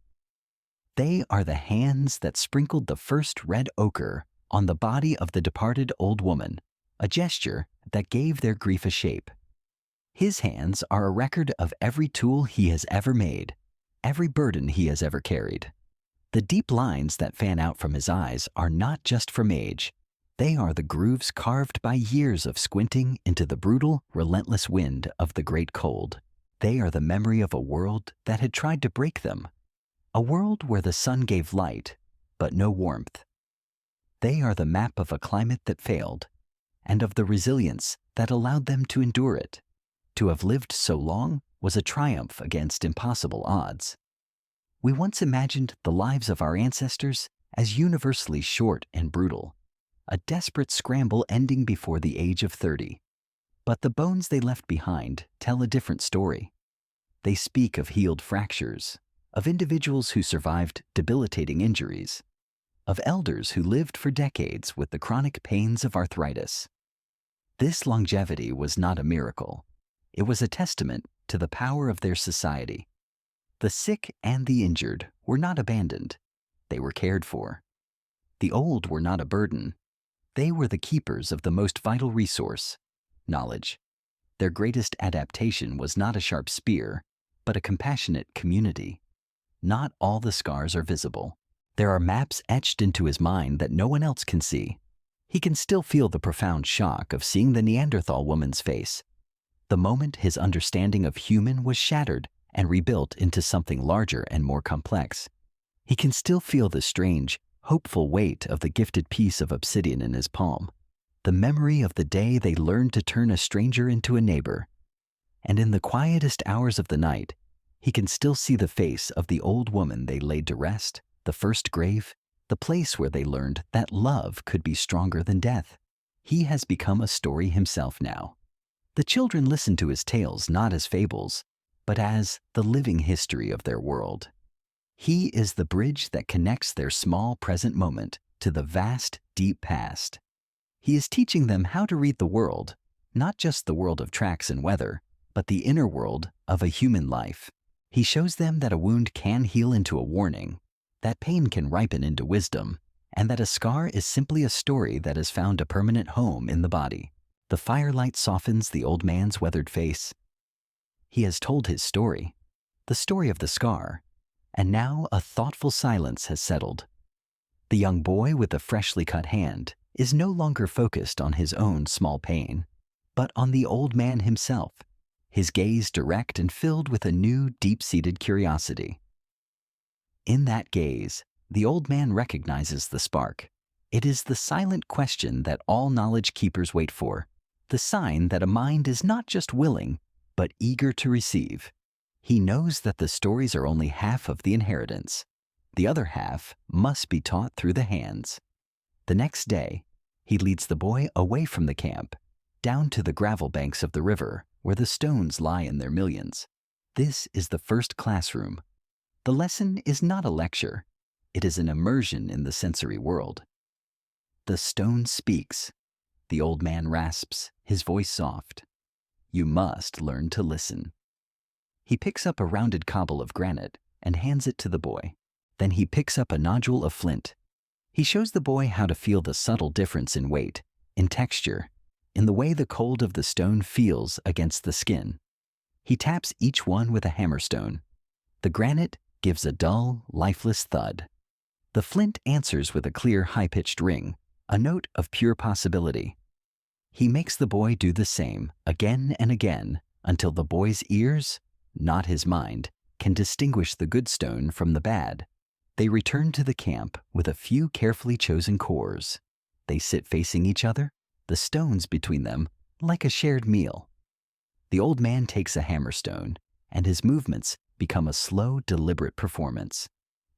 They are the hands that sprinkled the first red ochre on the body of the departed old woman, a gesture that gave their grief a shape. His hands are a record of every tool he has ever made, every burden he has ever carried. The deep lines that fan out from his eyes are not just from age. They are the grooves carved by years of squinting into the brutal, relentless wind of the great cold. They are the memory of a world that had tried to break them, a world where the sun gave light, but no warmth. They are the map of a climate that failed, and of the resilience that allowed them to endure it. To have lived so long was a triumph against impossible odds. We once imagined the lives of our ancestors as universally short and brutal, a desperate scramble ending before the age of 30. But the bones they left behind tell a different story. They speak of healed fractures, of individuals who survived debilitating injuries, of elders who lived for decades with the chronic pains of arthritis. This longevity was not a miracle. It was a testament to the power of their society. The sick and the injured were not abandoned. They were cared for. The old were not a burden. They were the keepers of the most vital resource, knowledge. Their greatest adaptation was not a sharp spear, but a compassionate community. Not all the scars are visible. There are maps etched into his mind that no one else can see. He can still feel the profound shock of seeing the Neanderthal woman's face. The moment his understanding of human was shattered and rebuilt into something larger and more complex. He can still feel the strange, hopeful weight of the gifted piece of obsidian in his palm, the memory of the day they learned to turn a stranger into a neighbor. And in the quietest hours of the night, he can still see the face of the old woman they laid to rest, the first grave, the place where they learned that love could be stronger than death. He has become a story himself now. The children listen to his tales not as fables, but as the living history of their world. He is the bridge that connects their small present moment to the vast, deep past. He is teaching them how to read the world, not just the world of tracks and weather, but the inner world of a human life. He shows them that a wound can heal into a warning, that pain can ripen into wisdom, and that a scar is simply a story that has found a permanent home in the body. The firelight softens the old man's weathered face. He has told his story, the story of the scar, and now a thoughtful silence has settled. The young boy with the freshly cut hand is no longer focused on his own small pain, but on the old man himself, his gaze direct and filled with a new, deep-seated curiosity. In that gaze, the old man recognizes the spark. It is the silent question that all knowledge keepers wait for, the sign that a mind is not just willing, but eager to receive. He knows that the stories are only half of the inheritance. The other half must be taught through the hands. The next day, he leads the boy away from the camp, down to the gravel banks of the river, where the stones lie in their millions. This is the first classroom. The lesson is not a lecture. It is an immersion in the sensory world. The stone speaks. The old man rasps, his voice soft. You must learn to listen. He picks up a rounded cobble of granite and hands it to the boy. Then he picks up a nodule of flint. He shows the boy how to feel the subtle difference in weight, in texture, in the way the cold of the stone feels against the skin. He taps each one with a hammerstone. The granite gives a dull, lifeless thud. The flint answers with a clear, high-pitched ring, a note of pure possibility. He makes the boy do the same, again and again, until the boy's ears, not his mind, can distinguish the good stone from the bad. They return to the camp with a few carefully chosen cores. They sit facing each other, the stones between them, like a shared meal. The old man takes a hammerstone, and his movements become a slow, deliberate performance.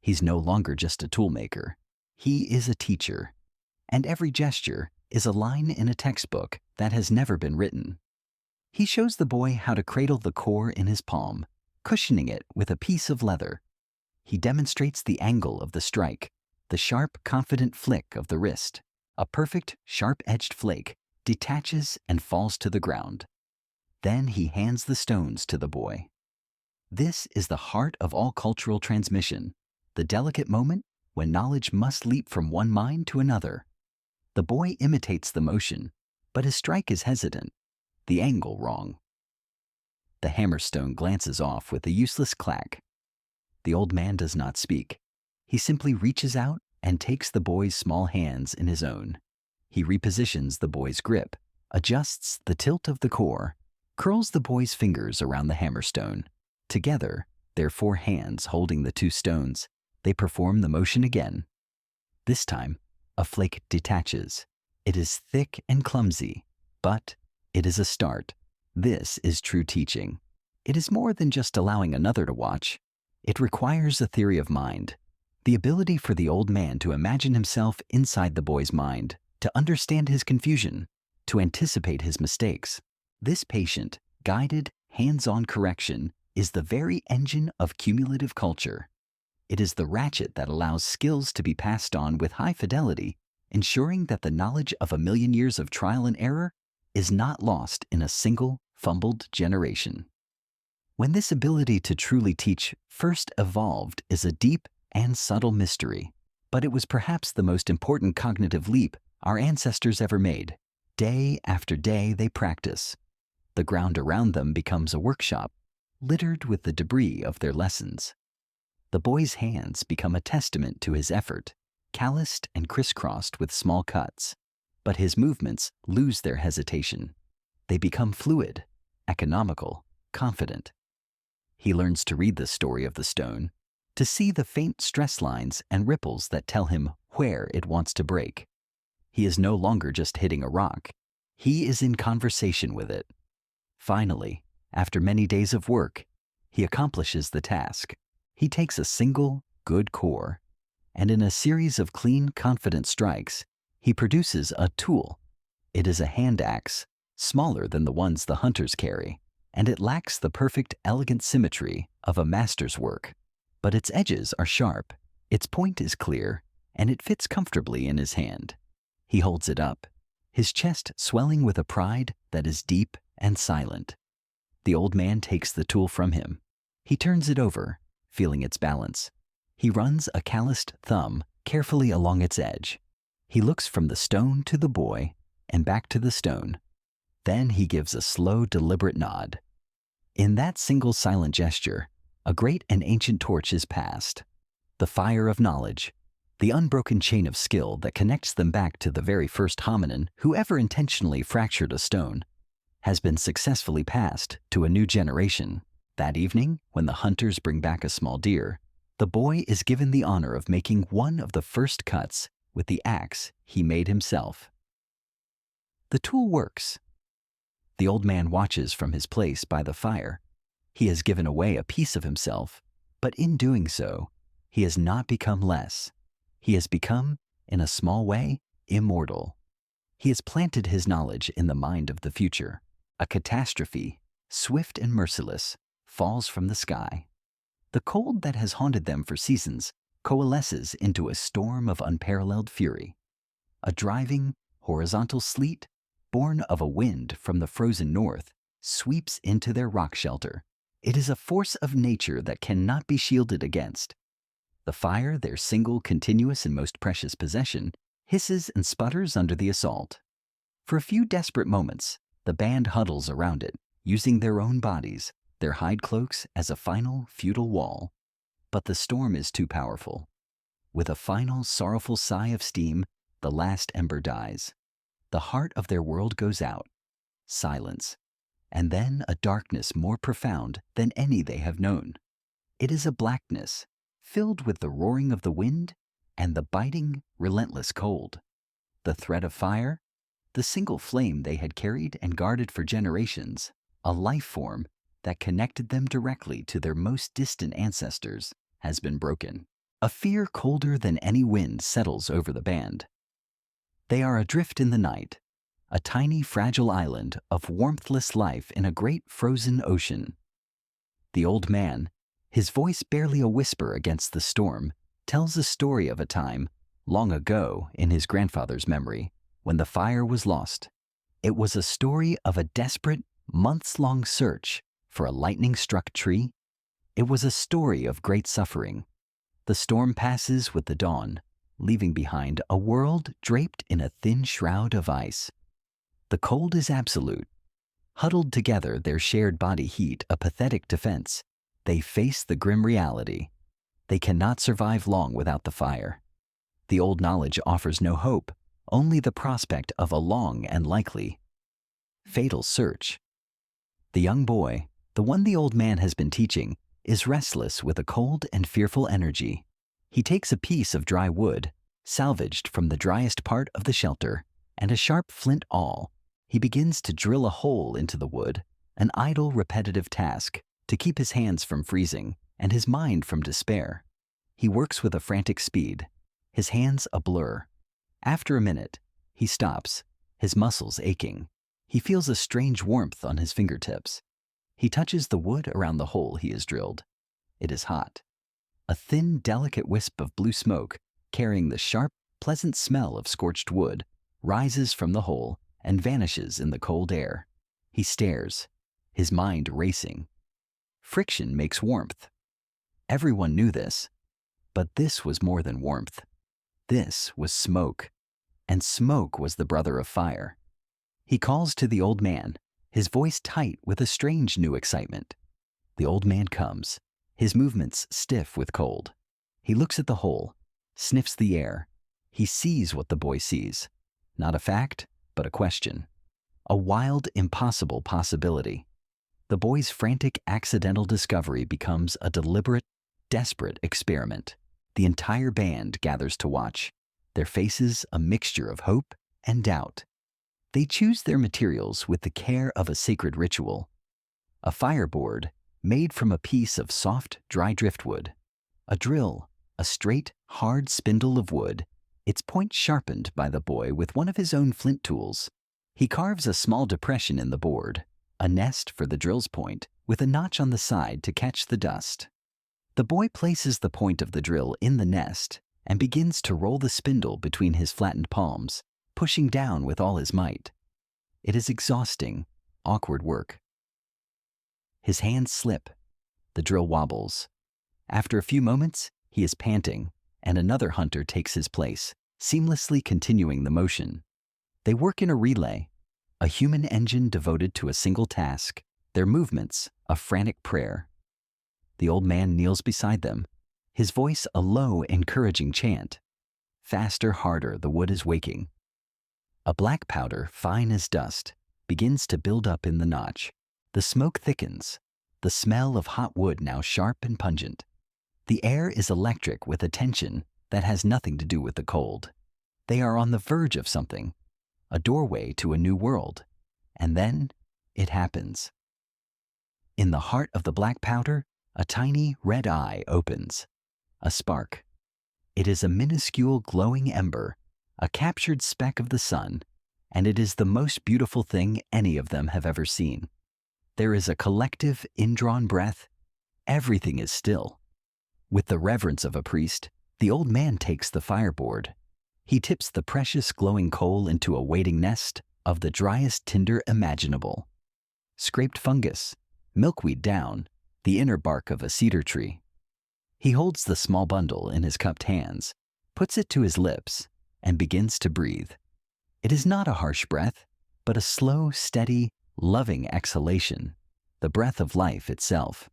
He's no longer just a toolmaker. He is a teacher, and every gesture is a line in a textbook that has never been written. He shows the boy how to cradle the core in his palm, cushioning it with a piece of leather. He demonstrates the angle of the strike, the sharp, confident flick of the wrist. A perfect, sharp-edged flake detaches and falls to the ground. Then he hands the stones to the boy. This is the heart of all cultural transmission, the delicate moment when knowledge must leap from one mind to another. The boy imitates the motion, but his strike is hesitant, the angle wrong. The hammerstone glances off with a useless clack. The old man does not speak. He simply reaches out and takes the boy's small hands in his own. He repositions the boy's grip, adjusts the tilt of the core, curls the boy's fingers around the hammerstone. Together, their 4 hands holding the 2 stones, they perform the motion again. This time, a flake detaches. It is thick and clumsy, but it is a start. This is true teaching. It is more than just allowing another to watch. It requires a theory of mind, the ability for the old man to imagine himself inside the boy's mind, to understand his confusion, to anticipate his mistakes. This patient, guided, hands-on correction is the very engine of cumulative culture. It is the ratchet that allows skills to be passed on with high fidelity, ensuring that the knowledge of a million years of trial and error is not lost in a single, fumbled generation. When this ability to truly teach first evolved is a deep and subtle mystery, but it was perhaps the most important cognitive leap our ancestors ever made. Day after day they practice. The ground around them becomes a workshop, littered with the debris of their lessons. The boy's hands become a testament to his effort, calloused and crisscrossed with small cuts, but his movements lose their hesitation. They become fluid, economical, confident. He learns to read the story of the stone, to see the faint stress lines and ripples that tell him where it wants to break. He is no longer just hitting a rock. He is in conversation with it. Finally, after many days of work, he accomplishes the task. He takes a single, good core, and in a series of clean, confident strikes, he produces a tool. It is a hand axe, smaller than the ones the hunters carry, and it lacks the perfect, elegant symmetry of a master's work. But its edges are sharp, its point is clear, and it fits comfortably in his hand. He holds it up, his chest swelling with a pride that is deep and silent. The old man takes the tool from him. He turns it over, feeling its balance. He runs a calloused thumb carefully along its edge. He looks from the stone to the boy and back to the stone. Then he gives a slow, deliberate nod. In that single silent gesture, a great and ancient torch is passed. The fire of knowledge, the unbroken chain of skill that connects them back to the very first hominin who ever intentionally fractured a stone, has been successfully passed to a new generation. That evening, when the hunters bring back a small deer, the boy is given the honor of making one of the first cuts with the axe he made himself. The tool works. The old man watches from his place by the fire. He has given away a piece of himself, but in doing so, he has not become less. He has become, in a small way, immortal. He has planted his knowledge in the mind of the future. A catastrophe, swift and merciless, falls from the sky. The cold that has haunted them for seasons coalesces into a storm of unparalleled fury. A driving, horizontal sleet, born of a wind from the frozen north, sweeps into their rock shelter. It is a force of nature that cannot be shielded against. The fire, their single, continuous, and most precious possession, hisses and sputters under the assault. For a few desperate moments, the band huddles around it, using their own bodies, their hide cloaks as a final, futile wall. But the storm is too powerful. With a final, sorrowful sigh of steam, the last ember dies. The heart of their world goes out. Silence. And then a darkness more profound than any they have known. It is a blackness, filled with the roaring of the wind and the biting, relentless cold. The thread of fire, the single flame they had carried and guarded for generations, a life form that connected them directly to their most distant ancestors, has been broken. A fear colder than any wind settles over the band. They are adrift in the night, a tiny fragile island of warmthless life in a great frozen ocean. The old man, his voice barely a whisper against the storm, tells a story of a time, long ago in his grandfather's memory, when the fire was lost. It was a story of a desperate, months-long search for a lightning-struck tree. It was a story of great suffering. The storm passes with the dawn, leaving behind a world draped in a thin shroud of ice. The cold is absolute. Huddled together, their shared body heat a pathetic defense. They face the grim reality. They cannot survive long without the fire. The old knowledge offers no hope, only the prospect of a long and likely fatal search. The young boy, the one the old man has been teaching, is restless with a cold and fearful energy. He takes a piece of dry wood, salvaged from the driest part of the shelter, and a sharp flint awl. He begins to drill a hole into the wood, an idle, repetitive task to keep his hands from freezing and his mind from despair. He works with a frantic speed, his hands a blur. After a minute, he stops, his muscles aching. He feels a strange warmth on his fingertips. He touches the wood around the hole he has drilled. It is hot. A thin, delicate wisp of blue smoke, carrying the sharp, pleasant smell of scorched wood, rises from the hole and vanishes in the cold air. He stares, his mind racing. Friction makes warmth. Everyone knew this, but this was more than warmth. This was smoke, and smoke was the brother of fire. He calls to the old man, his voice tight with a strange new excitement. The old man comes, his movements stiff with cold. He looks at the hole, sniffs the air. He sees what the boy sees. Not a fact, but a question. A wild, impossible possibility. The boy's frantic, accidental discovery becomes a deliberate, desperate experiment. The entire band gathers to watch, their faces a mixture of hope and doubt. They choose their materials with the care of a sacred ritual. A fireboard made from a piece of soft, dry driftwood. A drill, a straight, hard spindle of wood, its point sharpened by the boy with one of his own flint tools. He carves a small depression in the board, a nest for the drill's point, with a notch on the side to catch the dust. The boy places the point of the drill in the nest and begins to roll the spindle between his flattened palms, pushing down with all his might. It is exhausting, awkward work. His hands slip. The drill wobbles. After a few moments, he is panting, and another hunter takes his place, seamlessly continuing the motion. They work in a relay, a human engine devoted to a single task, their movements a frantic prayer. The old man kneels beside them, his voice a low, encouraging chant. Faster, harder, the wood is waking. A black powder, fine as dust, begins to build up in the notch. The smoke thickens, the smell of hot wood now sharp and pungent. The air is electric with a tension that has nothing to do with the cold. They are on the verge of something, a doorway to a new world. And then it happens. In the heart of the black powder, a tiny red eye opens. A spark. It is a minuscule glowing ember, a captured speck of the sun, and it is the most beautiful thing any of them have ever seen. There is a collective, indrawn breath. Everything is still. With the reverence of a priest, the old man takes the fireboard. He tips the precious glowing coal into a waiting nest of the driest tinder imaginable. Scraped fungus, milkweed down, the inner bark of a cedar tree. He holds the small bundle in his cupped hands, puts it to his lips, and begins to breathe. It is not a harsh breath, but a slow, steady, loving exhalation, the breath of life itself.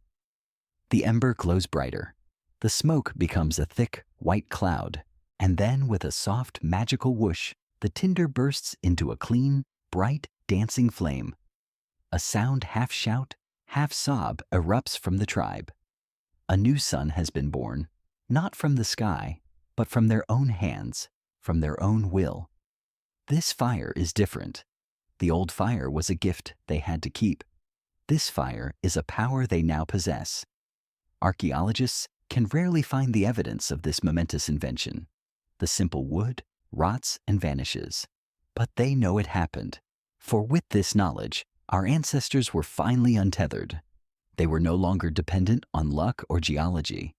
The ember glows brighter. The smoke becomes a thick, white cloud, and then with a soft, magical whoosh, the tinder bursts into a clean, bright, dancing flame. A sound half shout, half sob erupts from the tribe. A new son has been born, not from the sky, but from their own hands, from their own will. This fire is different. The old fire was a gift they had to keep. This fire is a power they now possess. Archaeologists, can rarely find the evidence of this momentous invention. The simple wood rots and vanishes. But they know it happened, for with this knowledge, our ancestors were finally untethered. They were no longer dependent on luck or geology.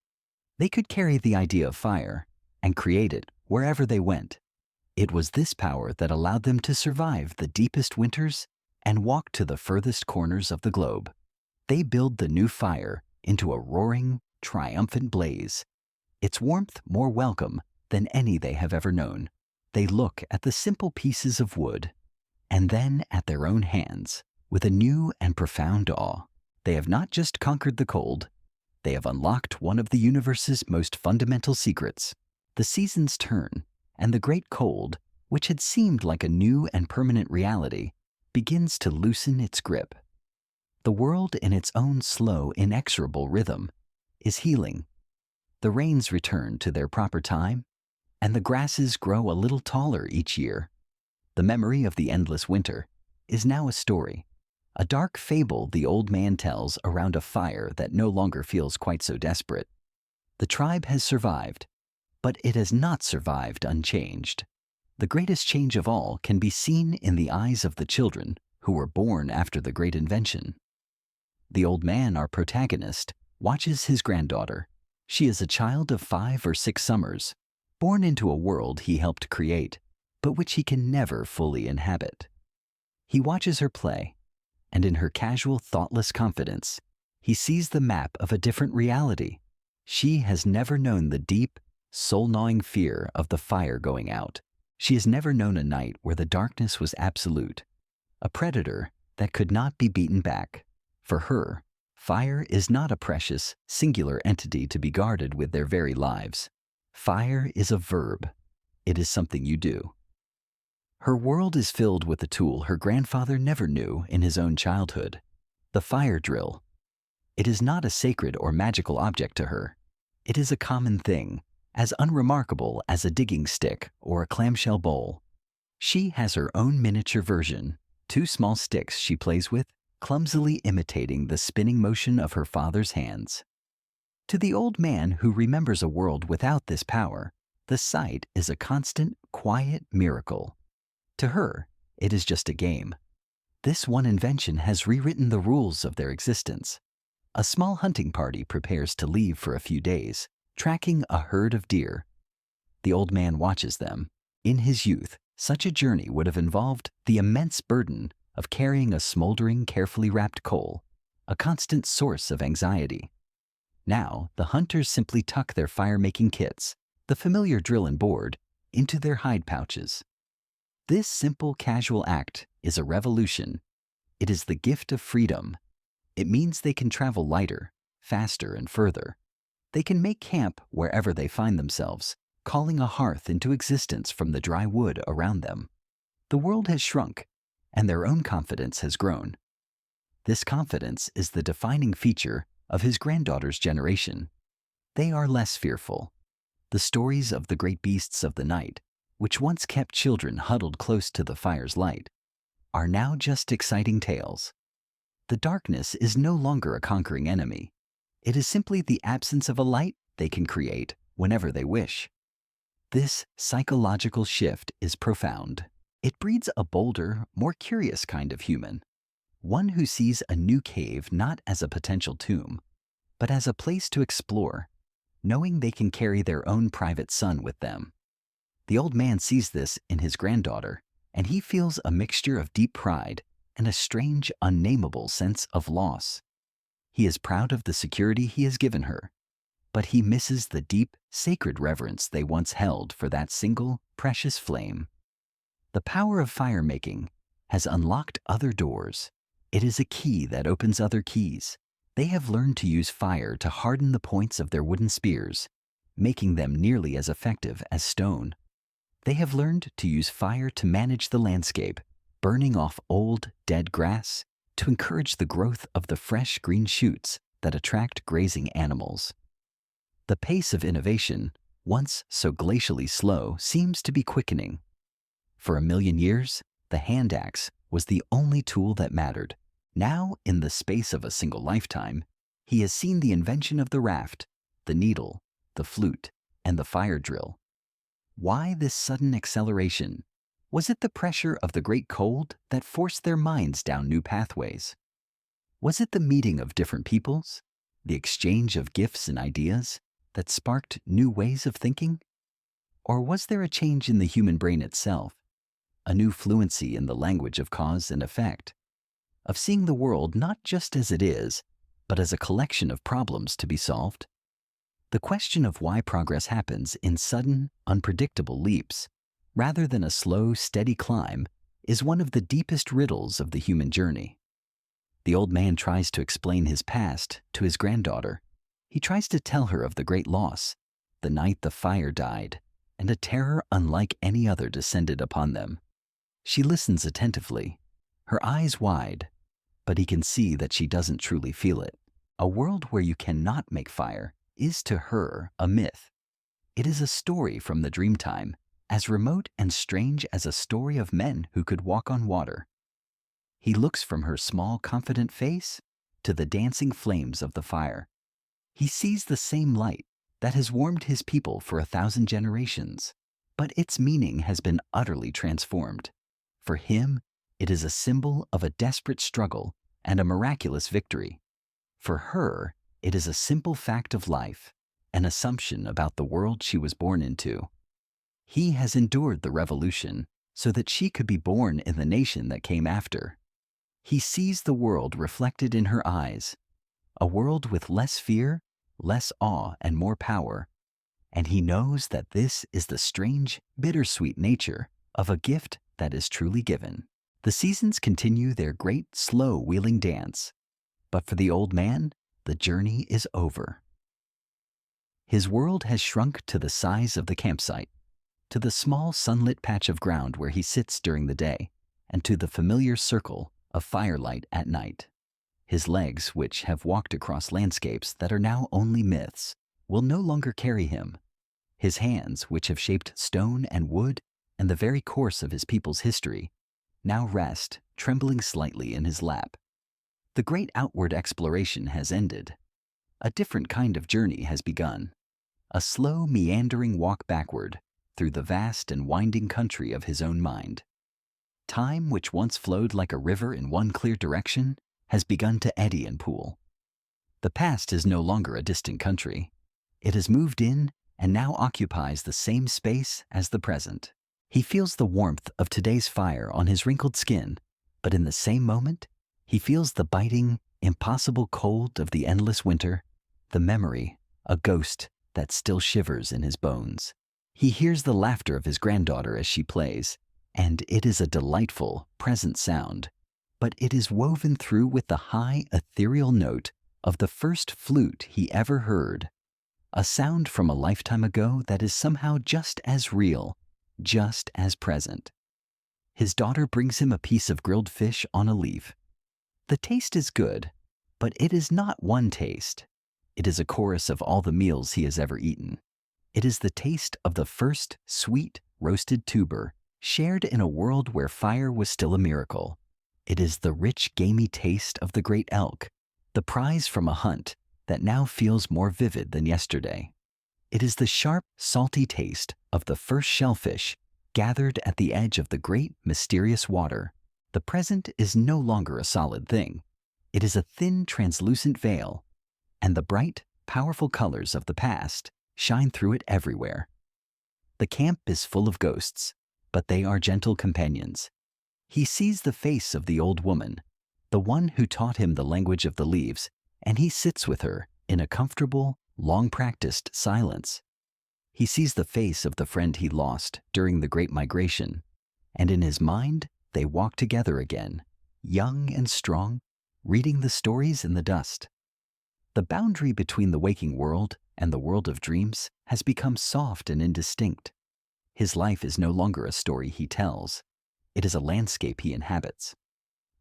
They could carry the idea of fire and create it wherever they went. It was this power that allowed them to survive the deepest winters and walk to the furthest corners of the globe. They build the new fire into a roaring, triumphant blaze, its warmth more welcome than any they have ever known. They look at the simple pieces of wood and then at their own hands with a new and profound awe. They have not just conquered the cold, they have unlocked one of the universe's most fundamental secrets. The seasons turn, and the great cold, which had seemed like a new and permanent reality, begins to loosen its grip. The world, in its own slow, inexorable rhythm, is healing. The rains return to their proper time, and the grasses grow a little taller each year. The memory of the endless winter is now a story, a dark fable the old man tells around a fire that no longer feels quite so desperate. The tribe has survived, but it has not survived unchanged. The greatest change of all can be seen in the eyes of the children who were born after the great invention. The old man, our protagonist, watches his granddaughter. She is a child of 5 or 6 summers, born into a world he helped create, but which he can never fully inhabit. He watches her play, and in her casual, thoughtless confidence, he sees the map of a different reality. She has never known the deep, soul-gnawing fear of the fire going out. She has never known a night where the darkness was absolute, a predator that could not be beaten back. For her, fire is not a precious, singular entity to be guarded with their very lives. Fire is a verb. It is something you do. Her world is filled with a tool her grandfather never knew in his own childhood, the fire drill. It is not a sacred or magical object to her. It is a common thing, as unremarkable as a digging stick or a clamshell bowl. She has her own miniature version, 2 small sticks she plays with, clumsily imitating the spinning motion of her father's hands. To the old man who remembers a world without this power, the sight is a constant, quiet miracle. To her, it is just a game. This one invention has rewritten the rules of their existence. A small hunting party prepares to leave for a few days, tracking a herd of deer. The old man watches them. In his youth, such a journey would have involved the immense burden of carrying a smoldering, carefully wrapped coal, a constant source of anxiety. Now, the hunters simply tuck their fire-making kits, the familiar drill and board, into their hide pouches. This simple, casual act is a revolution. It is the gift of freedom. It means they can travel lighter, faster, and further. They can make camp wherever they find themselves, calling a hearth into existence from the dry wood around them. The world has shrunk, and their own confidence has grown. This confidence is the defining feature of his granddaughter's generation. They are less fearful. The stories of the great beasts of the night, which once kept children huddled close to the fire's light, are now just exciting tales. The darkness is no longer a conquering enemy. It is simply the absence of a light they can create whenever they wish. This psychological shift is profound. It breeds a bolder, more curious kind of human, one who sees a new cave not as a potential tomb, but as a place to explore, knowing they can carry their own private sun with them. The old man sees this in his granddaughter, and he feels a mixture of deep pride and a strange, unnameable sense of loss. He is proud of the security he has given her, but he misses the deep, sacred reverence they once held for that single, precious flame. The power of fire-making has unlocked other doors. It is a key that opens other keys. They have learned to use fire to harden the points of their wooden spears, making them nearly as effective as stone. They have learned to use fire to manage the landscape, burning off old, dead grass to encourage the growth of the fresh green shoots that attract grazing animals. The pace of innovation, once so glacially slow, seems to be quickening. For 1,000,000 years, the hand axe was the only tool that mattered. Now, in the space of a single lifetime, he has seen the invention of the raft, the needle, the flute, and the fire drill. Why this sudden acceleration? Was it the pressure of the great cold that forced their minds down new pathways? Was it the meeting of different peoples, the exchange of gifts and ideas that sparked new ways of thinking? Or was there a change in the human brain itself, a new fluency in the language of cause and effect, of seeing the world not just as it is, but as a collection of problems to be solved? The question of why progress happens in sudden, unpredictable leaps, rather than a slow, steady climb, is one of the deepest riddles of the human journey. The old man tries to explain his past to his granddaughter. He tries to tell her of the great loss, the night the fire died, and a terror unlike any other descended upon them. She listens attentively, her eyes wide, but he can see that she doesn't truly feel it. A world where you cannot make fire is to her a myth. It is a story from the dreamtime, as remote and strange as a story of men who could walk on water. He looks from her small, confident face to the dancing flames of the fire. He sees the same light that has warmed his people for 1,000 generations, but its meaning has been utterly transformed. For him, it is a symbol of a desperate struggle and a miraculous victory. For her, it is a simple fact of life, an assumption about the world she was born into. He has endured the revolution so that she could be born in the nation that came after. He sees the world reflected in her eyes, a world with less fear, less awe, and more power. And he knows that this is the strange, bittersweet nature of a gift that is truly given. The seasons continue their great, slow wheeling dance, but for the old man, the journey is over. His world has shrunk to the size of the campsite, to the small sunlit patch of ground where he sits during the day, and to the familiar circle of firelight at night. His legs, which have walked across landscapes that are now only myths, will no longer carry him. His hands, which have shaped stone and wood and the very course of his people's history, now rest, trembling slightly in his lap. The great outward exploration has ended. A different kind of journey has begun. A slow, meandering walk backward through the vast and winding country of his own mind. Time, which once flowed like a river in one clear direction, has begun to eddy and pool. The past is no longer a distant country. It has moved in and now occupies the same space as the present. He feels the warmth of today's fire on his wrinkled skin, but in the same moment, he feels the biting, impossible cold of the endless winter, the memory, a ghost that still shivers in his bones. He hears the laughter of his granddaughter as she plays, and it is a delightful, present sound, but it is woven through with the high, ethereal note of the first flute he ever heard, a sound from a lifetime ago that is somehow just as real, just as present. His daughter brings him a piece of grilled fish on a leaf. The taste is good, but it is not one taste. It is a chorus of all the meals he has ever eaten. It is the taste of the first sweet, roasted tuber, shared in a world where fire was still a miracle. It is the rich, gamey taste of the great elk, the prize from a hunt that now feels more vivid than yesterday. It is the sharp, salty taste of the first shellfish gathered at the edge of the great, mysterious water. The present is no longer a solid thing. It is a thin, translucent veil, and the bright, powerful colors of the past shine through it everywhere. The camp is full of ghosts, but they are gentle companions. He sees the face of the old woman, the one who taught him the language of the leaves, and he sits with her in a comfortable, long-practiced silence. He sees the face of the friend he lost during the Great Migration, and in his mind, they walk together again, young and strong, reading the stories in the dust. The boundary between the waking world and the world of dreams has become soft and indistinct. His life is no longer a story he tells. It is a landscape he inhabits.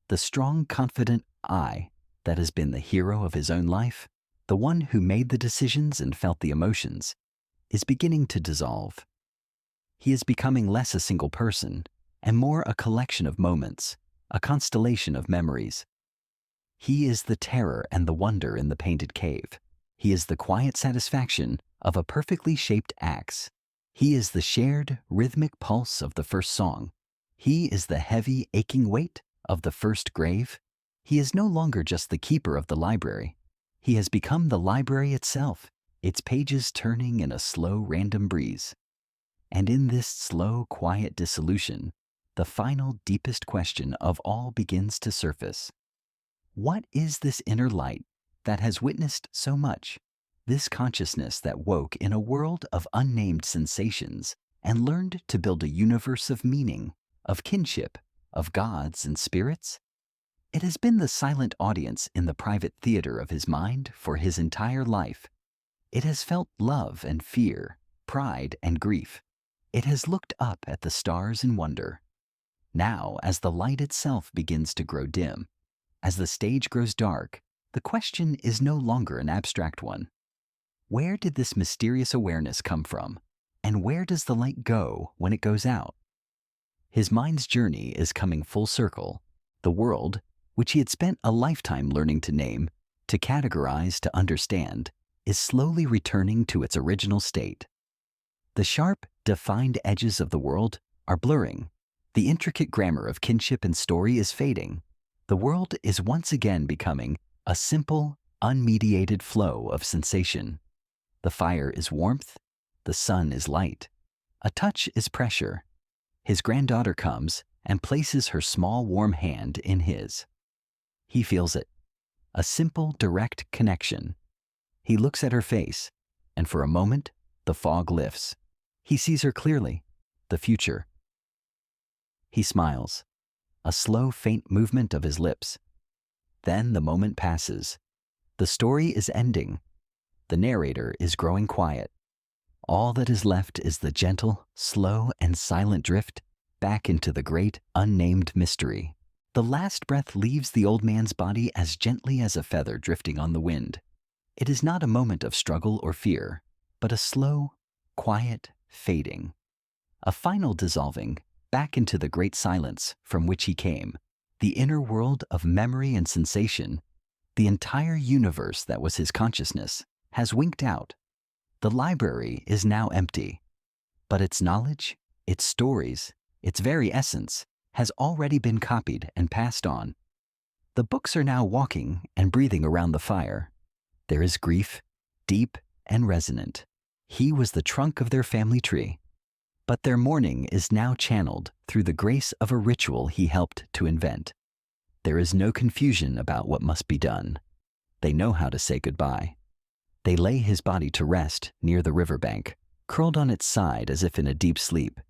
The strong, confident I that has been the hero of his own life, the one who made the decisions and felt the emotions, is beginning to dissolve. He is becoming less a single person and more a collection of moments, a constellation of memories. He is the terror and the wonder in the painted cave, He is the quiet satisfaction of a perfectly shaped axe. He is the shared, rhythmic pulse of the first song. He is the heavy, aching weight of the first grave. He is no longer just the keeper of the library. He has become the library itself, its pages turning in a slow, random breeze. And in this slow, quiet dissolution, the final, deepest question of all begins to surface. What is this inner light that has witnessed so much? This consciousness that woke in a world of unnamed sensations and learned to build a universe of meaning, of kinship, of gods and spirits? It has been the silent audience in the private theater of his mind for his entire life. It has felt love and fear, pride and grief. It has looked up at the stars in wonder. Now, as the light itself begins to grow dim, as the stage grows dark, the question is no longer an abstract one. Where did this mysterious awareness come from? And where does the light go when it goes out? His mind's journey is coming full circle. The world, which he had spent a lifetime learning to name, to categorize, to understand, is slowly returning to its original state. The sharp, defined edges of the world are blurring. The intricate grammar of kinship and story is fading. The world is once again becoming a simple, unmediated flow of sensation. The fire is warmth, the sun is light, a touch is pressure. His granddaughter comes and places her small warm hand in his. He feels it, a simple, direct connection. He looks at her face, and for a moment, the fog lifts. He sees her clearly, the future. He smiles, a slow, faint movement of his lips. Then the moment passes. The story is ending. The narrator is growing quiet. All that is left is the gentle, slow, and silent drift back into the great, unnamed mystery. The last breath leaves the old man's body as gently as a feather drifting on the wind. It is not a moment of struggle or fear, but a slow, quiet fading. A final dissolving back into the great silence from which he came, the inner world of memory and sensation. The entire universe that was his consciousness has winked out. The library is now empty, but its knowledge, its stories, its very essence has already been copied and passed on. The books are now walking and breathing around the fire. There is grief, deep and resonant. He was the trunk of their family tree. But their mourning is now channeled through the grace of a ritual he helped to invent. There is no confusion about what must be done. They know how to say goodbye. They lay his body to rest near the riverbank, curled on its side as if in a deep sleep.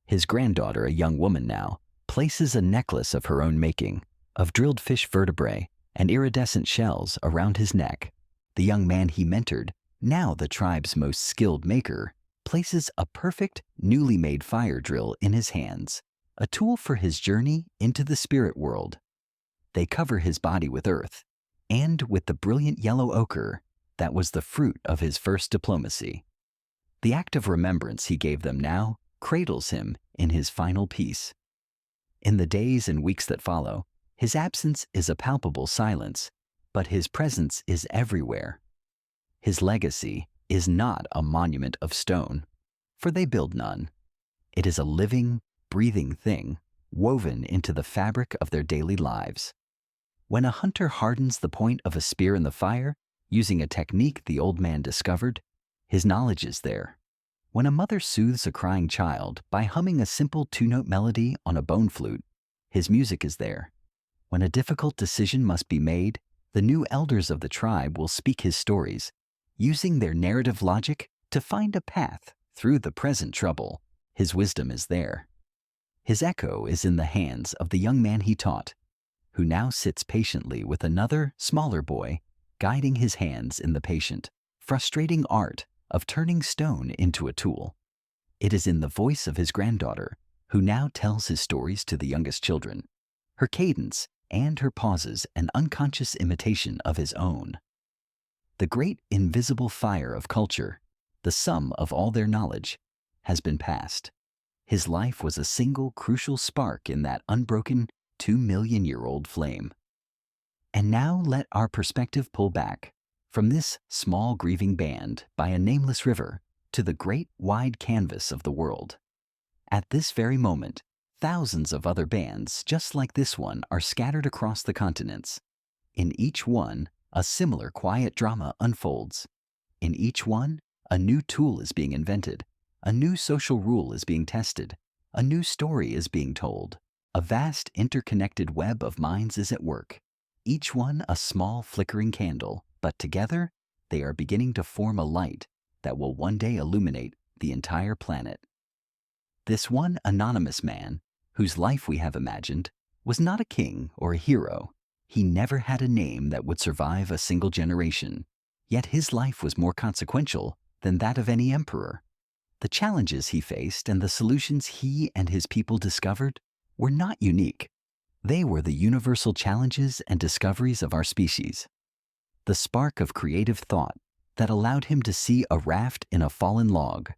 His granddaughter, a young woman now, places a necklace of her own making, of drilled fish vertebrae and iridescent shells around his neck. The young man he mentored, now the tribe's most skilled maker, places a perfect, newly made fire drill in his hands, a tool for his journey into the spirit world. They cover his body with earth, and with the brilliant yellow ochre that was the fruit of his first diplomacy. The act of remembrance he gave them now cradles him in his final peace. In the days and weeks that follow, his absence is a palpable silence, but his presence is everywhere. His legacy is not a monument of stone, for they build none. It is a living, breathing thing woven into the fabric of their daily lives. When a hunter hardens the point of a spear in the fire, using a technique the old man discovered, his knowledge is there. When a mother soothes a crying child by humming a simple two-note melody on a bone flute, his music is there. When a difficult decision must be made, the new elders of the tribe will speak his stories, using their narrative logic to find a path through the present trouble. His wisdom is there. His echo is in the hands of the young man he taught, who now sits patiently with another, smaller boy, guiding his hands in the patient, frustrating art of turning stone into a tool. It is in the voice of his granddaughter, who now tells his stories to the youngest children, her cadence and her pauses an unconscious imitation of his own. The great invisible fire of culture, the sum of all their knowledge, has been passed. His life was a single crucial spark in that unbroken 2 million-year-old flame. And now let our perspective pull back From this small grieving band by a nameless river to the great wide canvas of the world. At this very moment, thousands of other bands just like this one are scattered across the continents. In each one, a similar quiet drama unfolds. In each one, a new tool is being invented, a new social rule is being tested, a new story is being told. A vast interconnected web of minds is at work, each one a small flickering candle, but together they are beginning to form a light that will one day illuminate the entire planet. This one anonymous man, whose life we have imagined, was not a king or a hero. He never had a name that would survive a single generation, yet his life was more consequential than that of any emperor. The challenges he faced and the solutions he and his people discovered were not unique. They were the universal challenges and discoveries of our species. The spark of creative thought that allowed him to see a raft in a fallen log.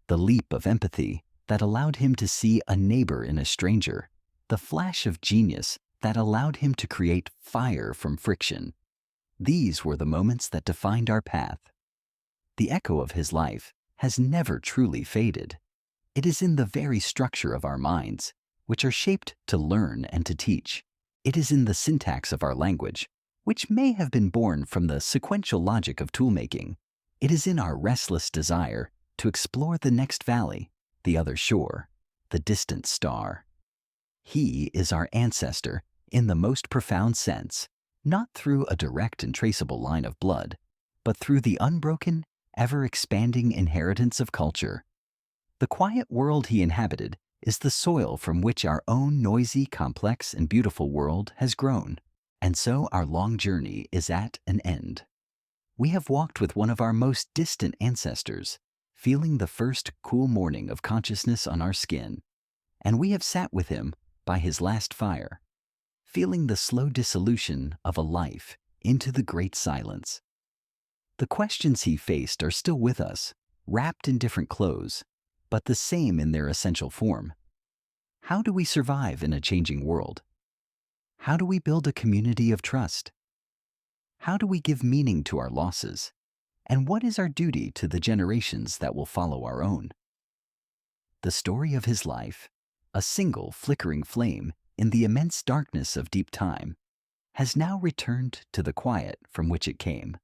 The leap of empathy that allowed him to see a neighbor in a stranger. The flash of genius that allowed him to create fire from friction. These were the moments that defined our path. The echo of his life has never truly faded. It is in the very structure of our minds, which are shaped to learn and to teach. It is in the syntax of our language, which may have been born from the sequential logic of toolmaking. It is in our restless desire to explore the next valley, the other shore, the distant star. He is our ancestor in the most profound sense, not through a direct and traceable line of blood, but through the unbroken, ever-expanding inheritance of culture. The quiet world he inhabited is the soil from which our own noisy, complex, and beautiful world has grown. And so our long journey is at an end. We have walked with one of our most distant ancestors, feeling the first cool morning of consciousness on our skin, and we have sat with him by his last fire, feeling the slow dissolution of a life into the great silence. The questions he faced are still with us, wrapped in different clothes, but the same in their essential form. How do we survive in a changing world? How do we build a community of trust? How do we give meaning to our losses? And what is our duty to the generations that will follow our own? The story of his life, a single flickering flame in the immense darkness of deep time, has now returned to the quiet from which it came.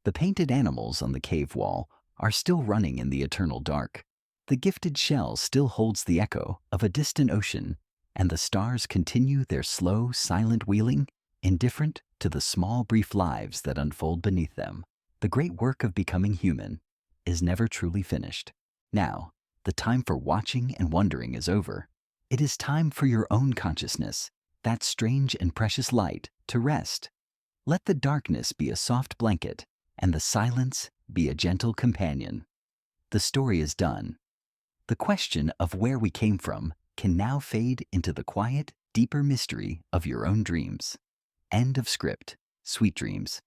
The painted animals on the cave wall are still running in the eternal dark. The gifted shell still holds the echo of a distant ocean, and the stars continue their slow, silent wheeling, indifferent to the small, brief lives that unfold beneath them. The great work of becoming human is never truly finished. Now, the time for watching and wondering is over. It is time for your own consciousness, that strange and precious light, to rest. Let the darkness be a soft blanket, and the silence be a gentle companion. The story is done. The question of where we came from can now fade into the quiet, deeper mystery of your own dreams. End of script. Sweet dreams.